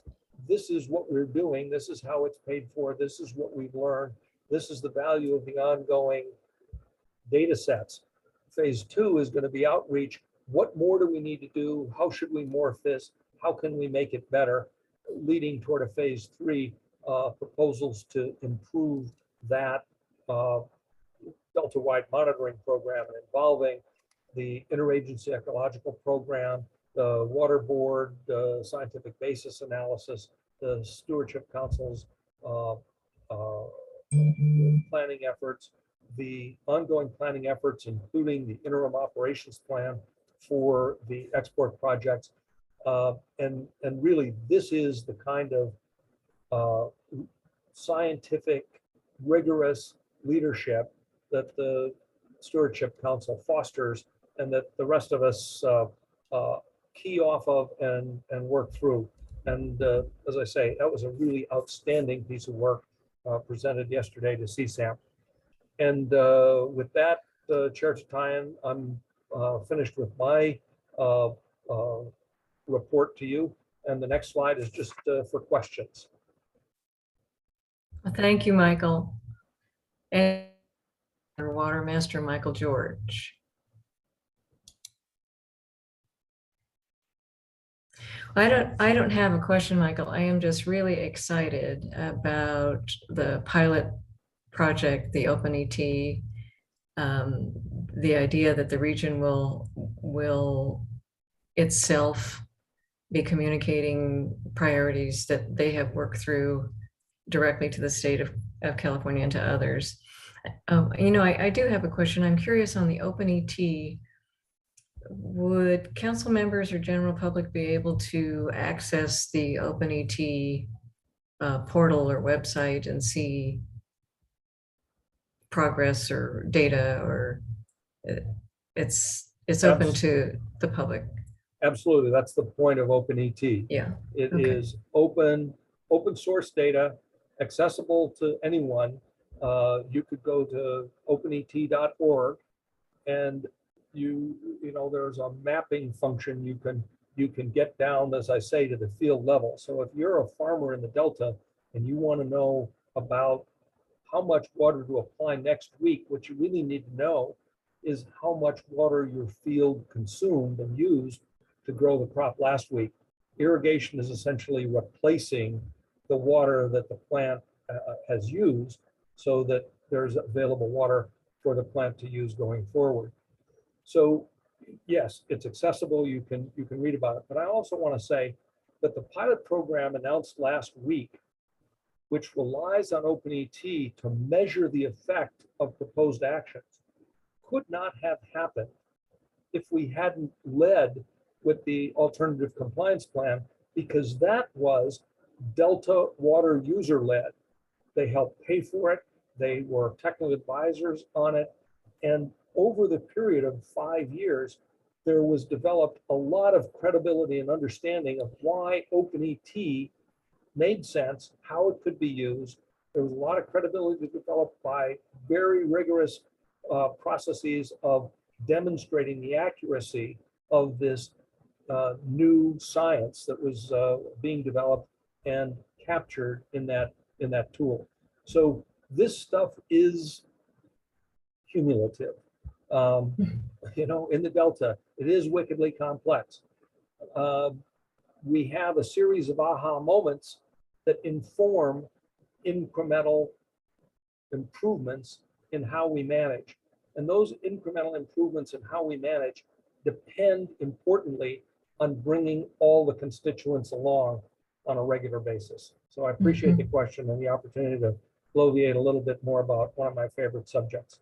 this is what we're doing, this is how it's paid for, this is what we've learned, this is the value of the ongoing data sets. Phase two is going to be outreach. What more do we need to do? How should we morph this? How can we make it better? Leading toward a phase three, proposals to improve that Delta-wide monitoring program and involving the interagency ecological program, the Water Board, the scientific basis analysis, the Stewardship Council's planning efforts, the ongoing planning efforts, including the interim operations plan for the export projects. And really, this is the kind of scientific, rigorous leadership that the Stewardship Council fosters and that the rest of us key off of and work through. And as I say, that was a really outstanding piece of work presented yesterday to CSAMP. And with that, Chair Tatayan, I'm finished with my report to you. And the next slide is just for questions. Thank you, Michael. And Water Master Michael George. I don't have a question, Michael. I am just really excited about the pilot project, the OpenET, the idea that the region will itself be communicating priorities that they have worked through directly to the state of California and to others. You know, I do have a question. I'm curious on the OpenET. Would council members or general public be able to access the OpenET portal or website and see progress or data, or it's open to the public? Absolutely, that's the point of OpenET. Yeah. It is open source data, accessible to anyone. You could go to openet.org and you know, there's a mapping function you can get down, as I say, to the field level. So if you're a farmer in the Delta and you want to know about how much water to apply next week, what you really need to know is how much water your field consumed and used to grow the crop last week. Irrigation is essentially replacing the water that the plant has used so that there's available water for the plant to use going forward. So yes, it's accessible. You can read about it. But I also want to say that the pilot program announced last week, which relies on OpenET to measure the effect of proposed actions, could not have happened if we hadn't led with the alternative compliance plan because that was Delta water user led. They helped pay for it. They were technical advisors on it. And over the period of 5 years, there was developed a lot of credibility and understanding of why OpenET made sense, how it could be used. There was a lot of credibility developed by very rigorous processes of demonstrating the accuracy of this new science that was being developed and captured in that tool. So this stuff is cumulative. You know, in the Delta, it is wickedly complex. We have a series of aha moments that inform incremental improvements in how we manage. And those incremental improvements in how we manage depend importantly on bringing all the constituents along on a regular basis. So I appreciate the question and the opportunity to bloviate a little bit more about one of my favorite subjects.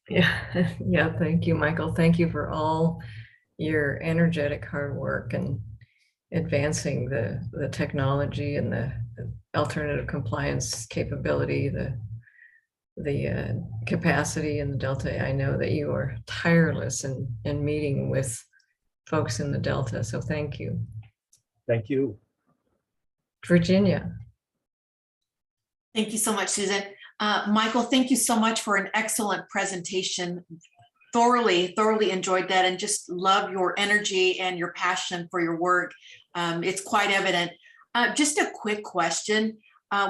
Yeah, yeah, thank you, Michael. Thank you for all your energetic hard work and advancing the technology and the alternative compliance capability, the capacity in the Delta. I know that you are tireless in meeting with folks in the Delta, so thank you. Thank you. Virginia. Thank you so much, Susan. Michael, thank you so much for an excellent presentation. Thoroughly enjoyed that and just love your energy and your passion for your work. It's quite evident. Just a quick question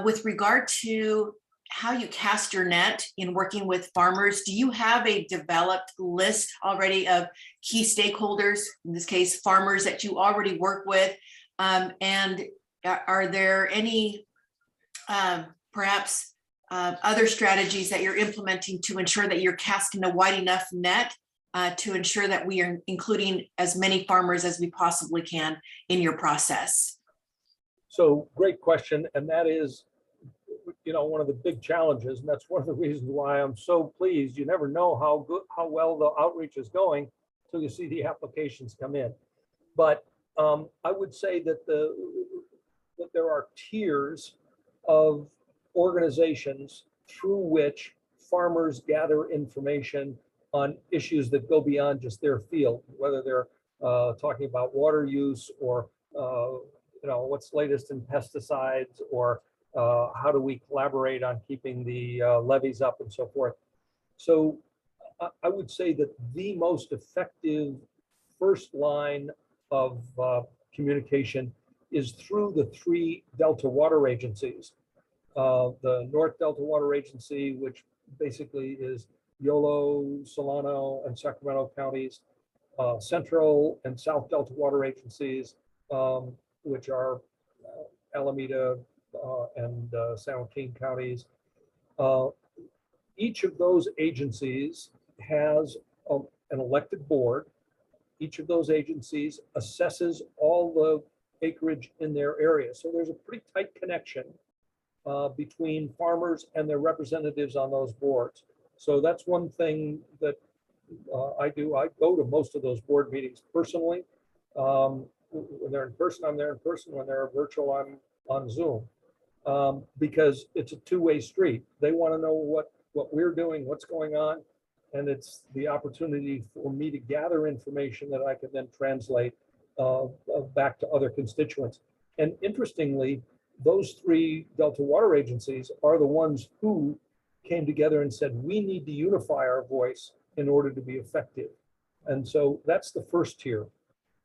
with regard to how you cast your net in working with farmers. Do you have a developed list already of key stakeholders, in this case, farmers that you already work with? And are there any perhaps other strategies that you're implementing to ensure that you're casting a wide enough net to ensure that we are including as many farmers as we possibly can in your process? So great question. And that is, you know, one of the big challenges. And that's one of the reasons why I'm so pleased. You never know how well the outreach is going until you see the applications come in. But I would say that that there are tiers of organizations through which farmers gather information on issues that go beyond just their field, whether they're talking about water use or you know, what's latest in pesticides, or how do we collaborate on keeping the levees up and so forth. So I would say that the most effective first line of communication is through the 3 Delta water agencies. The North Delta Water Agency, which basically is Yolo, Solano, and Sacramento counties, Central and South Delta Water Agencies, which are Alameda and San Joaquin counties. Each of those agencies has an elected board. Each of those agencies assesses all the acreage in their area. So there's a pretty tight connection between farmers and their representatives on those boards. So that's one thing that I do. I go to most of those board meetings personally. When they're in person, I'm there in person. When they're virtual, I'm on Zoom, because it's a two-way street. They want to know what we're doing, what's going on, and it's the opportunity for me to gather information that I can then translate back to other constituents. And interestingly, those 3 Delta water agencies are the ones who came together and said, we need to unify our voice in order to be effective. And so that's the first tier.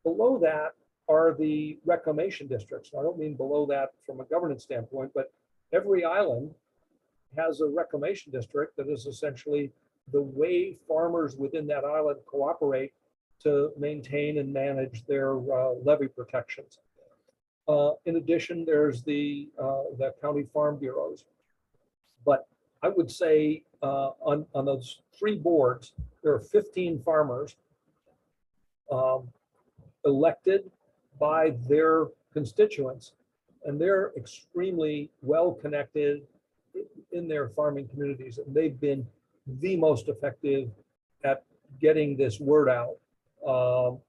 Below that are the reclamation districts. I don't mean below that from a governance standpoint, but every island has a reclamation district that is essentially the way farmers within that island cooperate to maintain and manage their levee protections. In addition, there's the county farm bureaus. But I would say on those 3 boards, there are 15 farmers elected by their constituents, and they're extremely well connected in their farming communities. And they've been the most effective at getting this word out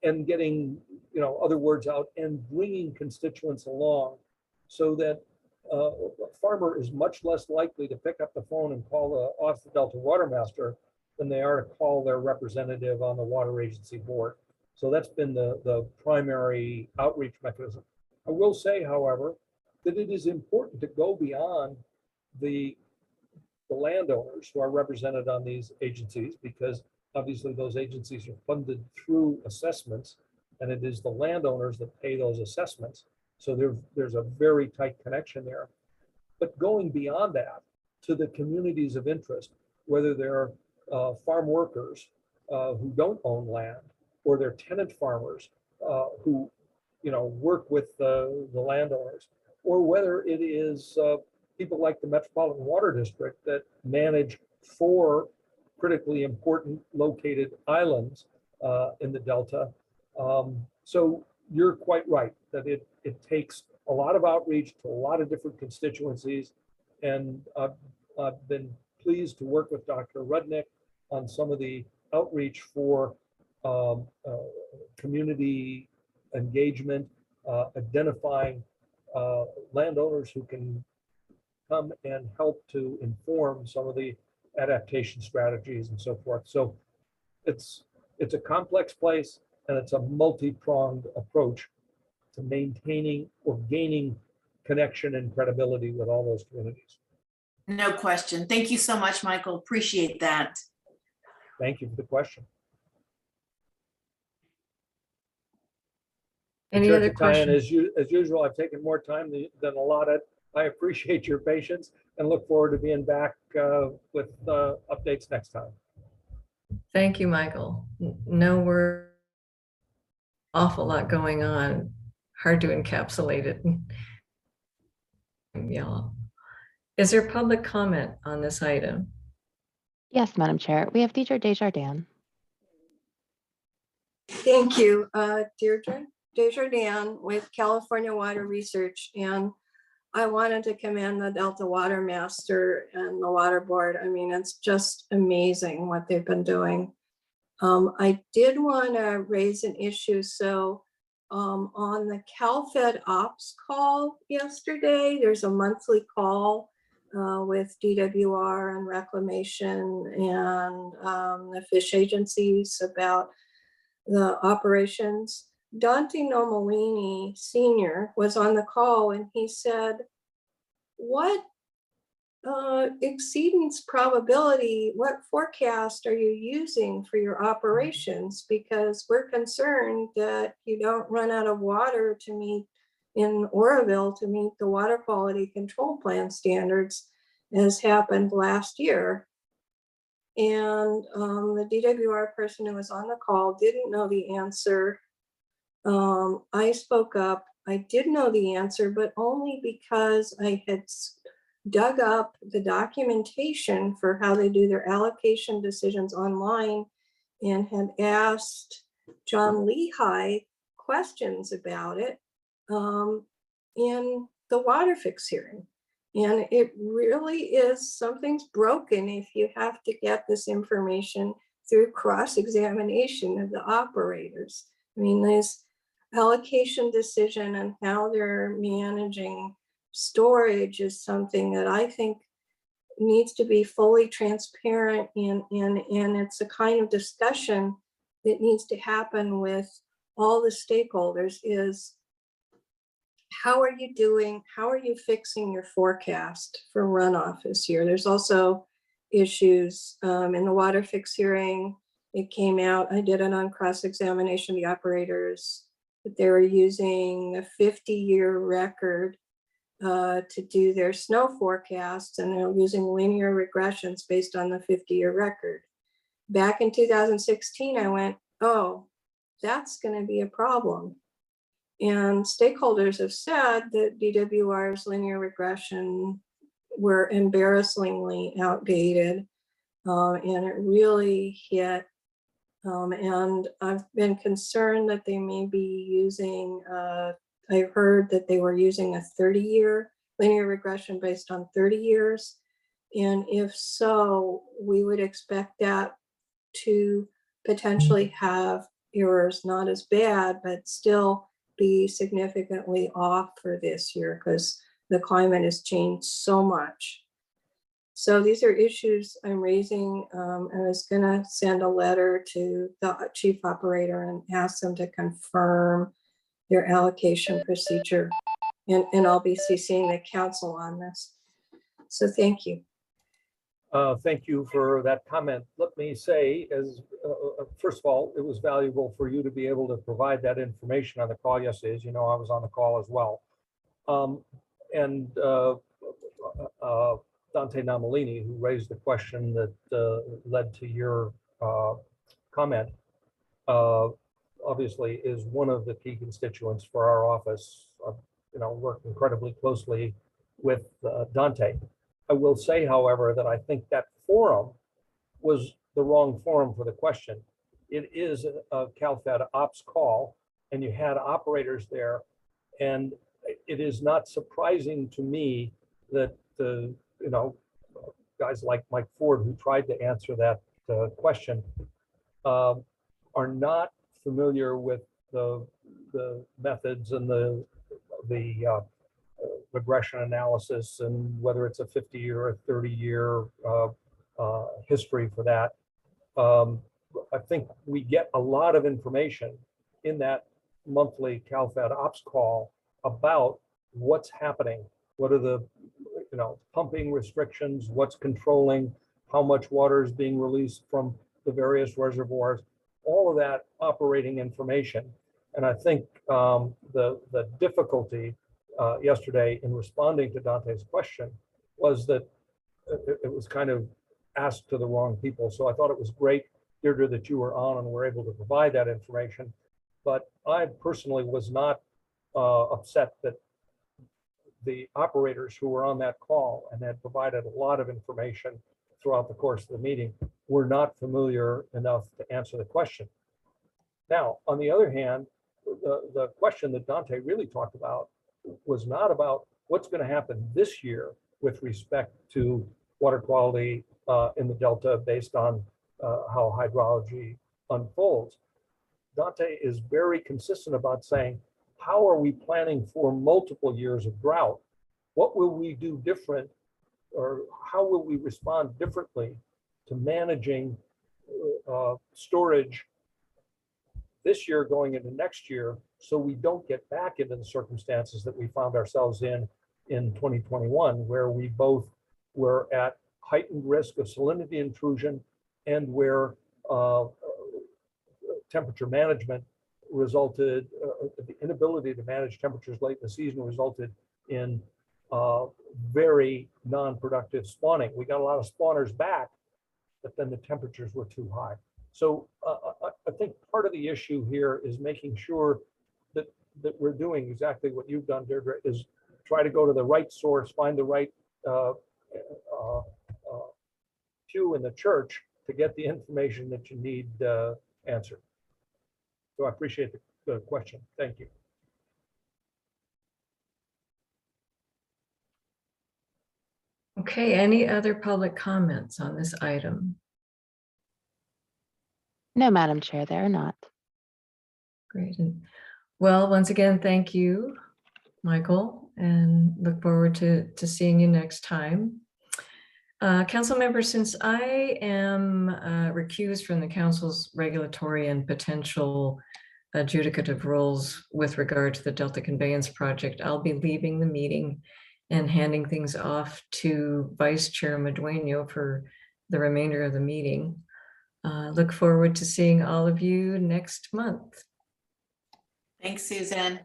and getting other words out and bringing constituents along so that a farmer is much less likely to pick up the phone and call the Austin Delta Watermaster than they are to call their representative on the water agency board. So that's been the primary outreach mechanism. I will say, however, that it is important to go beyond the landowners who are represented on these agencies, because obviously those agencies are funded through assessments, and it is the landowners that pay those assessments. So there's a very tight connection there. But going beyond that to the communities of interest, whether they're farm workers who don't own land, or they're tenant farmers who work with the landowners, or whether it is people like the Metropolitan Water District that manage 4 critically important located islands in the Delta. So you're quite right that it takes a lot of outreach to a lot of different constituencies. And I've been pleased to work with Dr. Rudnick on some of the outreach for community engagement, identifying landowners who can come and help to inform some of the adaptation strategies and so forth. So it's a complex place, and it's a multi-pronged approach to maintaining or gaining connection and credibility with all those communities. No question. Thank you so much, Michael. Appreciate that. Thank you for the question. Any Chair other Katayan, questions? as usual, I've taken more time than allotted. I appreciate your patience and look forward to being back with updates next time. Thank you, Michael. No, we're awful lot going on. Hard to encapsulate it in yellow. Is there public comment on this item? Yes, Madam Chair. We have Deirdre Desjardins. Thank you, Deirdre Desjardins with California Water Research, and I wanted to commend the Delta Water Master and the Water Board. I mean, it's just amazing what they've been doing. I did want to raise an issue. So on the CalFed Ops call yesterday, there's a monthly call with DWR and Reclamation and the fish agencies about the operations. Dante Nomolini Sr. was on the call, and he said, what exceedance probability, what forecast are you using for your operations? Because we're concerned that you don't run out of water to meet in Oroville to meet the water quality control plan standards, as happened last year. And the DWR person who was on the call didn't know the answer. I spoke up. I did know the answer, but only because I had dug up the documentation for how they do their allocation decisions online and had asked John Lehigh questions about it in the water fix hearing. And it really is, something's broken if you have to get this information through cross-examination of the operators. I mean, this allocation decision and how they're managing storage is something that I think needs to be fully transparent, and it's a kind of discussion that needs to happen with all the stakeholders. Is how are you doing? How are you fixing your forecast for runoff this year? There's also issues in the water fix hearing. It came out, I did it on cross-examination of the operators, that they were using a 50-year record to do their snow forecasts, and they're using linear regressions based on the 50-year record. Back in 2016, I went, oh, that's going to be a problem. And stakeholders have said that DWR's linear regression were embarrassingly outdated, and it really hit. And I've been concerned that they may be using, I heard that they were using a 30-year linear regression based on 30 years. And if so, we would expect that to potentially have errors, not as bad, but still be significantly off for this year because the climate has changed so much. So these are issues I'm raising. I was gonna send a letter to the chief operator and ask them to confirm their allocation procedure. And I'll be CCing the council on this. So thank you. Thank you for that comment. Let me say, first of all, it was valuable for you to be able to provide that information on the call yesterday. As you know, I was on the call as well. Dante Namalini, who raised the question that led to your comment, obviously is one of the key constituents for our office. Work incredibly closely with Dante. I will say, however, that I think that forum was the wrong forum for the question. It is a CalFed ops call, and you had operators there, and it is not surprising to me that guys like Mike Ford, who tried to answer that question, are not familiar with the methods and the regression analysis, and whether it's a 50-year or a 30-year history for that. I think we get a lot of information in that monthly CalFed ops call about what's happening, what are the pumping restrictions, what's controlling, how much water is being released from the various reservoirs, all of that operating information. And I think the difficulty yesterday in responding to Dante's question was that it was kind of asked to the wrong people. So I thought it was great, Deirdre, that you were on and were able to provide that information. But I personally was not upset that the operators who were on that call and had provided a lot of information throughout the course of the meeting were not familiar enough to answer the question. Now, on the other hand, the question that Dante really talked about was not about what's going to happen this year with respect to water quality in the Delta based on how hydrology unfolds. Dante is very consistent about saying, how are we planning for multiple years of drought? What will we do different, or how will we respond differently to managing storage this year going into next year, so we don't get back into the circumstances that we found ourselves in 2021, where we both were at heightened risk of salinity intrusion and where temperature management resulted, the inability to manage temperatures late in the season resulted in very non-productive spawning. We got a lot of spawners back, but then the temperatures were too high. So I think part of the issue here is making sure that we're doing exactly what you've done, Deirdre, is try to go to the right source, find the right pew in the church to get the information that you need answered. So I appreciate the question. Thank you. Okay, any other public comments on this item? No, Madam Chair, there are not. Great. Well, once again, thank you, Michael, and look forward to seeing you next time. Council members, since I am recused from the council's regulatory and potential adjudicative roles with regard to the Delta Conveyance Project, I'll be leaving the meeting and handing things off to Vice Chair Madueño for the remainder of the meeting. Look forward to seeing all of you next month. Thanks, Susan.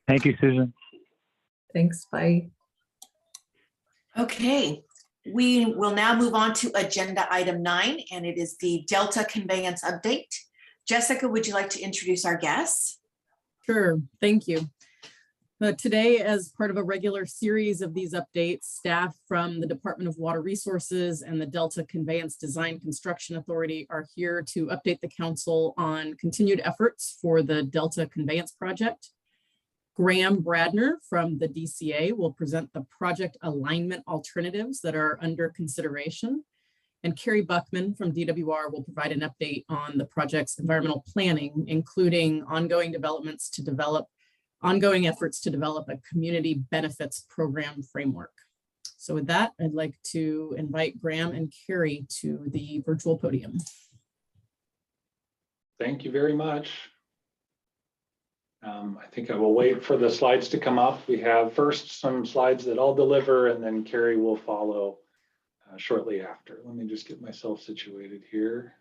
Thank you, Susan. Thanks, bye. Okay, we will now move on to agenda item 9, and it is the Delta Conveyance update. Jessica, would you like to introduce our guests? Sure, thank you. Today, as part of a regular series of these updates, staff from the Department of Water Resources and the Delta Conveyance Design Construction Authority are here to update the council on continued efforts for the Delta Conveyance Project. Graham Bradner from the DCA will present the project alignment alternatives that are under consideration. And Carrie Buckman from DWR will provide an update on the project's environmental planning, including ongoing efforts to develop a community benefits program framework. So with that, I'd like to invite Graham and Carrie to the virtual podium. Thank you very much. I think I will wait for the slides to come up. We have first some slides that I'll deliver, and then Carrie will follow shortly after. Let me just get myself situated here.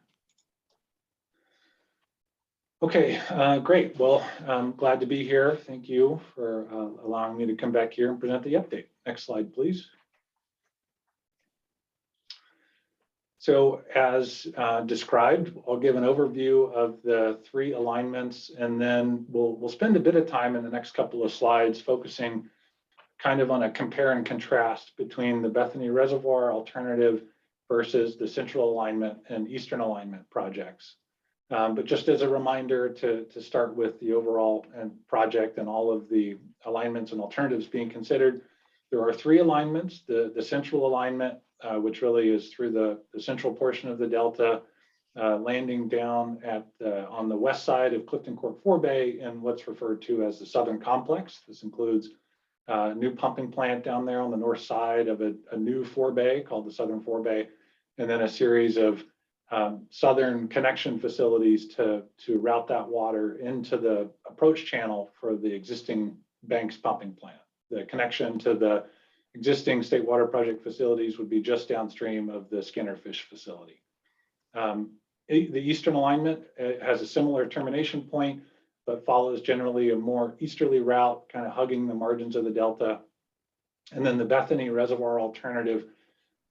Okay, great. Well, I'm glad to be here. Thank you for allowing me to come back here and present the update. Next slide, please. So as described, I'll give an overview of the 3 alignments, and then we'll spend a bit of time in the next couple of slides focusing kind of on a compare and contrast between the Bethany Reservoir alternative versus the central alignment and eastern alignment projects. But just as a reminder to start with the overall project and all of the alignments and alternatives being considered, there are 3 alignments: the central alignment, which really is through the central portion of the delta, landing down on the west side of Clifton Court Forebay in what's referred to as the Southern Complex. This includes a new pumping plant down there on the north side of a new forebay called the Southern Forebay, and then a series of southern connection facilities to route that water into the approach channel for the existing Banks pumping plant. The connection to the existing State Water Project facilities would be just downstream of the Skinner Fish facility. The eastern alignment has a similar termination point, but follows generally a more easterly route, kind of hugging the margins of the delta. And then the Bethany Reservoir alternative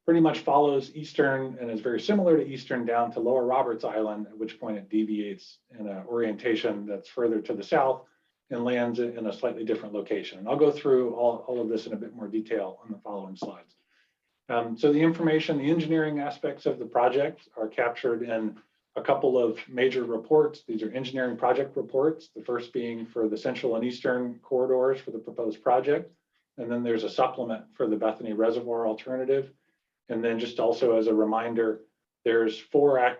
pretty much follows eastern and is very similar to eastern down to Lower Roberts Island, at which point it deviates in an orientation that's further to the south and lands in a slightly different location. And I'll go through all of this in a bit more detail on the following slides. So the information, the engineering aspects of the project are captured in a couple of major reports. These are engineering project reports, the first being for the central and eastern corridors for the proposed project. And then there's a supplement for the Bethany Reservoir alternative. And then just also as a reminder, there's four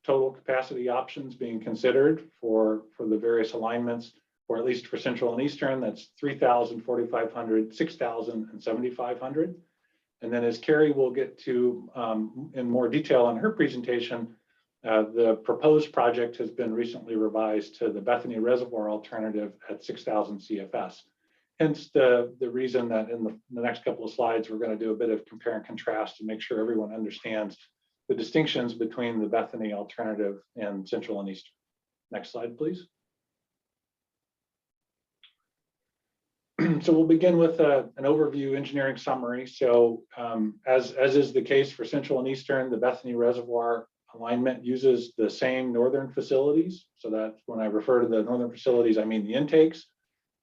total capacity options being considered for the various alignments, or at least for central and eastern. That's 3,000, 4,500, 6,000, and 7,500. And then as Carrie will get to in more detail on her presentation, the proposed project has been recently revised to the Bethany Reservoir alternative at 6,000 CFS. Hence the reason that in the next couple of slides, we're going to do a bit of compare and contrast to make sure everyone understands the distinctions between the Bethany alternative and central and eastern. Next slide, please. So we'll begin with an overview engineering summary. So as is the case for central and eastern, the Bethany Reservoir alignment uses the same northern facilities. So that when I refer to the northern facilities, I mean the intakes.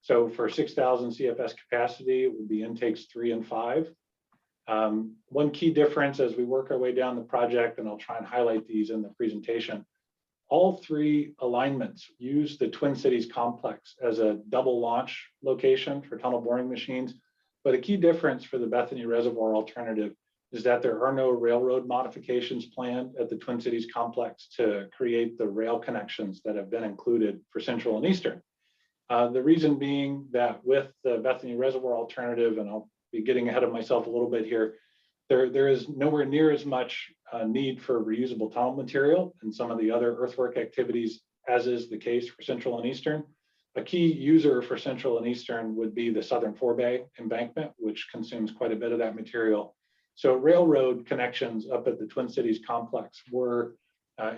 So for 6,000 CFS capacity, it would be intakes 3 and 5. One key difference as we work our way down the project, and I'll try and highlight these in the presentation, all 3 alignments use the Twin Cities complex as a double launch location for tunnel boring machines. But a key difference for the Bethany Reservoir alternative is that there are no railroad modifications planned at the Twin Cities complex to create the rail connections that have been included for central and eastern. The reason being that with the Bethany Reservoir alternative, and I'll be getting ahead of myself a little bit here, there is nowhere near as much need for reusable tunnel material and some of the other earthwork activities as is the case for central and eastern. A key user for central and eastern would be the Southern Forebay embankment, which consumes quite a bit of that material. So railroad connections up at the Twin Cities complex were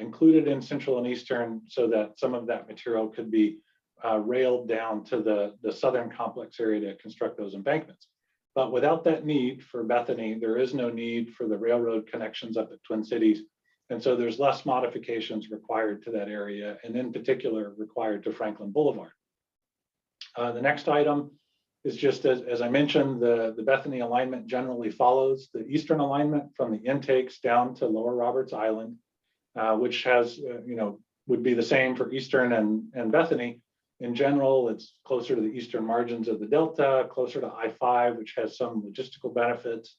included in central and eastern so that some of that material could be railed down to the southern complex area to construct those embankments. But without that need for Bethany, there is no need for the railroad connections up at Twin Cities. And so there's less modifications required to that area, and in particular required to Franklin Boulevard. The next item is just as I mentioned, the Bethany alignment generally follows the eastern alignment from the intakes down to Lower Roberts Island, which has, would be the same for eastern and Bethany. In general, it's closer to the eastern margins of the delta, closer to I-5, which has some logistical benefits.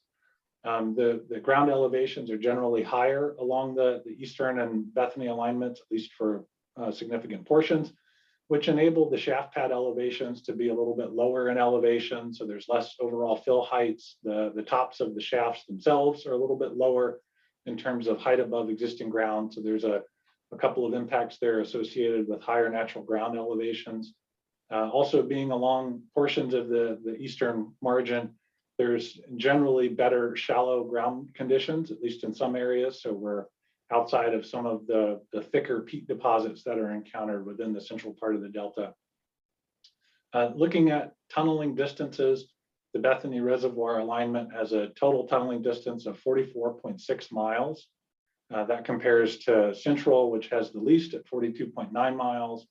The ground elevations are generally higher along the eastern and Bethany alignments, at least for significant portions, which enable the shaft pad elevations to be a little bit lower in elevation. So there's less overall fill heights. The tops of the shafts themselves are a little bit lower in terms of height above existing ground. So there's a couple of impacts there associated with higher natural ground elevations. Also being along portions of the eastern margin, there's generally better shallow ground conditions, at least in some areas. So we're outside of some of the thicker peat deposits that are encountered within the central part of the Delta. Looking at tunneling distances, the Bethany Reservoir alignment has a total tunneling distance of 44.6 miles. That compares to Central, which has the least at 42.9 miles,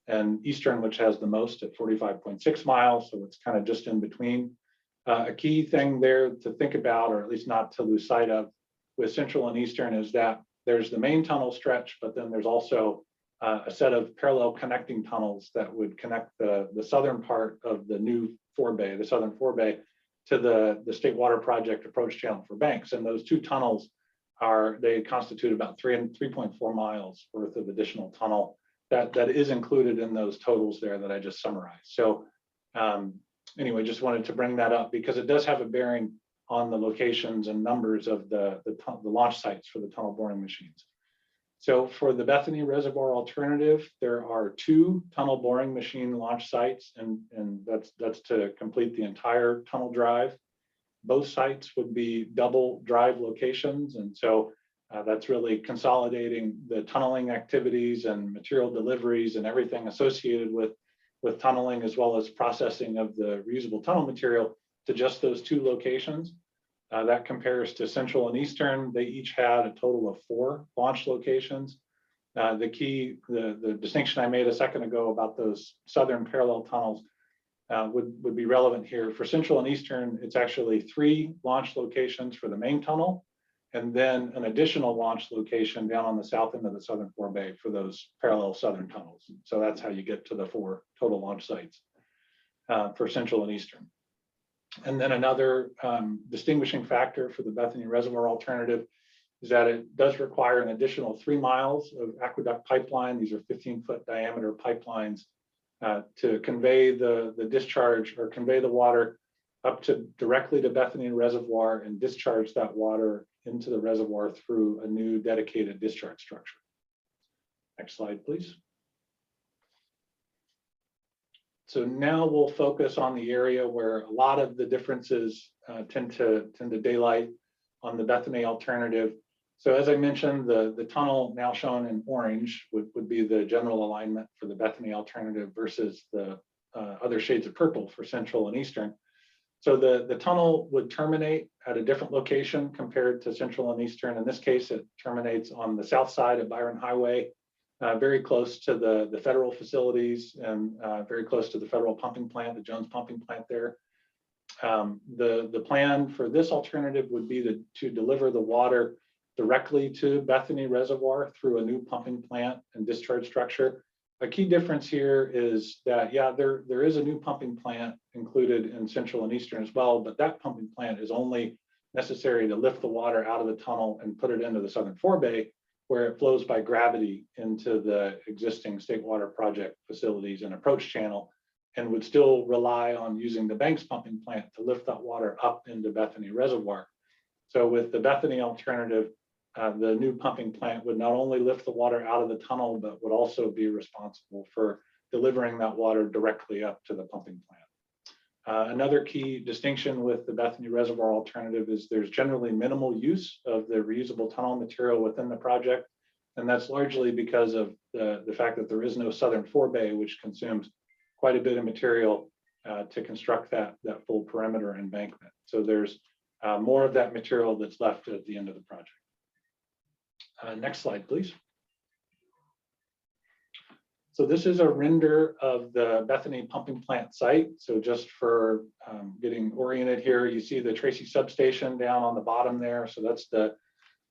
and Eastern, which has the most at 45.6 miles. So it's kind of just in between. A key thing there to think about, or at least not to lose sight of, with Central and Eastern is that there's the main tunnel stretch, but then there's also a set of parallel connecting tunnels that would connect the southern part of the new forebay, the southern forebay, to the State Water Project approach channel for banks. And those two tunnels they constitute about 3.4 miles worth of additional tunnel that is included in those totals there that I just summarized. So anyway, just wanted to bring that up because it does have a bearing on the locations and numbers of the launch sites for the tunnel boring machines. So for the Bethany Reservoir alternative, there are 2 tunnel boring machine launch sites, and that's to complete the entire tunnel drive. Both sites would be double drive locations, and so that's really consolidating the tunneling activities and material deliveries and everything associated with tunneling, as well as processing of the reusable tunnel material to just those 2 locations. That compares to Central and Eastern. They each had a total of 4 launch locations. The distinction I made a second ago about those southern parallel tunnels would be relevant here. For Central and Eastern, it's actually 3 launch locations for the main tunnel, and then an additional launch location down on the south end of the southern forebay for those parallel southern tunnels. So that's how you get to the 4 total launch sites for Central and Eastern. And then another distinguishing factor for the Bethany Reservoir alternative is that it does require an additional 3 miles of aqueduct pipeline. These are 15-foot diameter pipelines to convey the discharge or convey the water up to directly to Bethany Reservoir and discharge that water into the reservoir through a new dedicated discharge structure. Next slide, please. So now we'll focus on the area where a lot of the differences tend to daylight on the Bethany alternative. So as I mentioned, the tunnel now shown in orange would be the general alignment for the Bethany alternative versus the other shades of purple for Central and Eastern. So the tunnel would terminate at a different location compared to Central and Eastern. In this case, it terminates on the south side of Byron Highway, very close to the federal facilities and very close to the federal pumping plant, the Jones pumping plant there. The plan for this alternative would be to deliver the water directly to Bethany Reservoir through a new pumping plant and discharge structure. A key difference here is that, yeah, there is a new pumping plant included in Central and Eastern as well, but that pumping plant is only necessary to lift the water out of the tunnel and put it into the southern forebay, where it flows by gravity into the existing State Water Project facilities and approach channel, and would still rely on using the Banks pumping plant to lift that water up into Bethany Reservoir. So with the Bethany alternative, the new pumping plant would not only lift the water out of the tunnel, but would also be responsible for delivering that water directly up to the pumping plant. Another key distinction with the Bethany Reservoir alternative is there's generally minimal use of the reusable tunnel material within the project. And that's largely because of the fact that there is no southern forebay, which consumes quite a bit of material to construct that full perimeter embankment. So there's more of that material that's left at the end of the project. Next slide, please. So this is a render of the Bethany pumping plant site. So just for getting oriented here, you see the Tracy substation down on the bottom there. So that's the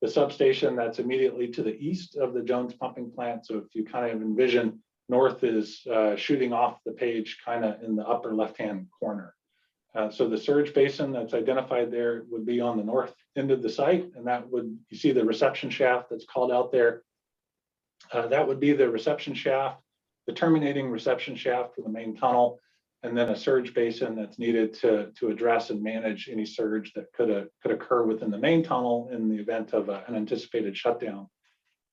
substation that's immediately to the east of the Jones pumping plant. So if you kind of envision north is shooting off the page kind of in the upper left-hand corner. So the surge basin that's identified there would be on the north end of the site, and that would, you see the reception shaft that's called out there. That would be the reception shaft, the terminating reception shaft for the main tunnel, and then a surge basin that's needed to address and manage any surge that could occur within the main tunnel in the event of an anticipated shutdown.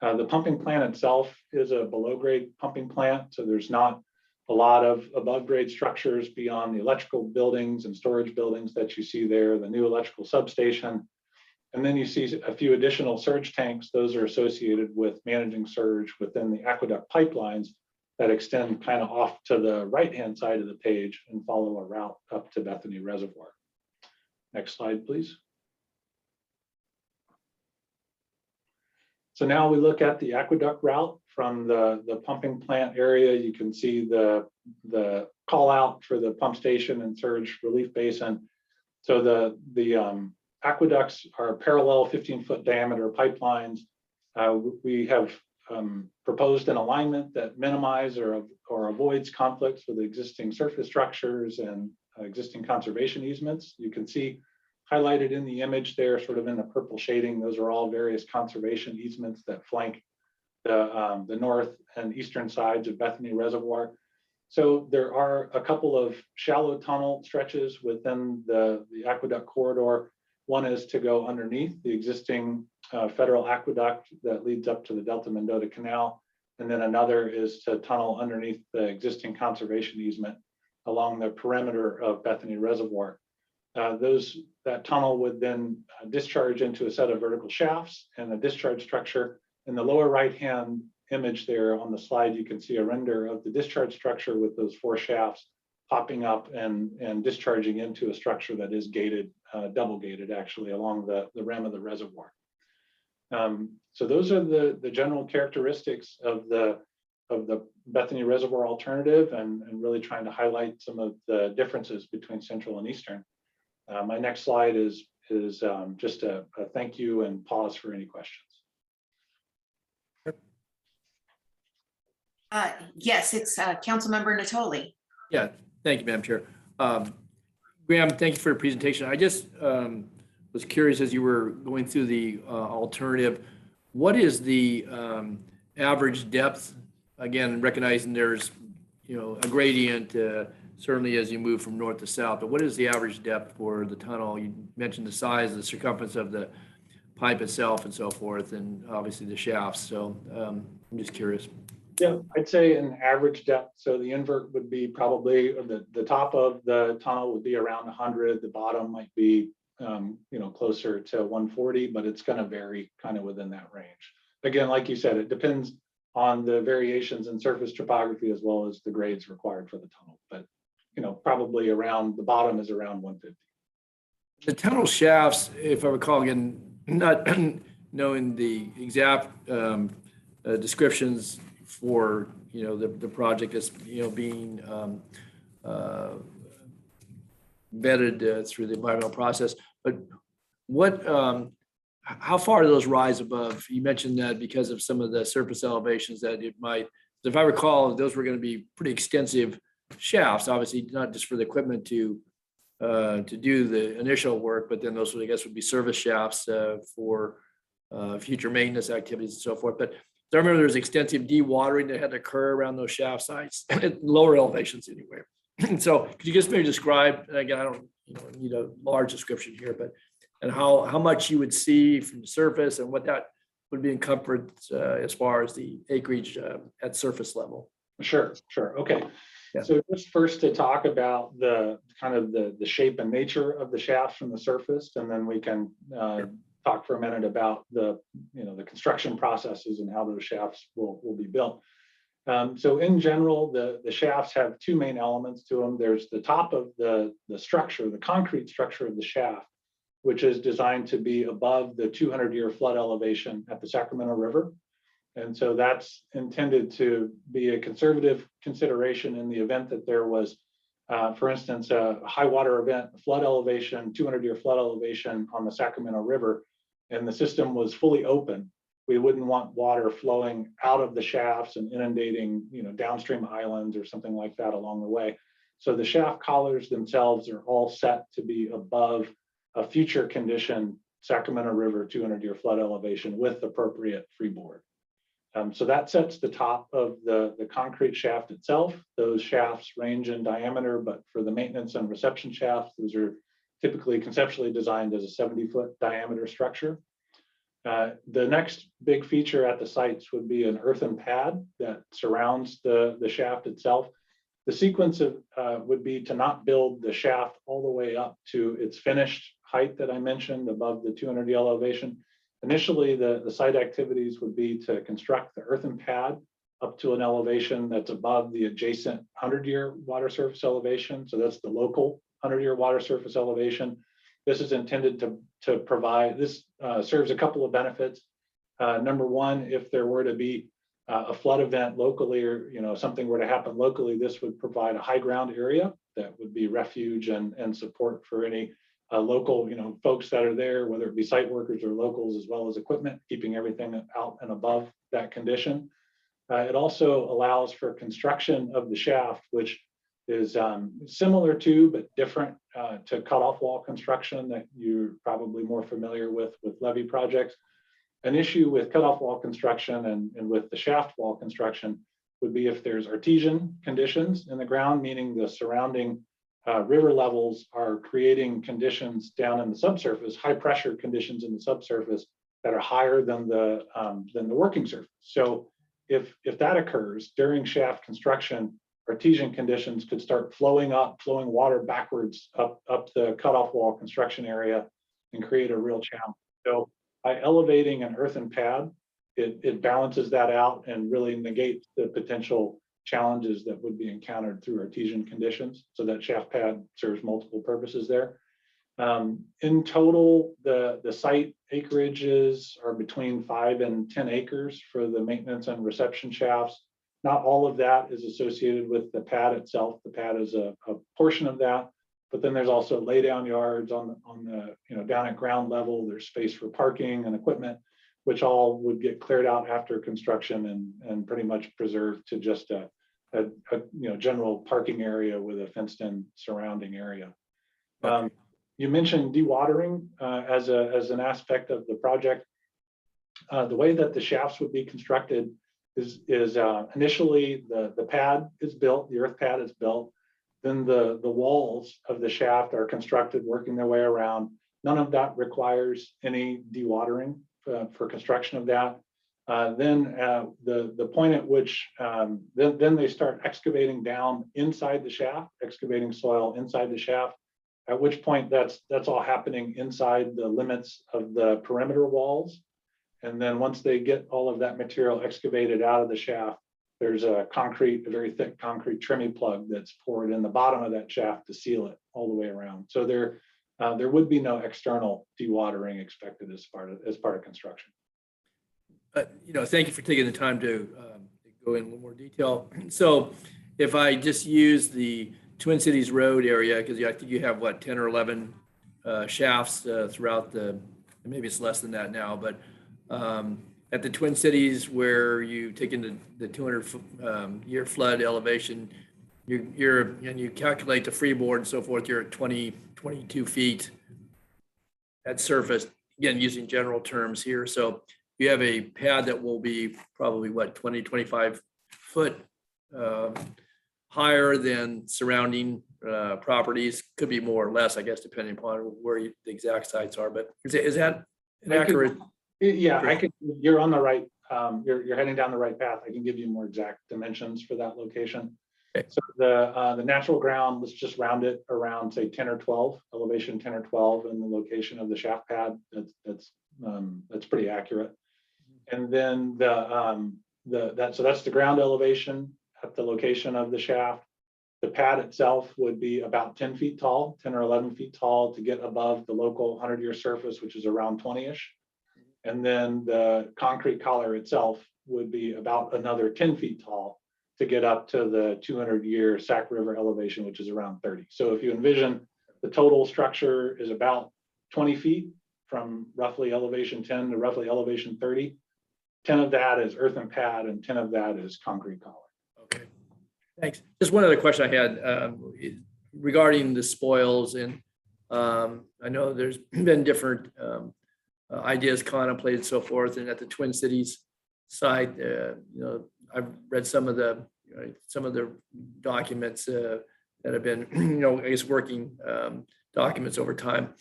The pumping plant itself is a below grade pumping plant, so there's not a lot of above grade structures beyond the electrical buildings and storage buildings that you see there, the new electrical substation. And then you see a few additional surge tanks. Those are associated with managing surge within the aqueduct pipelines that extend kind of off to the right-hand side of the page and follow a route up to Bethany Reservoir. Next slide, please. So now we look at the aqueduct route from the pumping plant area. You can see the call out for the pump station and surge relief basin. So the aqueducts are parallel 15-foot diameter pipelines. We have proposed an alignment that minimizes or avoids conflicts with existing surface structures and existing conservation easements. You can see highlighted in the image there, sort of in the purple shading, those are all various conservation easements that flank the north and eastern sides of Bethany Reservoir. So there are a couple of shallow tunnel stretches within the aqueduct corridor. One is to go underneath the existing federal aqueduct that leads up to the Delta Mendota Canal. And then another is to tunnel underneath the existing conservation easement along the perimeter of Bethany Reservoir. That tunnel would then discharge into a set of vertical shafts and a discharge structure. In the lower right-hand image there on the slide, you can see a render of the discharge structure with those 4 shafts popping up and discharging into a structure that is gated, double gated actually, along the rim of the reservoir. So those are the general characteristics of the Bethany Reservoir alternative, and really trying to highlight some of the differences between central and eastern. My next slide is just a thank you and pause for any questions. Yes, it's Councilmember Natoli. Yeah, thank you, Madam Chair. Graham, thank you for your presentation. I just was curious as you were going through the alternative, what is the average depth? Again, recognizing there's a gradient certainly as you move from north to south, but what is the average depth for the tunnel? You mentioned the size, the circumference of the pipe itself and so forth, and obviously the shafts. So I'm just curious. Yeah, I'd say an average depth. So the invert would be probably the top of the tunnel would be around 100. The bottom might be closer to 140, but it's going to vary kind of within that range. Again, like you said, it depends on the variations in surface topography as well as the grades required for the tunnel. But probably around the bottom is around 150. The tunnel shafts, if I recall, again, not knowing the exact descriptions for the project as being vetted through the environmental process, but how far do those rise above? You mentioned that because of some of the surface elevations that it might. If I recall, those were going to be pretty extensive shafts, obviously not just for the equipment to do the initial work, but then those, I guess, would be service shafts for future maintenance activities and so forth. But I remember there was extensive dewatering that had to occur around those shaft sites at lower elevations anyway. So could you just maybe describe, and again, I don't need a large description here, but and how much you would see from the surface and what that would be in comfort as far as the acreage at surface level? Sure. Okay. Yeah. So just first to talk about the kind of the shape and nature of the shafts from the surface, and then we can talk for a minute about the construction processes and how those shafts will be built. So in general, the shafts have 2 main elements to them. There's the top of the structure, the concrete structure of the shaft, which is designed to be above the 200-year flood elevation at the Sacramento River. And so that's intended to be a conservative consideration in the event that there was, for instance, a high water event, flood elevation, 200-year flood elevation on the Sacramento River, and the system was fully open. We wouldn't want water flowing out of the shafts and inundating, downstream islands or something like that along the way. So the shaft collars themselves are all set to be above a future condition Sacramento River 200-year flood elevation with appropriate freeboard. So that sets the top of the concrete shaft itself. Those shafts range in diameter, but for the maintenance and reception shafts, those are typically conceptually designed as a 70-foot diameter structure. The next big feature at the sites would be an earthen pad that surrounds the shaft itself. The sequence of, would be to not build the shaft all the way up to its finished height that I mentioned above the 200-year elevation. Initially, the site activities would be to construct the earthen pad up to an elevation that's above the adjacent 100-year water surface elevation. So that's the local 100-year water surface elevation. This is intended to provide, this serves a couple of benefits. Number one, if there were to be a flood event locally, or something were to happen locally, this would provide a high ground area that would be refuge and support for any local folks that are there, whether it be site workers or locals, as well as equipment, keeping everything out and above that condition. It also allows for construction of the shaft, which is similar to but different to cutoff wall construction that you're probably more familiar with levee projects. An issue with cutoff wall construction and with the shaft wall construction would be if there's artesian conditions in the ground, meaning the surrounding river levels are creating conditions down in the subsurface, high pressure conditions in the subsurface that are higher than the working surface. So if that occurs during shaft construction, artesian conditions could start flowing water backwards up the cutoff wall construction area and create a real challenge. So by elevating an earthen pad, it balances that out and really negates the potential challenges that would be encountered through artesian conditions. So that shaft pad serves multiple purposes there. In total, the site acreages are between 5 and 10 acres for the maintenance and reception shafts. Not all of that is associated with the pad itself. The pad is a portion of that, but then there's also laydown yards on the down at ground level. There's space for parking and equipment, which all would get cleared out after construction and pretty much preserved to just a general parking area with a fenced-in surrounding area. You mentioned dewatering as an aspect of the project. The way that the shafts would be constructed is initially the pad is built, the earth pad is built, then the walls of the shaft are constructed, working their way around. None of that requires any dewatering for construction of that. Then the point at which then they start excavating down inside the shaft, excavating soil inside the shaft, at which point that's all happening inside the limits of the perimeter walls. And then once they get all of that material excavated out of the shaft, there's a very thick concrete trimming plug that's poured in the bottom of that shaft to seal it all the way around. So there would be no external dewatering expected as part of construction. Thank you for taking the time to go in a little more detail. So if I just use the Twin Cities Road area, because I think you have 10 or 11 shafts throughout maybe it's less than that now, but at the Twin Cities where you take into the 200-year flood elevation, and you calculate the freeboard and so forth, you're at 22 feet at surface, again, using general terms here. So you have a pad that will be probably 25 foot higher than surrounding properties. Could be more or less, I guess, depending upon where the exact sites are. But is that inaccurate? Yeah, you're on the right. You're heading down the right path. I can give you more exact dimensions for that location. Okay. So the natural ground, let's just round it around, say 10 or 12, elevation 10 or 12, and the location of the shaft pad. That's pretty accurate. And then so that's the ground elevation at the location of the shaft. The pad itself would be about 10 feet tall, 10 or 11 feet tall to get above the local 100-year surface, which is around 20-ish. And then the concrete collar itself would be about another 10 feet tall to get up to the 200-year Sac River elevation, which is around 30. So if you envision the total structure is about 20 feet from roughly elevation 10 to roughly elevation 30. 10 of that is earthen pad and 10 of that is concrete collar. Okay, thanks. Just one other question I had regarding the spoils, and I know there's been different ideas contemplated, so forth. And at the Twin Cities site, I've read some of the documents that have been, I guess, working documents over time.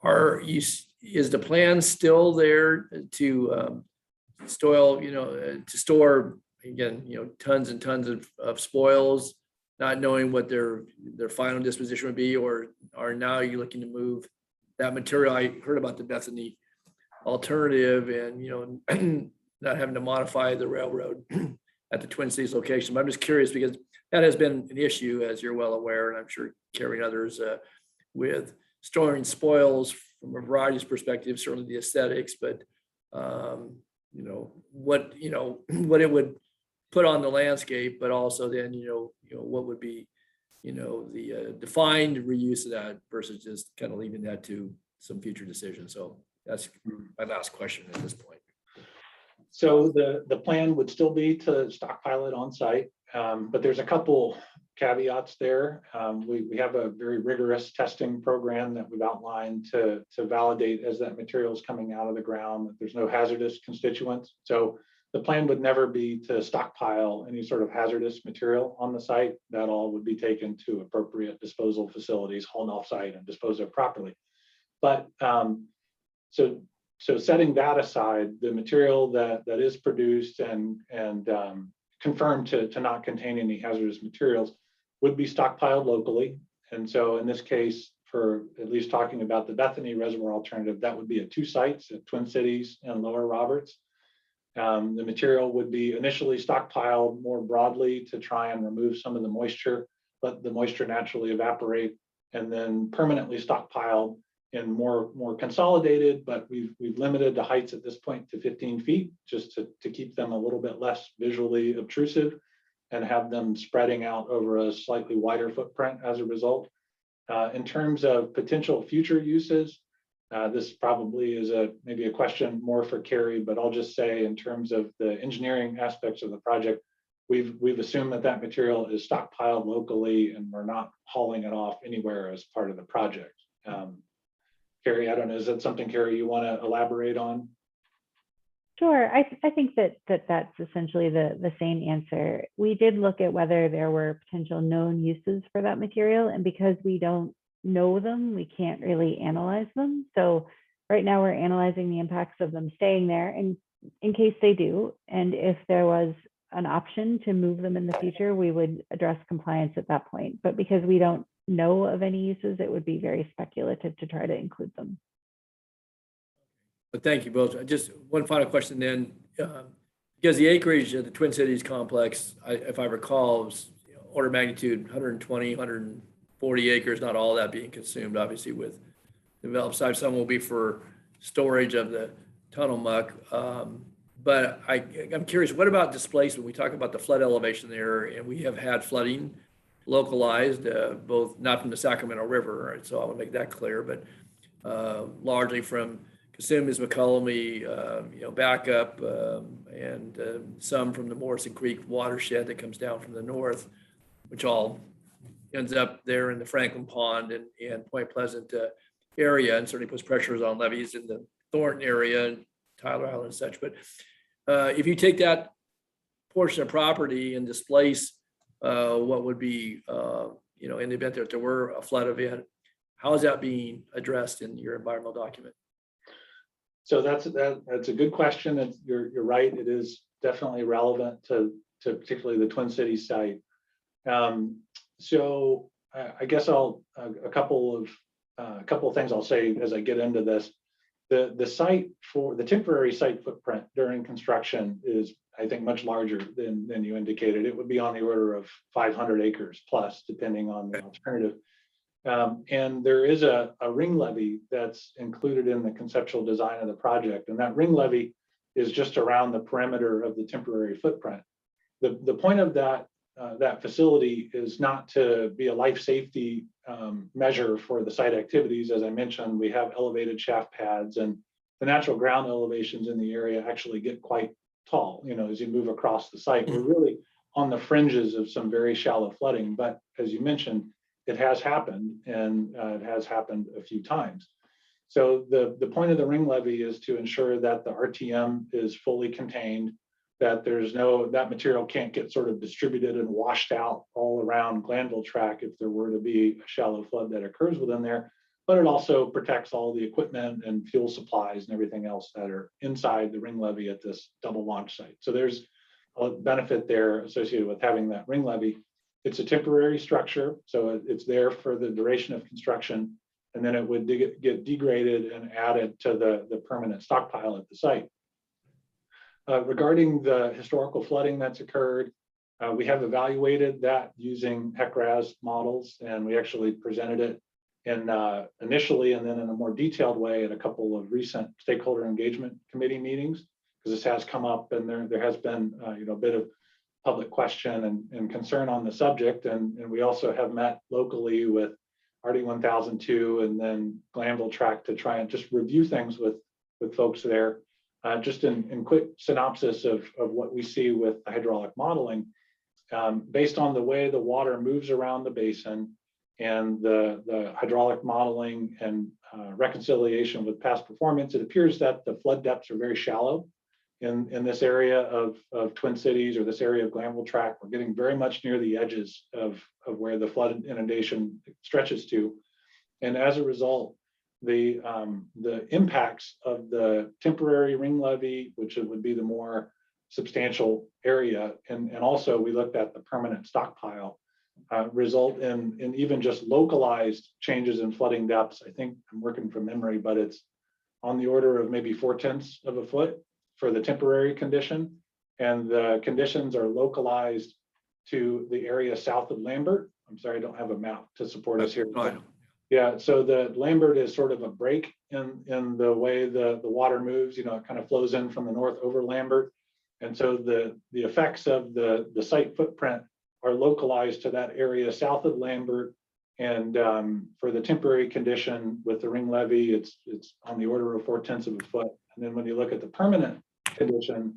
Is the plan still there to store again, tons and tons of spoils, not knowing what their final disposition would be, or are now you looking to move that material? I heard about the Bethany alternative and, not having to modify the railroad at the Twin Cities location. But I'm just curious because that has been an issue, as you're well aware, and I'm sure Carrie and others, with storing spoils from a variety of perspectives, certainly the aesthetics, but what it would put on the landscape, but also then what would be the defined reuse of that versus just kind of leaving that to some future decision. So that's my last question at this point. So the plan would still be to stockpile it on site, but there's a couple caveats there. We have a very rigorous testing program that we've outlined to validate as that material is coming out of the ground that there's no hazardous constituents. So the plan would never be to stockpile any sort of hazardous material on the site. That all would be taken to appropriate disposal facilities, hauled off site and disposed of properly. But so setting that aside, the material that is produced and confirmed to not contain any hazardous materials would be stockpiled locally. And so in this case, for at least talking about the Bethany Reservoir alternative, that would be at 2 sites at Twin Cities and Lower Roberts. The material would be initially stockpiled more broadly to try and remove some of the moisture, let the moisture naturally evaporate, and then permanently stockpiled in more consolidated, but we've limited the heights at this point to 15 feet, just to keep them a little bit less visually obtrusive and have them spreading out over a slightly wider footprint as a result. In terms of potential future uses, this probably is maybe a question more for Carrie, but I'll just say in terms of the engineering aspects of the project, we've assumed that material is stockpiled locally and we're not hauling it off anywhere as part of the project. Carrie, I don't know, is that something, Carrie, you want to elaborate on? Sure. I think that's essentially the same answer. We did look at whether there were potential known uses for that material, and because we don't know them, we can't really analyze them. So right now we're analyzing the impacts of them staying there and in case they do. And if there was an option to move them in the future, we would address compliance at that point. But because we don't know of any uses, it would be very speculative to try to include them. But thank you both. Just one final question then, because the acreage of the Twin Cities complex, if I recall, was order of magnitude 120, 140 acres, not all that being consumed, obviously, with developed site. Some will be for storage of the tunnel muck. But I'm curious, what about displacement? We talk about the flood elevation there, and we have had flooding localized, both not from the Sacramento River, right? So I want to make that clear, but largely from Cosumnes, McCollum, backup, and some from the Morrison Creek watershed that comes down from the north, which all ends up there in the Franklin Pond and Point Pleasant area, and certainly puts pressures on levees in the Thornton area and Tyler Island and such. But if you take that portion of property and displace what would be, in the event that there were a flood event, how is that being addressed in your environmental document? So that's a good question. You're right. It is definitely relevant to particularly the Twin Cities site. So I guess a couple of things I'll say as I get into this. The site for the temporary site footprint during construction is, I think, much larger than you indicated. It would be on the order of 500 acres plus, depending on the alternative. And there is a ring levee that's included in the conceptual design of the project. And that ring levee is just around the perimeter of the temporary footprint. The point of that facility is not to be a life safety measure for the site activities. As I mentioned, we have elevated shaft pads, and the natural ground elevations in the area actually get quite tall. As you move across the site, we're really on the fringes of some very shallow flooding. But as you mentioned, it has happened, and it has happened a few times. So the point of the ring levy is to ensure that the RTM is fully contained, that that material can't get sort of distributed and washed out all around Glanville track if there were to be a shallow flood that occurs within there. But it also protects all the equipment and fuel supplies and everything else that are inside the ring levee at this double launch site. So there's a benefit there associated with having that ring levee. It's a temporary structure, so it's there for the duration of construction, and then it would get degraded and added to the permanent stockpile at the site. Regarding the historical flooding that's occurred, we have evaluated that using HECRAS models, and we actually presented it initially and then in a more detailed way at a couple of recent stakeholder engagement committee meetings, because this has come up and there has been a bit of public question and concern on the subject. And we also have met locally with RD 1002 and then Glanville track to try and just review things with folks there. Just in quick synopsis of what we see with the hydraulic modeling, based on the way the water moves around the basin and the hydraulic modeling and reconciliation with past performance, it appears that the flood depths are very shallow in this area of Twin Cities or this area of Glanville track. We're getting very much near the edges of where the flood inundation stretches to. And as a result, the impacts of the temporary ring levee, which would be the more substantial area, and also we looked at the permanent stockpile, result in even just localized changes in flooding depths. I think I'm working from memory, but it's on the order of maybe 0.4 of a foot for the temporary condition. And the conditions are localized to the area south of Lambert. I'm sorry, I don't have a map to support us here. Yeah, so the Lambert is sort of a break in the way the water moves. It kind of flows in from the north over Lambert. And so the effects of the site footprint are localized to that area south of Lambert. And for the temporary condition with the ring levee, it's on the order of 0.4 of a foot. And then when you look at the permanent condition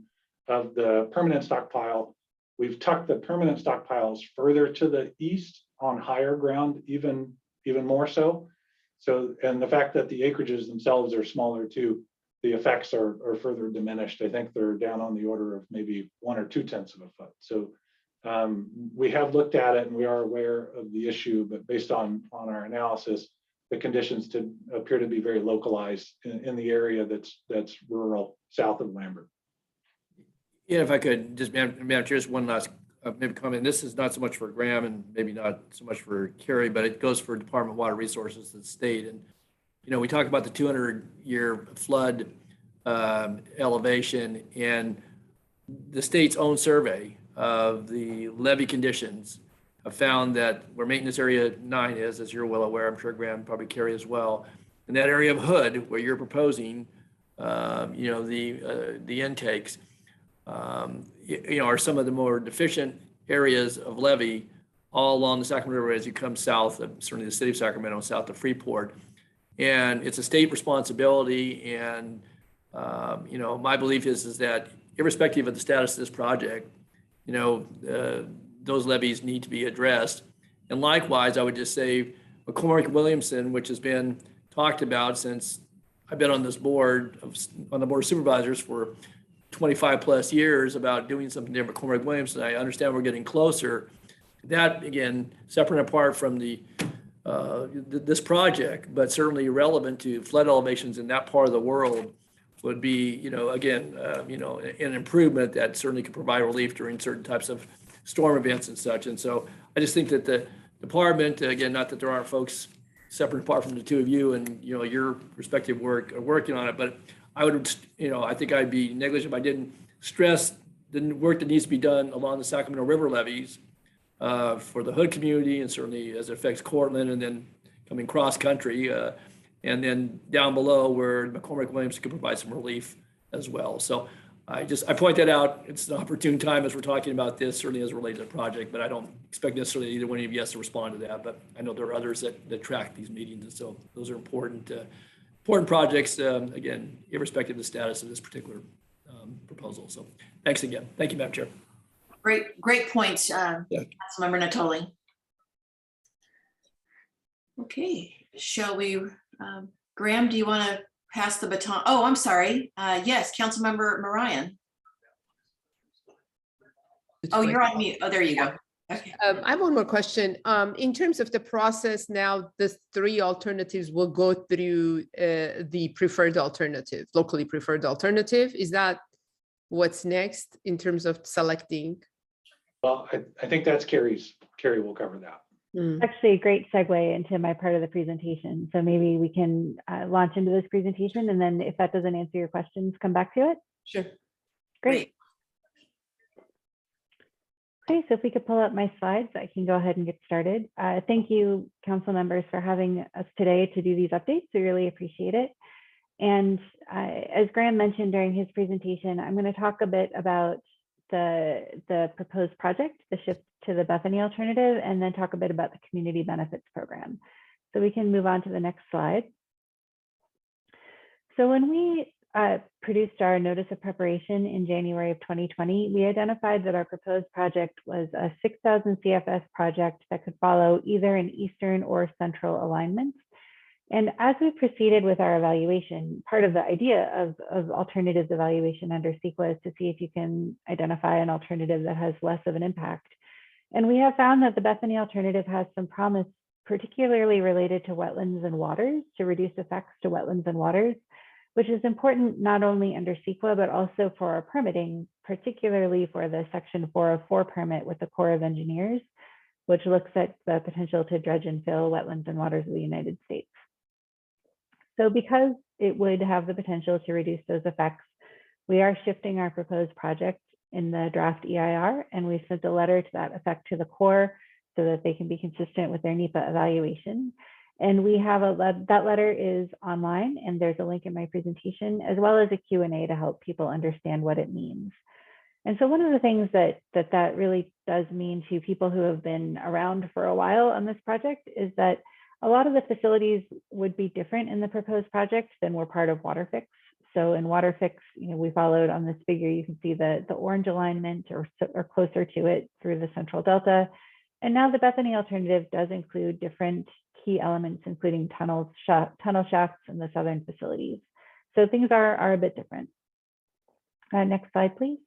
of the permanent stockpile, we've tucked the permanent stockpiles further to the east on higher ground, even more so. So, and the fact that the acreages themselves are smaller too, the effects are further diminished. I think they're down on the order of maybe 1 or 0.2 of a foot. So we have looked at it and we are aware of the issue, but based on our analysis, the conditions appear to be very localized in the area that's rural south of Lambert. Yeah, if I could just, Madam Chair, just one last maybe comment. This is not so much for Graham and maybe not so much for Kerry, but it goes for Department of Water Resources, the state. And, we talk about the 200-year flood elevation, and the state's own survey of the levee conditions have found that where maintenance area 9 is, as you're well aware, I'm sure Graham, probably Kerry as well, in that area of Hood where you're proposing, the intakes, are some of the more deficient areas of levee all along the Sacramento River as you come south of certainly the city of Sacramento, south of Freeport. And it's a state responsibility. And, my belief is that irrespective of the status of this project, those levees need to be addressed. And likewise, I would just say McCormick Williamson, which has been talked about since I've been on this board, on the board of supervisors for 25 plus years, about doing something there. McCormick Williamson, I understand we're getting closer. That, again, separate and apart from this project, but certainly relevant to flood elevations in that part of the world, would be, an improvement that certainly could provide relief during certain types of storm events and such. And so I just think that the department, again, not that there aren't folks separate and apart from the two of you and, your respective work are working on it, but I would, I think I'd be negligent if I didn't stress the work that needs to be done along the Sacramento River levees for the Hood community, and certainly as it affects Cortland, and then coming cross country, and then down below where McCormick Williams could provide some relief as well. So I point that out. It's an opportune time as we're talking about this, certainly as related to the project, but I don't expect necessarily either one of you to respond to that. But I know there are others that track these meetings, and so those are important projects, again, irrespective of the status of this particular proposal. So thanks again. Thank you, Madam Chair. Great points, Councilmember Natoli. Okay, shall we Graham, do you want to pass the baton? Oh, I'm sorry. Yes, Councilmember Marion. Oh, you're on mute. Oh, there you go. Okay. I have one more question. In terms of the process now, the 3 alternatives will go through the preferred alternative, locally preferred alternative. Is that what's next in terms of selecting? Well, I think that's Carrie will cover that. Actually, a great segue into my part of the presentation. So maybe we can launch into this presentation, and then if that doesn't answer your questions, come back to it. Sure. Great. Okay, so if we could pull up my slides, I can go ahead and get started. Thank you, council members, for having us today to do these updates. We really appreciate it. And as Graham mentioned during his presentation, I'm going to talk a bit about the proposed project, the shift to the Bethany alternative, and then talk a bit about the community benefits program. So we can move on to the next slide. So when we produced our notice of preparation in January of 2020, we identified that our proposed project was a 6,000 CFS project that could follow either an eastern or central alignment. And as we proceeded with our evaluation, part of the idea of alternatives evaluation under CEQA is to see if you can identify an alternative that has less of an impact. And we have found that the Bethany alternative has some promise, particularly related to wetlands and waters, to reduce effects to wetlands and waters, which is important not only under CEQA, but also for our permitting, particularly for the Section 404 permit with the Corps of Engineers, which looks at the potential to dredge and fill wetlands and waters of the United States. So because it would have the potential to reduce those effects, we are shifting our proposed project in the draft EIR, and we sent a letter to that effect to the Corps so that they can be consistent with their NEPA evaluation. And we have that letter is online, and there's a link in my presentation, as well as a Q&A to help people understand what it means. And so one of the things that really does mean to people who have been around for a while on this project is that a lot of the facilities would be different in the proposed project than were part of WaterFix. So in WaterFix, we followed on this figure, you can see the orange alignment or closer to it through the Central Delta. And now the Bethany alternative does include different key elements, including tunnel shafts in the southern facilities. So things are a bit different. Next slide, please.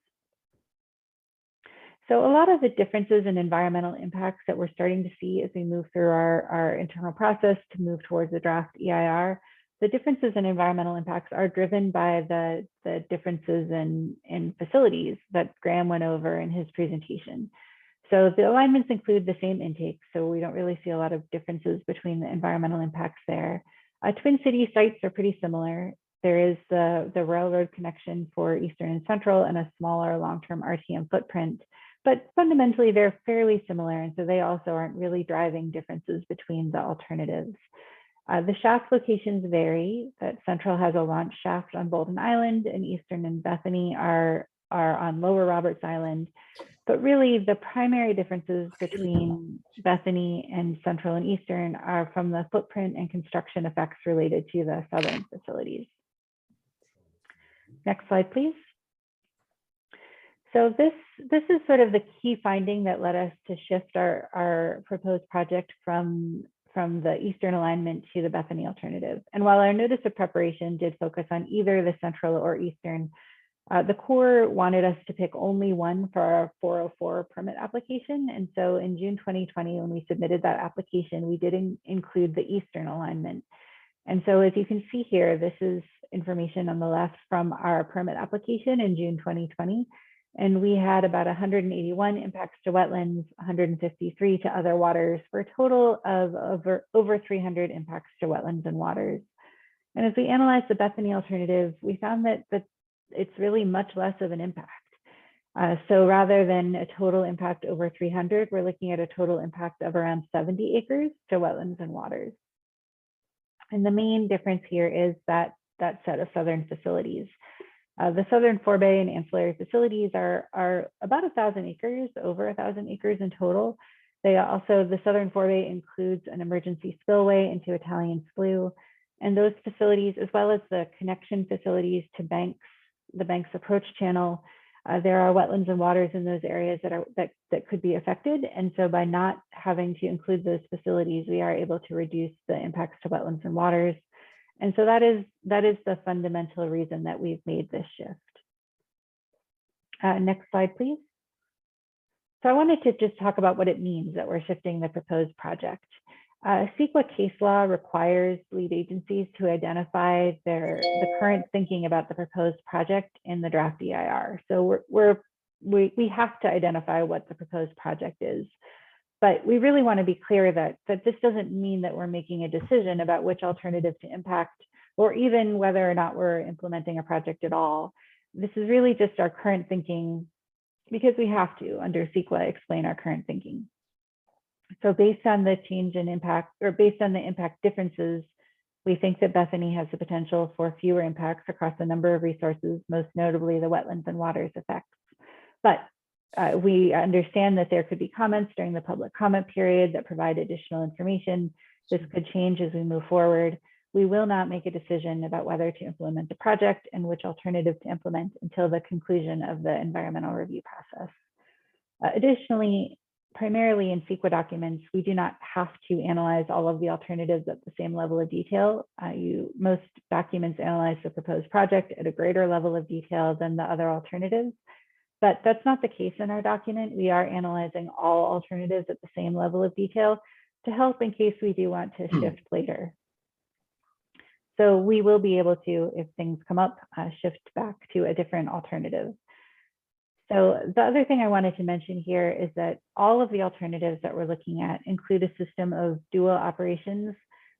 So a lot of the differences in environmental impacts that we're starting to see as we move through our internal process to move towards the draft EIR, the differences in environmental impacts are driven by the differences in facilities that Graham went over in his presentation. So the alignments include the same intake, so we don't really see a lot of differences between the environmental impacts there. Twin City sites are pretty similar. There is the railroad connection for Eastern and Central and a smaller long-term RTM footprint, but fundamentally they're fairly similar, and so they also aren't really driving differences between the alternatives. The shaft locations vary. That Central has a launch shaft on Bolton Island, and Eastern and Bethany are on Lower Roberts Island. But really, the primary differences between Bethany and Central and Eastern are from the footprint and construction effects related to the southern facilities. Next slide, please. So this is sort of the key finding that led us to shift our proposed project from the Eastern alignment to the Bethany alternative. And while our notice of preparation did focus on either the Central or Eastern, the Corps wanted us to pick only one for our 404 permit application. And so in June 2020, when we submitted that application, we did include the Eastern alignment. And so as you can see here, this is information on the left from our permit application in June 2020. And we had about 181 impacts to wetlands, 153 to other waters, for a total of over 300 impacts to wetlands and waters. And as we analyzed the Bethany alternative, we found that it's really much less of an impact. So rather than a total impact over 300, we're looking at a total impact of around 70 acres to wetlands and waters. And the main difference here is that set of southern facilities. The southern forebay and ancillary facilities are about 1,000 acres, over 1,000 acres in total. The southern forebay includes an emergency spillway into Italian Slough, and those facilities, as well as the connection facilities to the Banks approach channel, there are wetlands and waters in those areas that could be affected. And so by not having to include those facilities, we are able to reduce the impacts to wetlands and waters. And so that is the fundamental reason that we've made this shift. Next slide, please. So I wanted to just talk about what it means that we're shifting the proposed project. CEQA case law requires lead agencies to identify the current thinking about the proposed project in the draft EIR. So we have to identify what the proposed project is. But we really want to be clear that this doesn't mean that we're making a decision about which alternative to impact, or even whether or not we're implementing a project at all. This is really just our current thinking, because we have to, under CEQA, explain our current thinking. So based on the change in impact, or based on the impact differences, we think that Bethany has the potential for fewer impacts across a number of resources, most notably the wetlands and waters effects. But we understand that there could be comments during the public comment period that provide additional information. This could change as we move forward. We will not make a decision about whether to implement the project and which alternative to implement until the conclusion of the environmental review process. Additionally, primarily in CEQA documents, we do not have to analyze all of the alternatives at the same level of detail. Most documents analyze the proposed project at a greater level of detail than the other alternatives. But that's not the case in our document. We are analyzing all alternatives at the same level of detail to help in case we do want to shift later. So we will be able to, if things come up, shift back to a different alternative. So the other thing I wanted to mention here is that all of the alternatives that we're looking at include a system of dual operations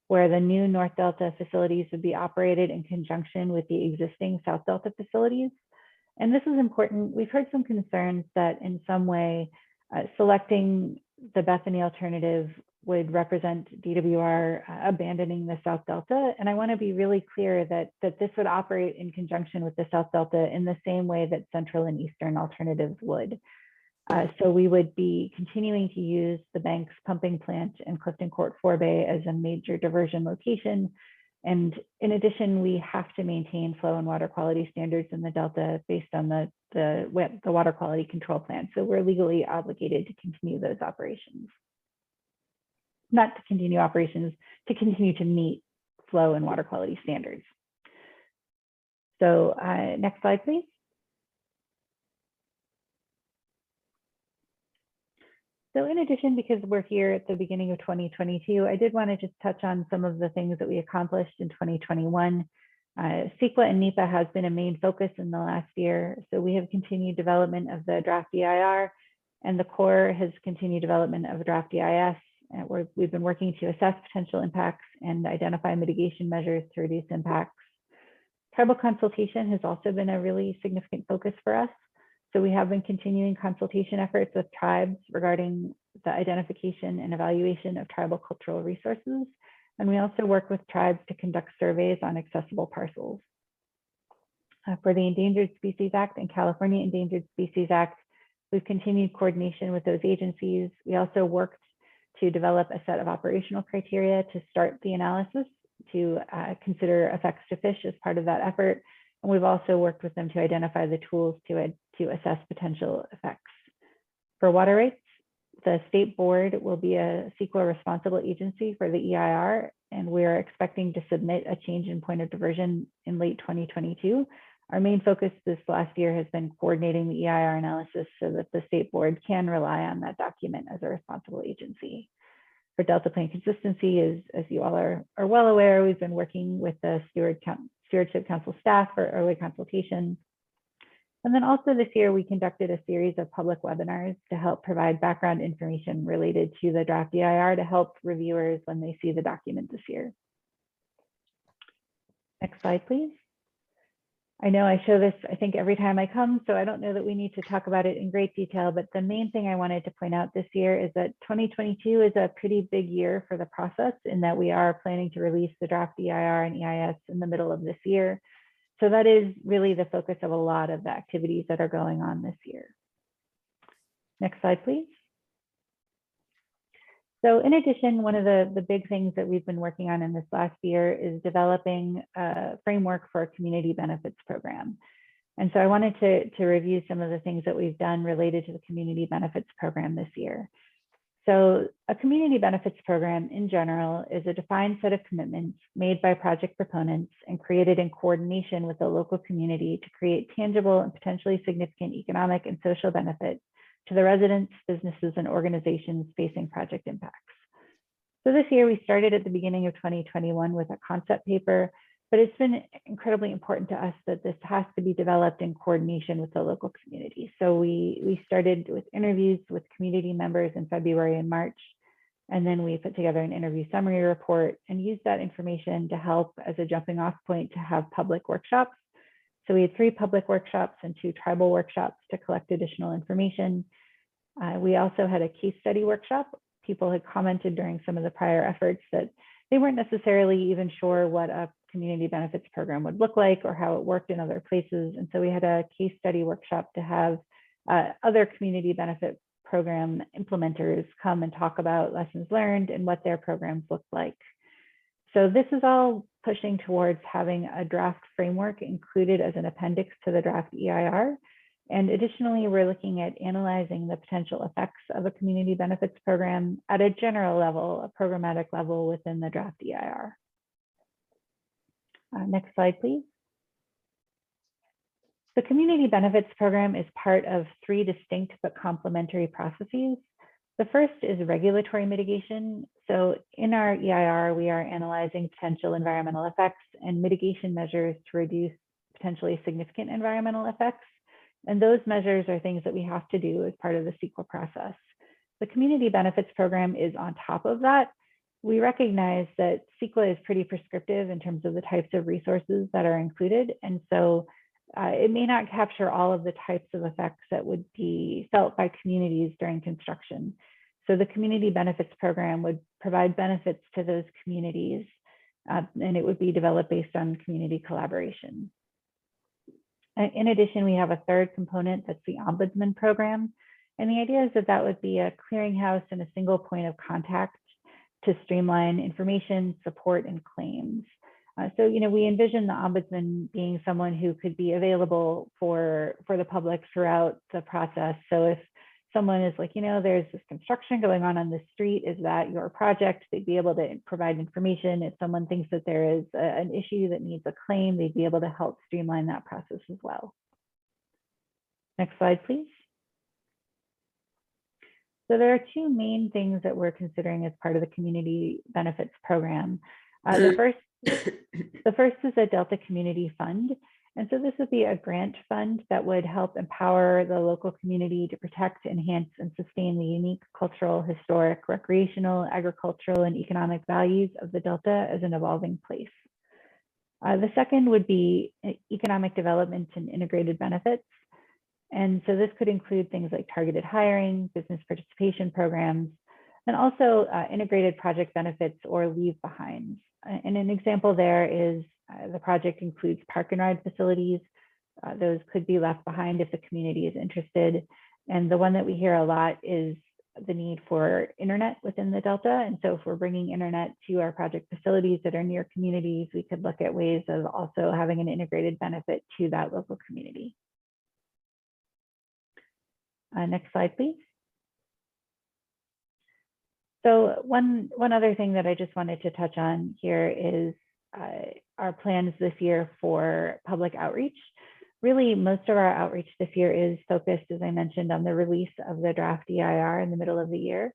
where the new North Delta facilities would be operated in conjunction with the existing South Delta facilities. And this is important. We've heard some concerns that in some way, selecting the Bethany alternative would represent DWR abandoning the South Delta. And I want to be really clear that this would operate in conjunction with the South Delta in the same way that Central and Eastern alternatives would. So we would be continuing to use the Banks pumping plant and Clifton Court Forebay as a major diversion location. And in addition, we have to maintain flow and water quality standards in the Delta based on the water quality control plan. So we're legally obligated to continue those operations. Not to continue operations, to continue to meet flow and water quality standards. So next slide, please. So in addition, because we're here at the beginning of 2022, I did want to just touch on some of the things that we accomplished in 2021. CEQA and NEPA has been a main focus in the last year. So we have continued development of the draft EIR, and the Corps has continued development of a draft EIS. We've been working to assess potential impacts and identify mitigation measures to reduce impacts. Tribal consultation has also been a really significant focus for us. So we have been continuing consultation efforts with tribes regarding the identification and evaluation of tribal cultural resources. And we also work with tribes to conduct surveys on accessible parcels. For the Endangered Species Act and California Endangered Species Act, we've continued coordination with those agencies. We also worked to develop a set of operational criteria to start the analysis to consider effects to fish as part of that effort. And we've also worked with them to identify the tools to assess potential effects. For water rights, the state board will be a CEQA responsible agency for the EIR, and we're expecting to submit a change in point of diversion in late 2022. Our main focus this last year has been coordinating the EIR analysis so that the state board can rely on that document as a responsible agency. For Delta Plain consistency, as you all are well aware, we've been working with the Stewardship Council staff for early consultation. And then also this year, we conducted a series of public webinars to help provide background information related to the draft EIR to help reviewers when they see the document this year. Next slide, please. I know I show this, I think, every time I come, so I don't know that we need to talk about it in great detail, but the main thing I wanted to point out this year is that 2022 is a pretty big year for the process in that we are planning to release the draft EIR and EIS in the middle of this year. So that is really the focus of a lot of the activities that are going on this year. Next slide, please. So in addition, one of the big things that we've been working on in this last year is developing a framework for a community benefits program. And so I wanted to review some of the things that we've done related to the community benefits program this year. So a community benefits program in general is a defined set of commitments made by project proponents and created in coordination with the local community to create tangible and potentially significant economic and social benefit to the residents, businesses, and organizations facing project impacts. So this year we started at the beginning of 2021 with a concept paper, but it's been incredibly important to us that this has to be developed in coordination with the local community. So we started with interviews with community members in February and March, and then we put together an interview summary report and used that information to help as a jumping off point to have public workshops. So we had 3 public workshops and 2 tribal workshops to collect additional information. We also had a case study workshop. People had commented during some of the prior efforts that they weren't necessarily even sure what a community benefits program would look like or how it worked in other places. And so we had a case study workshop to have other community benefit program implementers come and talk about lessons learned and what their programs looked like. So this is all pushing towards having a draft framework included as an appendix to the draft EIR. And additionally, we're looking at analyzing the potential effects of a community benefits program at a general level, a programmatic level within the draft EIR. Next slide, please. The community benefits program is part of 3 distinct but complementary processes. The first is regulatory mitigation. So in our EIR, we are analyzing potential environmental effects and mitigation measures to reduce potentially significant environmental effects. And those measures are things that we have to do as part of the CEQA process. The community benefits program is on top of that. We recognize that CEQA is pretty prescriptive in terms of the types of resources that are included. And so it may not capture all of the types of effects that would be felt by communities during construction. So the community benefits program would provide benefits to those communities, and it would be developed based on community collaboration. In addition, we have a third component that's the ombudsman program. And the idea is that that would be a clearinghouse and a single point of contact to streamline information, support, and claims. So, we envision the ombudsman being someone who could be available for the public throughout the process. So if someone is like, there's this construction going on this street, is that your project? They'd be able to provide information. If someone thinks that there is an issue that needs a claim, they'd be able to help streamline that process as well. Next slide, please. So there are 2 main things that we're considering as part of the community benefits program. The first is a Delta Community Fund. And so this would be a grant fund that would help empower the local community to protect, enhance, and sustain the unique cultural, historic, recreational, agricultural, and economic values of the Delta as an evolving place. The second would be economic development and integrated benefits. And so this could include things like targeted hiring, business participation programs, and also integrated project benefits or leave behinds. And an example there is the project includes park and ride facilities. Those could be left behind if the community is interested. And the one that we hear a lot is the need for internet within the Delta. And so if we're bringing internet to our project facilities that are near communities, we could look at ways of also having an integrated benefit to that local community. Next slide, please. So one other thing that I just wanted to touch on here is our plans this year for public outreach. Really, most of our outreach this year is focused, as I mentioned, on the release of the draft EIR in the middle of the year.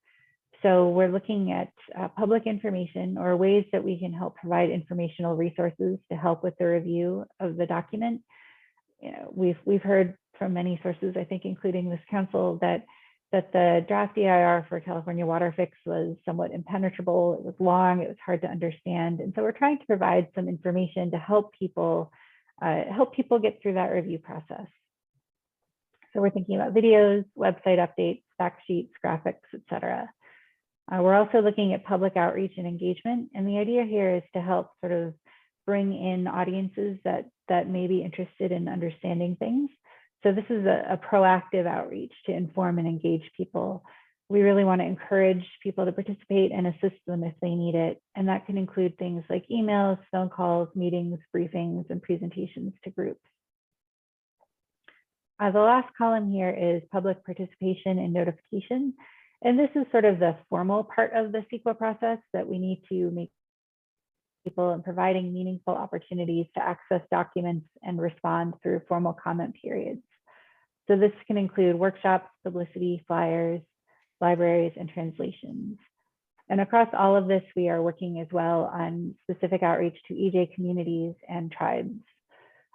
So we're looking at public information or ways that we can help provide informational resources to help with the review of the document. We've heard from many sources, I think, including this council, that the draft EIR for California Water Fix was somewhat impenetrable. It was long, it was hard to understand. And so we're trying to provide some information to help people get through that review process. So we're thinking about videos, website updates, fact sheets, graphics, etc. We're also looking at public outreach and engagement. And the idea here is to help sort of bring in audiences that may be interested in understanding things. So this is a proactive outreach to inform and engage people. We really want to encourage people to participate and assist them if they need it. And that can include things like emails, phone calls, meetings, briefings, and presentations to groups. The last column here is public participation and notification. And this is sort of the formal part of the CEQA process that we need to make people and providing meaningful opportunities to access documents and respond through formal comment periods. So this can include workshops, publicity, flyers, libraries, and translations. And across all of this, we are working as well on specific outreach to EJ communities and tribes.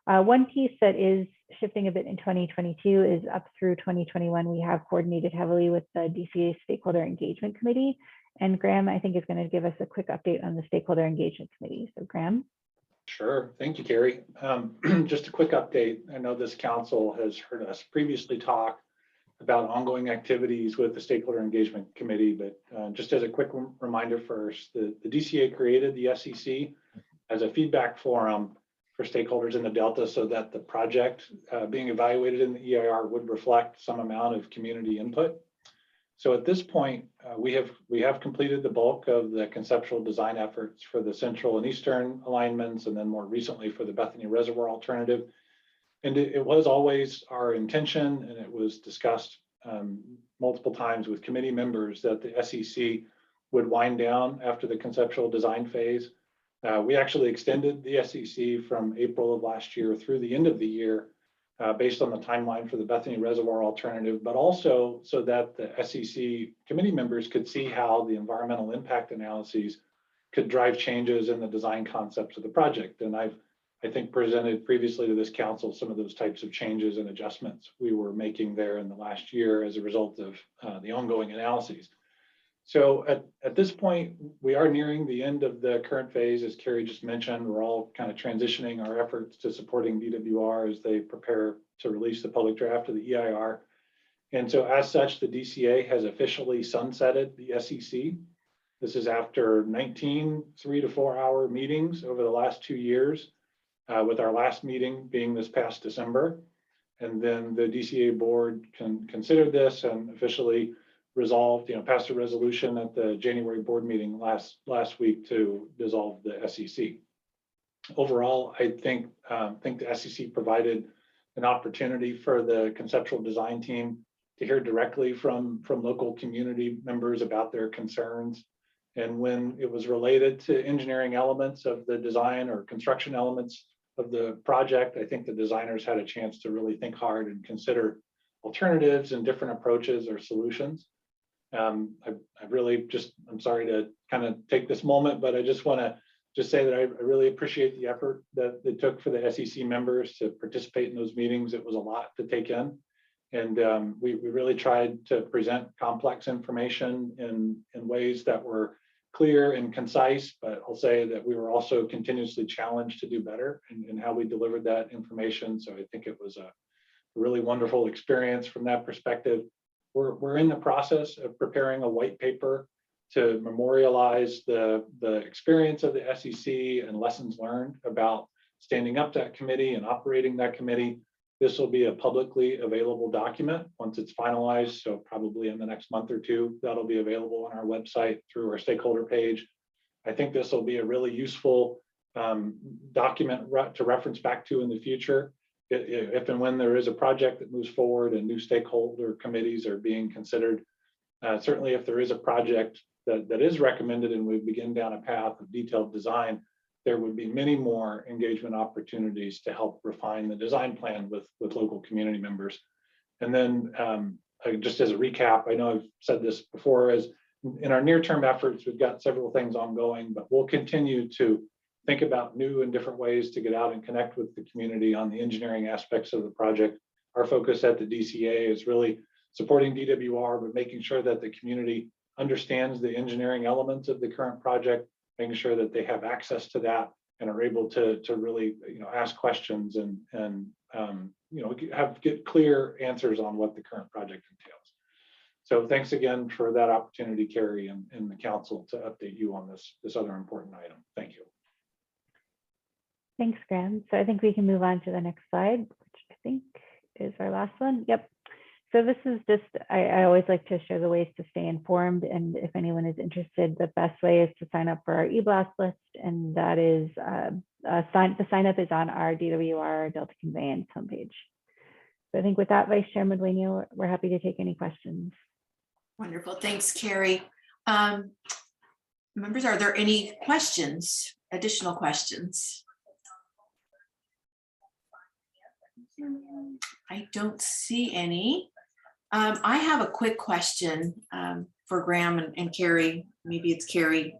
One piece that is shifting a bit in 2022 is up through 2021, we have coordinated heavily with the DCA Stakeholder Engagement Committee. And Graham, I think, is going to give us a quick update on the Stakeholder Engagement Committee. So Graham. Sure. Thank you, Carrie. Just a quick update. I know this council has heard us previously talk about ongoing activities with the Stakeholder Engagement Committee, but just as a quick reminder first, the DCA created the SEC as a feedback forum for stakeholders in the Delta so that the project being evaluated in the EIR would reflect some amount of community input. So at this point, we have completed the bulk of the conceptual design efforts for the central and eastern alignments, and then more recently for the Bethany Reservoir alternative. And it was always our intention, and it was discussed multiple times with committee members, that the SEC would wind down after the conceptual design phase. We actually extended the SEC from April of last year through the end of the year based on the timeline for the Bethany Reservoir alternative, but also so that the SEC committee members could see how the environmental impact analyses could drive changes in the design concepts of the project. And I think presented previously to this council some of those types of changes and adjustments we were making there in the last year as a result of the ongoing analyses. So at this point, we are nearing the end of the current phase. As Carrie just mentioned, we're all kind of transitioning our efforts to supporting DWR as they prepare to release the public draft of the EIR. And so as such, the DCA has officially sunsetted the SEC. This is after 19 3 to 4 hour meetings over the last 2 years, with our last meeting being this past December. And then the DCA board considered this and officially resolved, passed a resolution at the January board meeting last week to dissolve the SEC. Overall, I think the SEC provided an opportunity for the conceptual design team to hear directly from local community members about their concerns. And when it was related to engineering elements of the design or construction elements of the project, I think the designers had a chance to really think hard and consider alternatives and different approaches or solutions. I'm sorry to kind of take this moment, but I just want to say that I really appreciate the effort that it took for the SEC members to participate in those meetings. It was a lot to take in. And we really tried to present complex information in ways that were clear and concise, but I'll say that we were also continuously challenged to do better in how we delivered that information. So I think it was a really wonderful experience from that perspective. We're in the process of preparing a white paper to memorialize the experience of the SEC and lessons learned about standing up that committee and operating that committee. This will be a publicly available document once it's finalized. So probably in the next month or two, that'll be available on our website through our stakeholder page. I think this will be a really useful document to reference back to in the future. If and when there is a project that moves forward and new stakeholder committees are being considered, certainly if there is a project that is recommended and we begin down a path of detailed design, there would be many more engagement opportunities to help refine the design plan with local community members. And then just as a recap, I know I've said this before, as in our near-term efforts, we've got several things ongoing, but we'll continue to think about new and different ways to get out and connect with the community on the engineering aspects of the project. Our focus at the DCA is really supporting DWR, but making sure that the community understands the engineering elements of the current project, making sure that they have access to that and are able to really ask questions and get clear answers on what the current project entails. So thanks again for that opportunity, Carrie, and the council to update you on this other important item. Thank you. Thanks, Graham. So I think we can move on to the next slide, which I think is our last one. Yep. So this is just, I always like to share the ways to stay informed. And if anyone is interested, the best way is to sign up for our e-blast list. And that is, the sign up is on our DWR Delta Conveyance homepage. So I think with that, Vice Chairman Dueño, we're happy to take any questions. Wonderful. Thanks, Carrie. Members, are there any questions, additional questions? I don't see any. I have a quick question for Graham and Carrie. Maybe it's Carrie.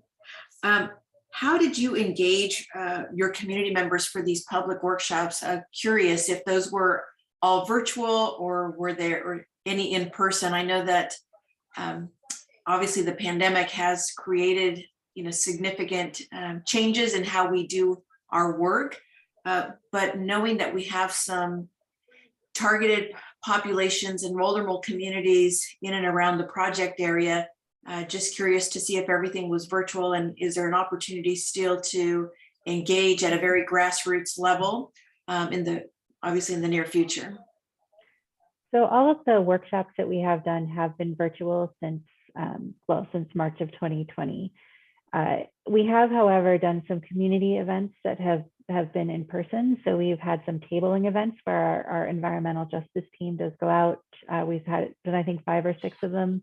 How did you engage your community members for these public workshops? Curious if those were all virtual or were there any in person? I know that obviously the pandemic has created significant changes in how we do our work, but knowing that we have some targeted populations and vulnerable communities in and around the project area, just curious to see if everything was virtual, and is there an opportunity still to engage at a very grassroots level obviously in the near future? So all of the workshops that we have done have been virtual since March of 2020. We have, however, done some community events that have been in person. So we've had some tabling events where our environmental justice team does go out. We've had, I think, 5 or 6 of them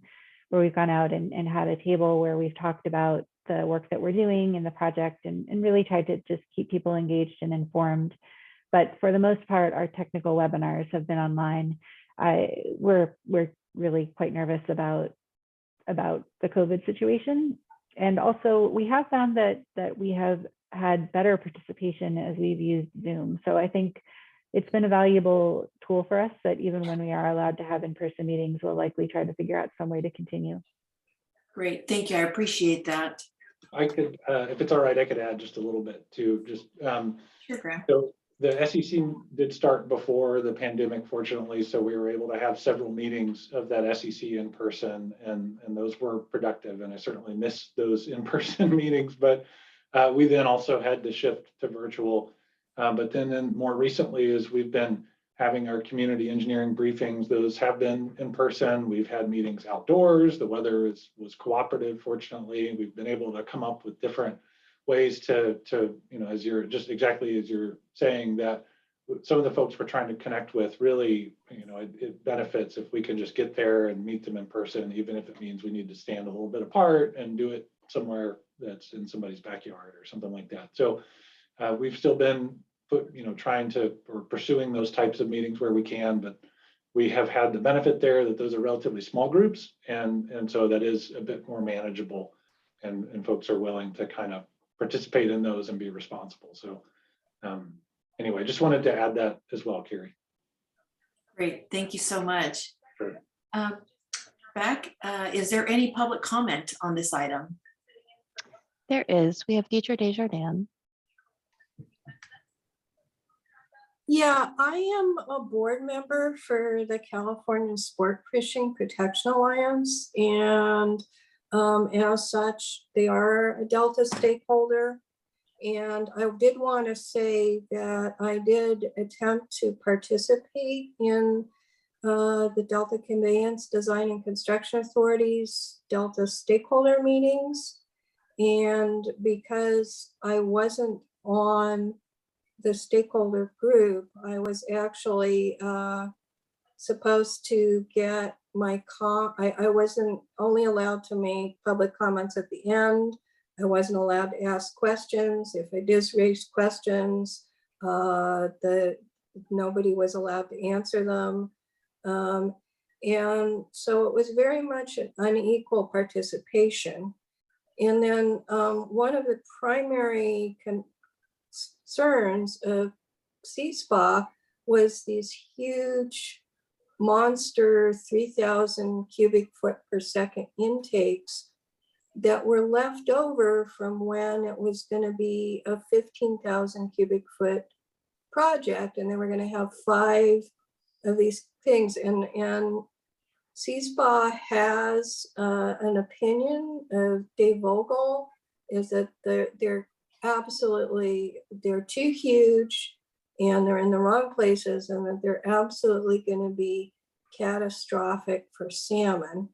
where we've gone out and had a table where we've talked about the work that we're doing in the project and really tried to just keep people engaged and informed. But for the most part, our technical webinars have been online. We're really quite nervous about the COVID situation. And also we have found that we have had better participation as we've used Zoom. So I think it's been a valuable tool for us that even when we are allowed to have in-person meetings, we'll likely try to figure out some way to continue. Great, thank you, I appreciate that. I could, if it's all right, I could add just a little bit too. Just Sure, Graham. so the SEC did start before the pandemic, fortunately, so we were able to have several meetings of that SEC in person, and those were productive. And I certainly miss those in-person meetings, but we then also had to shift to virtual. But then more recently, as we've been having our community engineering briefings, those have been in person. We've had meetings outdoors. The weather was cooperative, fortunately. We've been able to come up with different ways to as you're just exactly as you're saying, that some of the folks we're trying to connect with really, it benefits if we can just get there and meet them in person, even if it means we need to stand a little bit apart and do it somewhere that's in somebody's backyard or something like that. So we've still been trying to or pursuing those types of meetings where we can, but we have had the benefit there that those are relatively small groups, and so that is a bit more manageable, and folks are willing to kind of participate in those and be responsible. So anyway, just wanted to add that as well, Carrie. Great, thank you so much. Sure. Beck, is there any public comment on this item? There is. We have Deidre Desjardins. Yeah, I am a board member for the California Sport Fishing Protection Alliance, and as such, they are a Delta stakeholder. And I did want to say that I did attempt to participate in the Delta Conveyance Design and Construction Authority's Delta stakeholder meetings. And because I wasn't on the stakeholder group, I was actually supposed to get my I wasn't only allowed to make public comments at the end. I wasn't allowed to ask questions. If I did raise questions, nobody was allowed to answer them. And so it was very much an unequal participation. And then one of the primary concerns of CSPA was these huge monster 3,000 cubic foot per second intakes that were left over from when it was going to be a 15,000 cubic foot project, and they were going to have 5 of these things. And CSPA has an opinion of Dave Vogel, is that they're too huge and they're in the wrong places, and that they're absolutely going to be catastrophic for salmon.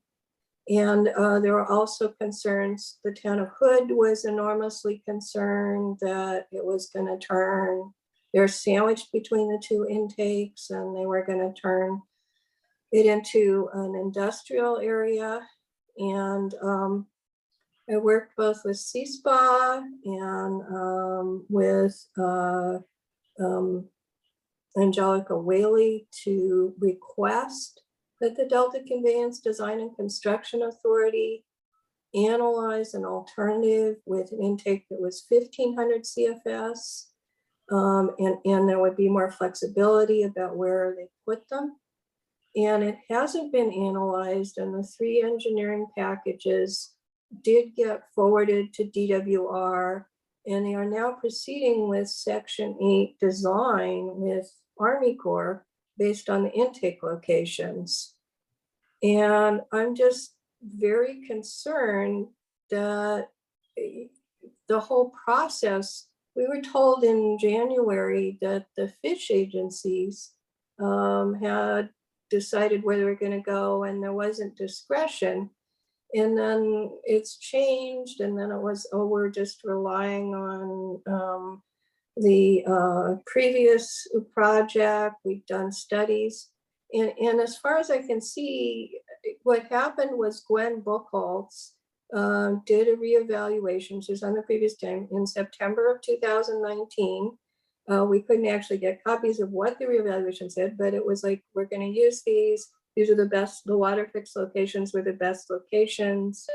And there were also concerns, the town of Hood was enormously concerned that it was going to turn, they're sandwiched between the 2 intakes, and they were going to turn it into an industrial area. And I worked both with CSPA and with Angelica Whaley to request that the Delta Conveyance Design and Construction Authority analyze an alternative with an intake that was 1,500 CFS. And there would be more flexibility about where they put them. And it hasn't been analyzed, and the 3 engineering packages did get forwarded to DWR, and they are now proceeding with Section 8 design with Army Corps based on the intake locations. And I'm just very concerned that the whole process, we were told in January that the fish agencies had decided where they were going to go and there wasn't discretion. And then it's changed, and then it was, oh, we're just relying on the previous project. We've done studies. And as far as I can see, what happened was Gwen Buchholz did a reevaluation. She was on the previous time in September of 2019. We couldn't actually get copies of what the reevaluation said, but it was like, we're going to use these. These are the best, the water fix locations were the best locations.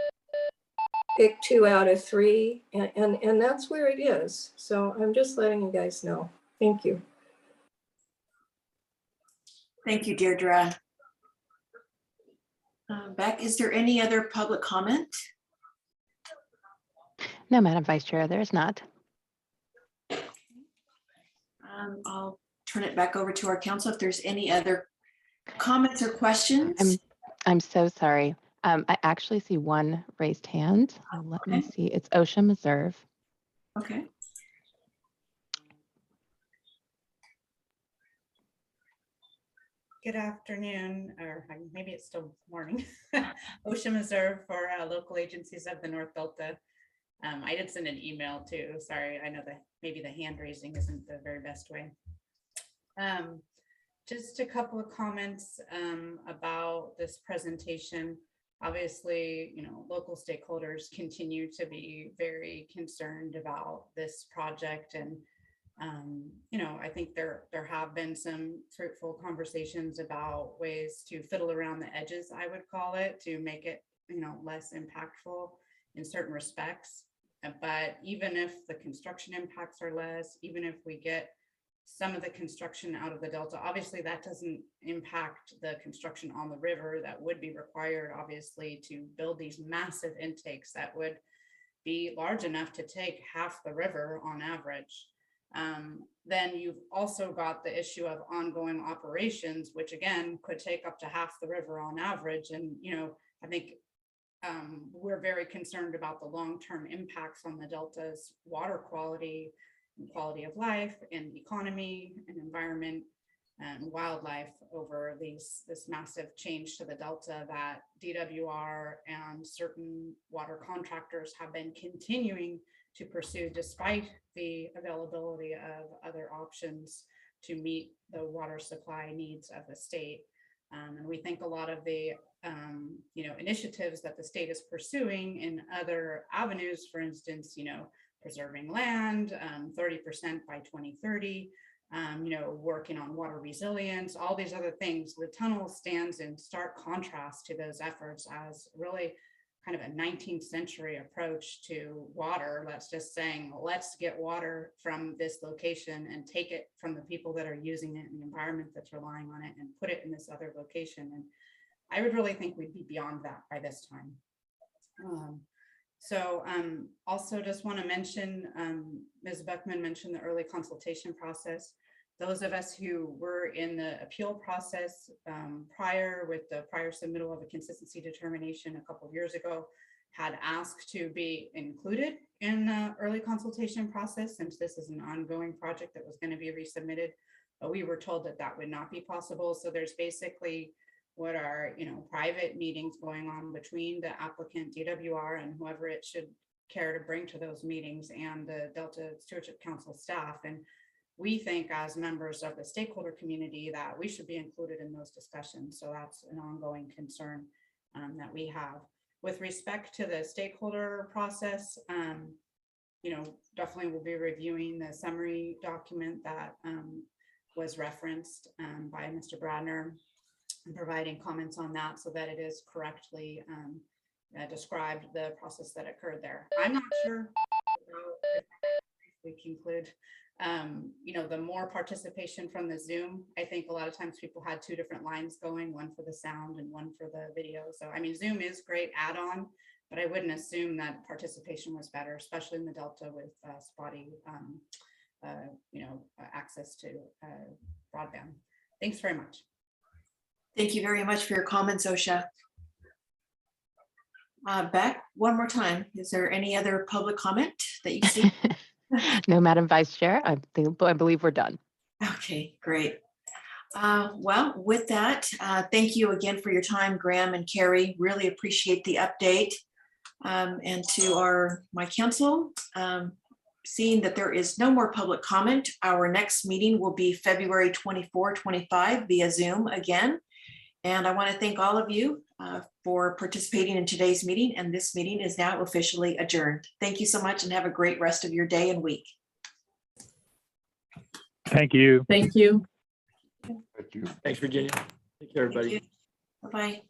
Pick 2 out of 3, and that's where it is. So I'm just letting you guys know. Thank you. Thank you, Deirdre. Beck, is there any other public comment? No, Madam Vice Chair, there is not. I'll turn it back over to our council if there's any other comments or questions. I'm so sorry. I actually see one raised hand. Let me see. It's OSHA Reserve. Okay. Good afternoon, or maybe it's still morning. OSHA Reserve for local agencies of the North Delta. I did send an email too. Sorry, I know that maybe the hand raising isn't the very best way. Just a couple of comments about this presentation. Obviously, local stakeholders continue to be very concerned about this project, and I think there have been some fruitful conversations about ways to fiddle around the edges, I would call it, to make it less impactful in certain respects. But even if the construction impacts are less, even if we get some of the construction out of the Delta, obviously that doesn't impact the construction on the river that would be required, obviously, to build these massive intakes that would be large enough to take half the river on average. Then you've also got the issue of ongoing operations, which again could take up to half the river on average. And I think we're very concerned about the long-term impacts on the Delta's water quality and quality of life and economy and environment and wildlife over this massive change to the Delta that DWR and certain water contractors have been continuing to pursue despite the availability of other options to meet the water supply needs of the state. And we think a lot of the initiatives that the state is pursuing in other avenues, for instance, preserving land, 30% by 2030, working on water resilience, all these other things. The tunnel stands in stark contrast to those efforts as really kind of a 19th century approach to water. That's just saying, let's get water from this location and take it from the people that are using it and the environment that's relying on it and put it in this other location. And I would really think we'd be beyond that by this time. Also just want to mention, Ms. Beckman mentioned the early consultation process. Those of us who were in the appeal process prior submittal of a consistency determination a couple of years ago had asked to be included in the early consultation process, since this is an ongoing project that was going to be resubmitted. But we were told that that would not be possible. So there's basically what are private meetings going on between the applicant, DWR, and whoever it should care to bring to those meetings, and the Delta Stewardship Council staff. And we think as members of the stakeholder community that we should be included in those discussions. So that's an ongoing concern that we have. with respect to the stakeholder process, definitely we'll be reviewing the summary document that was referenced by Mr. Bradner and providing comments on that so that it is correctly described the process that occurred there. I'm not sure if we conclude, the more participation from the Zoom, I think a lot of times people had 2 different lines going, one for the sound and one for the video. So, I mean, Zoom is great add-on, but I wouldn't assume that participation was better, especially in the Delta with spotty, access to broadband. Thanks very much. Thank you very much for your comments, OSHA. Beck, one more time, is there any other public comment that you see? No, Madam Vice Chair, I believe we're done. Okay, great. Well, with that, thank you again for your time, Graham and Carrie. Really appreciate the update. And to my council, seeing that there is no more public comment, our next meeting will be February 24, 25 via Zoom again. And I want to thank all of you for participating in today's meeting, and this meeting is now officially adjourned. Thank you so much and have a great rest of your day and week. Thank you. Thank you. Thank you. Thanks, Virginia. Take care, everybody. Bye-bye.